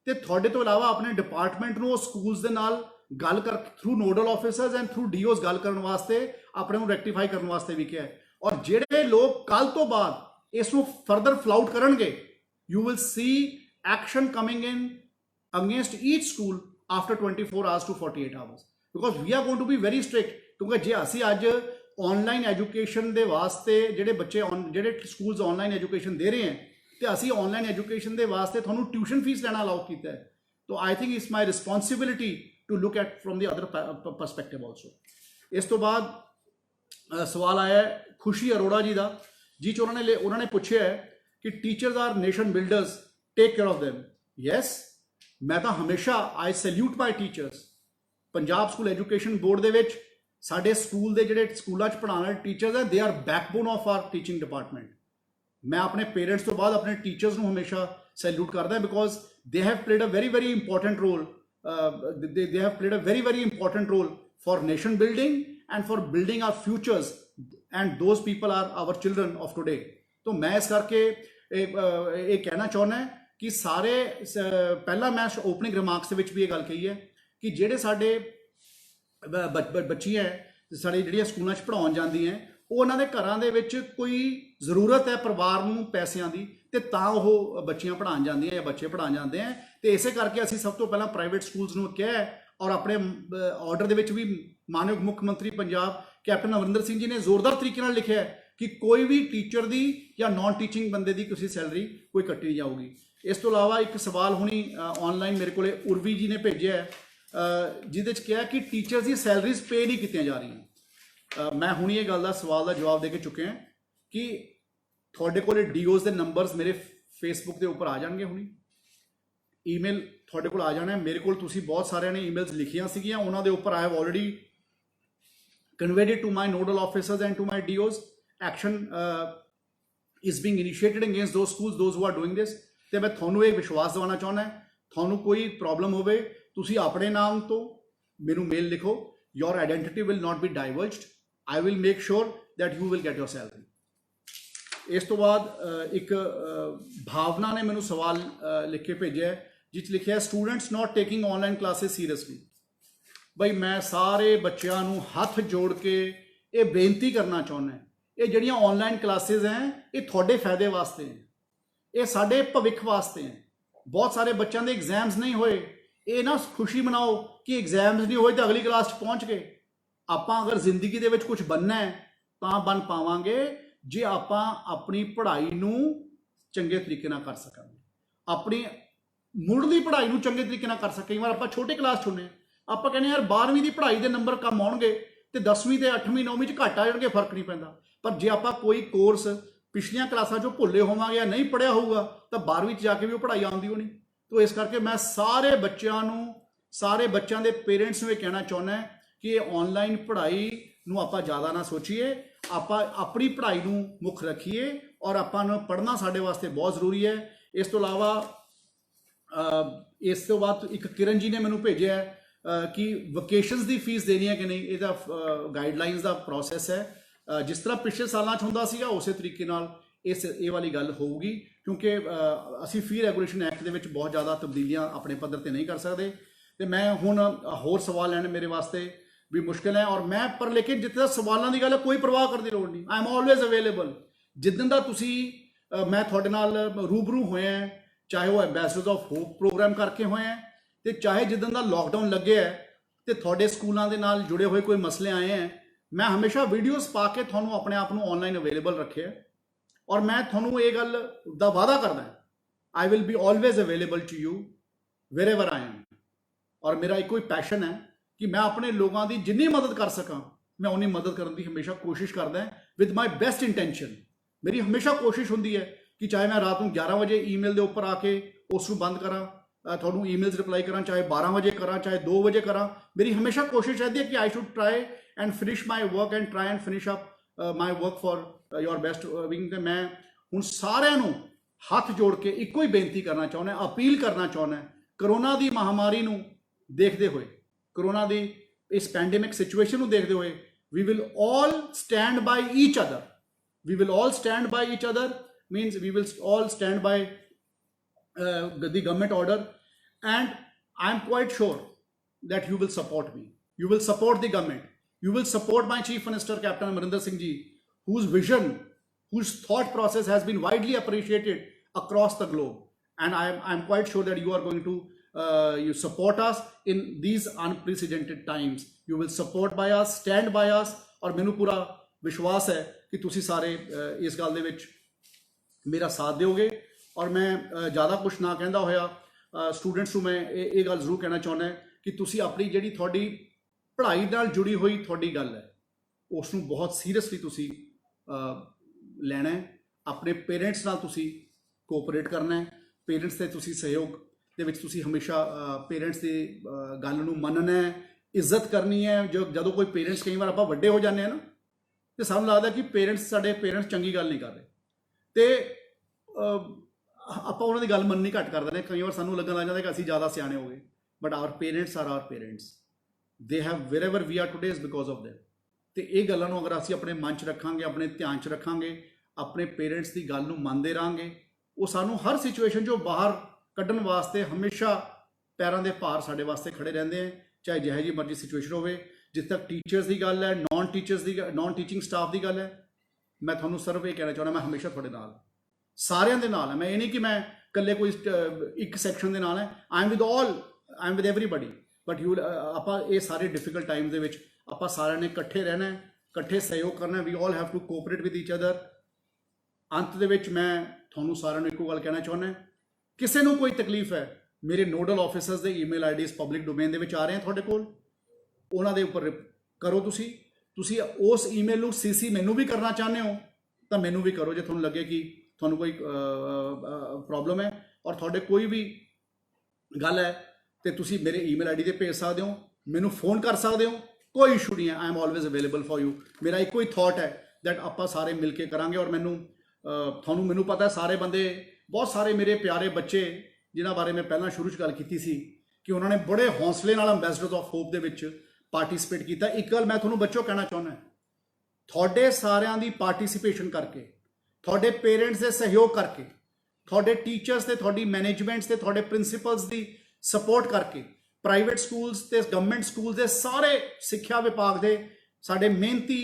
ਤੇ ਤੁਹਾਡੇ ਤੋਂ ਇਲਾਵਾ ਆਪਣੇ ਡਿਪਾਰਟਮੈਂਟ ਨੂੰ ਉਹ ਸਕੂਲਸ ਦੇ ਨਾਲ ਗੱਲ ਕਰ through nodal officers and throw dues ਗੱਲ ਕਰਨ ਵਾਸਤੇ ਆਪਣੇ ਨੂੰ ਰੈਕਟੀਫਾਈ ਕਰਨ ਵਾਸਤੇ ਵੀ ਕਿਹਾ ਹੈ। ਔਰ ਜਿਹੜੇ ਲੋਕ ਕੱਲ ਤੋਂ ਬਾਅਦ ਇਸ ਨੂੰ ਫਰਦਰ ਫਲਾਊਟ ਕਰਨਗੇ you will see action coming in against each school after 24 hours to 48 hours, because we are going to be very strict। ਕਿਉਂਕਿ ਜੇ ਅਸੀਂ ਅੱਜ ਆਨਲਾਈਨ ਐਜੂਕੇਸ਼ਨ ਦੇ ਵਾਸਤੇ ਜਿਹੜੇ ਸਕੂਲਸ ਆਨਲਾਈਨ ਐਜੂਕੇਸ਼ਨ ਦੇ ਰਹੇ ਹਨ ਤੇ ਅਸੀਂ ਆਨਲਾਈਨ ਐਜੂਕੇਸ਼ਨ ਦੇ ਵਾਸਤੇ ਤੁਹਾਨੂੰ ਟਿਊਸ਼ਨ ਫੀਸ ਲੈਣਾ ਅਲਾਉ ਕੀਤਾ ਹੈ, ਤਾਂ I think it's my responsibility to look at from the other perspective also. ਇਸ ਤੋਂ ਬਾਅਦ ਸਵਾਲ ਆਇਆ ਖੁਸ਼ੀ ਅਰੋੜਾ ਜੀ ਦਾ, ਜਿਸ 'ਚ ਉਹਨਾਂ ਨੇ ਪੁੱਛਿਆ ਹੈ ਕਿ teachers are nation builders, take care of them। Yes, ਮੈਂ ਤਾਂ ਹਮੇਸ਼ਾ I salute my teachers. Punjab school education board ਦੇ ਵਿੱਚ ਸਾਡੇ ਸਕੂਲ ਦੇ ਜਿਹੜੇ ਸਕੂਲਾਂ 'ਚ ਪੜ੍ਹਾਉਣ ਵਾਲੇ ਟੀਚਰਸ ਹੈ they are backbone of R teaching department. ਮੈਂ ਆਪਣੇ ਪੇਰੈਂਟਸ ਤੋਂ ਬਾਅਦ ਆਪਣੇ ਟੀਚਰਸ ਨੂੰ ਹਮੇਸ਼ਾ ਸੈਲਿਊਟ ਕਰਦਾ, because they have played a very very important role they have played a very very important role for nation building and for building our futures, and those people are our children of today। तो मैं इस करके ਇਹ ਕਹਿਣਾ ਚਾਹੁੰਦਾ ਕਿ ਸਾਰੇ ਪਹਿਲਾਂ ਮੈਂ ਓਪਨਿੰਗ ਰਿਮਾਰਕਸ ਦੇ ਵਿੱਚ ਵੀ ਇਹ ਗੱਲ ਕਹੀ ਹੈ ਕਿ ਜਿਹੜੇ ਸਾਡੇ ਬੱਚੀਆਂ ਸਾਡੇ ਜਿਹੜੀਆਂ ਸਕੂਲਾਂ 'ਚ ਪੜ੍ਹਾਉਣ ਜਾਂਦੀਆਂ ਉਹ ਉਹਨਾਂ ਦੇ ਘਰਾਂ ਦੇ ਵਿੱਚ ਕੋਈ ਜ਼ਰੂਰਤ ਹੈ ਪਰਿਵਾਰ ਨੂੰ ਪੈਸਿਆਂ ਦੀ ਤੇ ਤਾਂ ਉਹ ਬੱਚੀਆਂ ਪੜ੍ਹਾਉਣ ਜਾਂਦੀਆਂ ਜਾਂ ਬੱਚੇ ਪੜ੍ਹਾਉਣ ਜਾਂਦੇ ਆ। ਤੇ ਇਸੇ ਕਰਕੇ ਅਸੀਂ ਸਭ ਤੋਂ ਪਹਿਲਾਂ ਪ੍ਰਾਈਵੇਟ ਸਕੂਲਸ ਨੂੰ ਕਿਹਾ ਔਰ ਆਪਣੇ ਆਰਡਰ ਦੇ ਵਿੱਚ ਵੀ ਮਾਨਯੋਗ ਮੁੱਖ ਮੰਤਰੀ ਪੰਜਾਬ ਕੈਪਟਨ ਅਮਰਿੰਦਰ ਸਿੰਘ ਜੀ ਨੇ ਜ਼ੋਰਦਾਰ ਤਰੀਕੇ ਨਾਲ ਲਿਖਿਆ कि कोई भी टीचर दी या नॉन टीचिंग बंदे दी किसी सैलरी कोई कट्टी नहीं जाऊगी। इस तो इलावा एक सवाल हुणी ऑनलाइन मेरे को उर्वी जी ने भेजा है, जिहदे च क्या है कि टीचर्स की सैलरीज पे नहीं की जा रही। मैं हुणी ये गल का सवाल का जवाब दे के चुके हैं कि थोड़े को डीओज के नंबरस मेरे फेसबुक के उपर आ जाएंगे, हुणी ईमेल थोड़े को आ जाना है। मेरे को बहुत सारे ने ईमेल्स लिखियां सीगियां, उन्होंने उपर I have already conveyed it to my nodal officers and to my DOs. Action is being initiated against those schools those who are doing this. तो मैं थोनू एक विश्वास दिवाना चाहना है, थोनू कोई प्रॉब्लम होवे तुसी अपने नाम तो मैनू मेल लिखो, your identity will not be divulged, I will make sure that you will get your salary. इस तो बाद एक भावना ने मैनू सवाल लिख के भेजा है जिस लिखा है students not taking online classes seriously. बई मैं सारे बच्चों नू हथ जोड़ के ये बेनती करना चाहना है, ये जड़ियाँ ऑनलाइन क्लासेस हैं ये थोड़े फायदे वास्ते हैं, ये साडे भविख वास्ते हैं। बहुत सारे बच्चों के एग्जाम्स नहीं होए, ये ना खुशी मनाओ कि एग्जाम्स नहीं होए तो अगली क्लास पहुँच गए। आपां अगर जिंदगी दे विच कुछ बनना है तो बन पावांगे जे आपां अपनी पढ़ाई नू चंगे तरीके नाल कर सकांगे, अपनी मुढ़ली पढ़ाई नू चंगे तरीके नाल कर सकांगे। कई बार आपां छोटे क्लास चुने आपां कहने यार 12वीं की पढ़ाई के नंबर कम आउणगे ते 10वीं ते 8वीं 9वीं च घट आ जाणगे, फर्क नहीं पैंदा। पर जे आपां कोई कोर्स पिछलियां क्लासां चों भुल्ले होवांगे या नहीं पढ़िया होऊगा तो 12वीं च जाके भी वो पढ़ाई आउंदी होनी। तो इस करके मैं सारे बच्चों नू सारे बच्चों के पेरेंट्स नू कहना चाहुंदा है कि ऑनलाइन पढ़ाई नू आपां ज़्यादा ना सोचीए, आपां अपनी पढ़ाई नू मुख रखीए और आपां नू पढ़ना साडे वास्ते बहुत जरूरी है। इस तो इलावा इस तो बाद एक किरण जी ने मैनू भेजा है कि वकेशनस की फीस देनी है कि नहीं, ਇਹਦਾ गाइडलाइंस का प्रोसैस है। जिस तरह पिछले सालों होंदा सीगा उस तरीके नाल ये वाली गल होगी, क्योंकि असी फी रेगूलेशन एक्ट के बहुत ज़्यादा तब्दीलियां अपने पद्धर पर नहीं कर सकते। तो मैं हुण होर सवाल लैने मेरे वास्ते भी मुश्किल है, और मैं पर लेकिन जितने सवालों की गल है कोई परवाह करने की लोड़ नहीं, आई एम ऑलवेज अवेलेबल। जिदन का तुसी मैं थोड़े नाल रूबरू होए हैं, चाहे वो एम्बेसडर्स ऑफ होप प्रोग्राम करके होए हैं, तो चाहे जिदन का लॉकडाउन लगे है तो थोड़े स्कूलों के नाल जुड़े हुए कोई मसले आए हैं, मैं हमेशा वीडियोस पा के थोनों अपने आप को ऑनलाइन अवेलेबल रखे है। और मैं थोनों ये गल दा वादा करना है, I will be always available to you wherever I am. और मेरा एक कोई पैशन है कि मैं अपने लोगों की जिन्नी मदद कर सका मैं उन्नी मदद करने की हमेशा कोशिश करदा है विद माई बेस्ट इंटेंशन। मेरी हमेशा कोशिश होंदी है कि चाहे मैं रात को 11 बजे ईमेल के उपर आके उसको बंद करा, थोनों ईमेल्स रिप्लाई करा, चाहे 12 बजे करा चाहे 2 बजे करा, मेरी हमेशा कोशिश रहती है कि I should try and finish my work and try and finish up my work for your best wing. मैं हूँ सारिਆਂ ਨੂੰ हथ जोड़ के एको ही बेनती करना चाहना, अपील करना चाहना, करोना की महामारी ਨੂੰ देखते हुए, करोना की इस पैंडेमिक सिचुएशन ਨੂੰ देखते हुए, we will all stand by each other, we will all stand by each other means we will all stand by the government order, and I am quite sure that you will support me, you will support the government, you will support my Chief Minister Captain Amarinder Singh ji, whose vision, whose thought process has been widely appreciated across the globe, and I am quite sure that you are going to you support us in these unprecedented times, you will support by us, stand by us। और मैनू पूरा विश्वास है कि तुसी सारे इस गल दे विच मेरा साथ दोगे। और मैं ज़्यादा कुछ ना कहता होया स्टूडेंट्स को मैं ये गल जरूर कहना चाहना है कि तुसी अपनी जिहड़ी थोड़ी पढ़ाई नाल जुड़ी हुई थोड़ी गल है उसनू बहुत सीरियसली तुसी लैना है, अपने पेरेंट्स नाल तुसी कोऑपरेट करना है, पेरेंट्स के तुसी सहयोग दे विच तुसी हमेशा पेरेंट्स की गल नू मनना है, इज्जत करनी है। जो कोई पेरेंट्स कई बार आप वड्डे हो जाते हैं ना तो सानू लगता कि पेरेंट्स साडे पेरेंट्स चंगी गल नहीं कर रहे, तो आप उन्होंने गल मननी घट कर दें। कई बार सानू लगन लग जाता कि असीं ज़्यादा सियाने हो गए, but our parents are our parents, they have wherever we are today is because of that. तो ये गलों अगर असीं अपने मन च रखांगे, अपने ध्यान च रखांगे, अपने पेरेंट्स की गल नू मनदे रहांगे, वो सानू हर सिचुएशन चों बाहर कड्ढण वास्ते हमेशा पैरों के भार साडे वास्ते खड़े रहंदे हैं, चाहे जिहो जी मर्जी सिचुएशन होवे। जिस तक टीचर्स की गल है, नॉन टीचिंग स्टाफ की गल है, मैं तुहानू सिर्फ ये कहना चाहना मैं हमेशा तुहाडे नाल सारिਆਂ ਦੇ नाल है। मैं ये नहीं कि मैं कल्ले कोई एक सैक्शन के नाल है, I am with all, I am with everybody, but you आप ये सारे डिफिकल्ट टाइम्स ਦੇ ਵਿੱਚ ਆਪਾਂ ਸਾਰਿਆਂ ਨੇ ਇਕੱਠੇ ਰਹਿਣਾ है, ਇਕੱਠੇ ਸਹਿਯੋਗ ਕਰਨਾ, we all have to cooperate with each other. ਅੰਤ ਦੇ ਵਿੱਚ ਮੈਂ ਤੁਹਾਨੂੰ ਸਾਰਿਆਂ ਨੂੰ ਇੱਕੋ ਗੱਲ ਕਹਿਣਾ ਚਾਹੁੰਦਾ, ਕਿਸੇ ਨੂੰ ਕੋਈ ਤਕਲੀਫ ਹੈ, ਮੇਰੇ ਨੋਡਲ ਆਫਿਸਰਸ ਦੇ ਈਮੇਲ ਆਈਡੀਜ਼ ਪਬਲਿਕ ਡੋਮੇਨ ਦੇ ਵਿੱਚ ਆ ਰਹੇ ਆ ਤੁਹਾਡੇ ਕੋਲ, ਉਹਨਾਂ ਦੇ ਉੱਪਰ ਕਰੋ। ਤੁਸੀਂ ਉਸ ਈਮੇਲ ਨੂੰ ਸੀਸੀ ਮੈਨੂੰ ਵੀ ਕਰਨਾ ਚਾਹੁੰਦੇ ਹੋ ਤਾਂ ਮੈਨੂੰ ਵੀ ਕਰੋ, ਜੇ ਤੁਹਾਨੂੰ ਲੱਗੇ ਕਿ ਤੁਹਾਨੂੰ ਕੋਈ ਪ੍ਰੋਬਲਮ ਹੈ ਔਰ ਤੁਹਾਡੇ ਕੋਈ ਵੀ ਗੱਲ ਹੈ ਤੇ ਤੁਸੀਂ ਮੇਰੇ ਈਮੇਲ ਆਈਡੀ ਤੇ ਭੇਜ ਸਕਦੇ ਹੋ, ਮੈਨੂੰ ਫੋਨ ਕਰ ਸਕਦੇ ਹੋ, ਕੋਈ ਇਸ਼ੂ ਨਹੀਂ ਹੈ। I am always available for you. ਮੇਰਾ ਇੱਕੋ ਹੀ ਥਾਟ ਹੈ ਦੈਟ ਆਪਾਂ ਸਾਰੇ ਮਿਲ ਕੇ ਕਰਾਂਗੇ। ਔਰ ਮੈਨੂੰ ਪਤਾ ਸਾਰੇ ਬੰਦੇ, ਬਹੁਤ ਸਾਰੇ ਮੇਰੇ ਪਿਆਰੇ ਬੱਚੇ ਜਿਨ੍ਹਾਂ ਬਾਰੇ ਮੈਂ ਪਹਿਲਾਂ ਸ਼ੁਰੂ 'ਚ ਗੱਲ ਕੀਤੀ ਸੀ ਕਿ ਉਹਨਾਂ ਨੇ ਬੜੇ ਹੌਸਲੇ ਨਾਲ ਐਂਬੈਸਡਰਸ ਆਫ ਹੋਪ ਦੇ ਵਿੱਚ ਪਾਰਟਿਸਿਪੇਟ ਕੀਤਾ। ਇੱਕ ਗੱਲ ਮੈਂ ਤੁਹਾਨੂੰ ਬੱਚੋ ਕਹਿਣਾ ਚਾਹੁੰਦਾ, ਤੁਹਾਡੇ ਸਾਰਿਆਂ ਦੀ ਪਾਰਟਿਸਿਪੇਸ਼ਨ ਕਰਕੇ, ਤੁਹਾਡੇ ਪੇਰੈਂਟਸ ਦੇ ਸਹਿਯੋਗ ਕਰਕੇ, ਤੁਹਾਡੇ ਟੀਚਰਸ ਤੇ ਤੁਹਾਡੀ ਮੈਨੇਜਮੈਂਟਸ ਤੇ ਤੁਹਾਡੇ ਪ੍ਰਿੰਸੀਪਲਸ ਦੀ ਸਪੋਰਟ ਕਰਕੇ, ਪ੍ਰਾਈਵੇਟ ਸਕੂਲਸ ਤੇ ਗਵਰਨਮੈਂਟ ਸਕੂਲਸ ਦੇ ਸਾਰੇ ਸਿੱਖਿਆ ਵਿਭਾਗ ਦੇ ਸਾਡੇ ਮਿਹਨਤੀ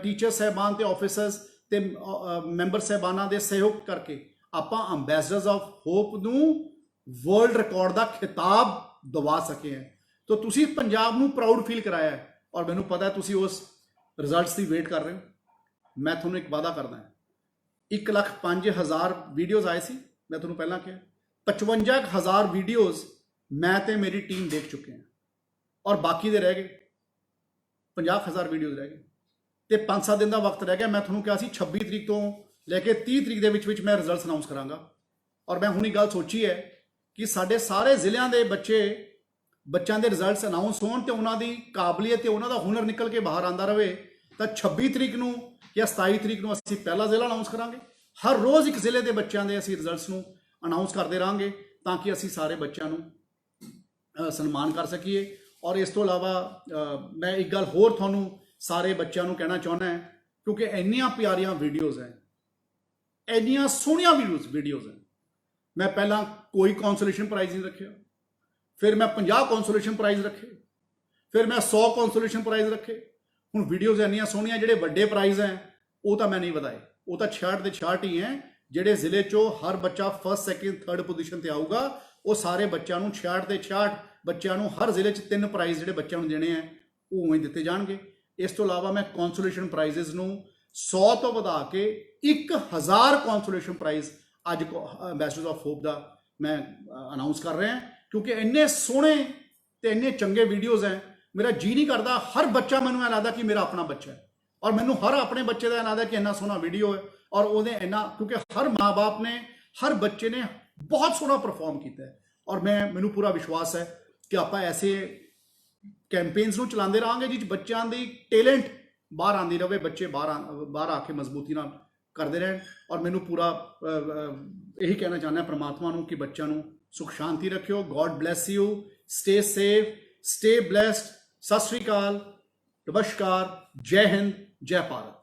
ਟੀਚਰ ਸਾਹਿਬਾਨ ਤੇ ਆਫਿਸਰਸ ਤੇ ਮੈਂਬਰ ਸਾਹਿਬਾਨਾਂ ਦੇ ਸਹਿਯੋਗ ਕਰਕੇ ਆਪਾਂ ਐਂਬੈਸਡਰਸ ਆਫ ਹੋਪ ਨੂੰ ਵਰਲਡ ਰਿਕਾਰਡ ਦਾ ਖਿਤਾਬ ਦਿਵਾ ਸਕੇ ਹਾਂ। तो तुसी पंजाब नूं प्राउड फील कराया है और मैनूं पता है तुसी उस रिजल्ट्स की वेट कर रहे हो। मैं तुहानूं एक वादा करदा, 1,05,000 वीडियोज़ आए सी, मैं तुहानूं पहलां कहा 55,000 वीडियोज़ मैं ते मेरी टीम देख चुके हैं और बाकी दे रह गए 50,000 वीडियोज़ रह गए तो 5-7 दिन का वक्त रह गया। मैं तुहानूं कहा सी 26 तरीक तो लैके 30 तरीक दे विच मैं रिजल्ट्स अनाउंस करांगा और मैं हुणी गल सोची है कि साडे सारे ਜ਼ਿਲ੍ਹਿਆਂ ਦੇ ਬੱਚਿਆਂ ਦੇ ਰਿਜ਼ਲਟਸ ਅਨਾਉਂਸ ਹੋਣ ਤੇ ਉਹਨਾਂ ਦੀ ਕਾਬਲੀਅਤ ਤੇ ਉਹਨਾਂ ਦਾ ਹੁਨਰ ਨਿਕਲ ਕੇ ਬਾਹਰ ਆਂਦਾ ਰਹੇ ਤਾਂ 26 ਤਰੀਕ ਨੂੰ ਜਾਂ 27 ਤਰੀਕ ਨੂੰ ਅਸੀਂ ਪਹਿਲਾ ਜ਼ਿਲ੍ਹਾ ਅਨਾਉਂਸ ਕਰਾਂਗੇ। ਹਰ ਰੋਜ਼ ਇੱਕ ਜ਼ਿਲ੍ਹੇ ਦੇ ਬੱਚਿਆਂ ਦੇ ਅਸੀਂ ਰਿਜ਼ਲਟਸ ਨੂੰ ਅਨਾਉਂਸ ਕਰਦੇ ਰਹਾਂਗੇ ਤਾਂ ਕਿ ਅਸੀਂ ਸਾਰੇ ਬੱਚਿਆਂ ਨੂੰ ਸਨਮਾਨ ਕਰ ਸਕੀਏ। ਔਰ ਇਸ ਤੋਂ ਇਲਾਵਾ ਮੈਂ ਇੱਕ ਗੱਲ ਹੋਰ ਤੁਹਾਨੂੰ ਸਾਰੇ ਬੱਚਿਆਂ ਨੂੰ ਕਹਿਣਾ ਚਾਹੁੰਦਾ, ਕਿਉਂਕਿ ਇੰਨੀਆਂ ਪਿਆਰੀਆਂ ਵੀਡੀਓਜ਼ ਹੈ, ਇੰਨੀਆਂ ਸੋਹਣੀਆਂ ਵੀਡੀਓਜ਼ ਹੈ। ਮੈਂ ਪਹਿਲਾਂ ਕੋਈ ਕੌਂਸੋਲੇਸ਼ਨ ਪ੍ਰਾਈਜ਼ ਨਹੀਂ ਰੱਖਿਆ, फिर मैं 50 कॉन्सोलेशन प्राइज़ रखे, फिर मैं 100 कॉन्सोलेशन प्राइज़ रखे। हुण वीडियोज़ इन्नियां सोहणियां, जिहड़े वड्डे प्राइज़ हैं वो तो मैं नहीं बताए, वो तो 66 दे 66 ही हैं। जिहड़े ज़िले चों हर बच्चा फर्स्ट सैकेंड थर्ड पोजीशन ते आऊगा, वो सारे बच्चों नूं 66 दे 66 बच्चों नूं हर ज़िले 'च 3 प्राइज़ जिहड़े बच्चों नूं देने हैं वो उवें दित्ते जाणगे। इस तो इलावा मैं कॉन्सोलेशन प्राइज़ नूं 100 तो वधा के 1,000 consolation prize as ambassadors of hope दा मैं अनाउंस कर रहा हैं, क्योंकि इन्ने सोहने ते इन्ने चंगे वीडियोज़ हैं। मेरा जी नहीं करता, हर बच्चा मैनूं ऐ लगदा कि मेरा अपना बच्चा है और मैनूं हर अपने बच्चे का ऐ लगदा कि इन्ना सोहना वीडियो है और वो इन्ना, क्योंकि हर माँ बाप ने, हर बच्चे ने बहुत सोहना परफॉर्म किया है। और मैनूं पूरा विश्वास है कि आप ऐसे कैंपेन्स नूं चलाते रहांगे जिस बच्चों की टैलेंट बाहर आती रहे, बच्चे बाहर आके मजबूती नाल करते रहन। और मैनूं पूरा यही कहना चाहना परमात्मा नूं कि बच्चों नूं सुख शांति रखियो। God bless you, stay safe, stay blessed. सत श्री अकाल, नमस्कार, जय हिंद, जय भारत।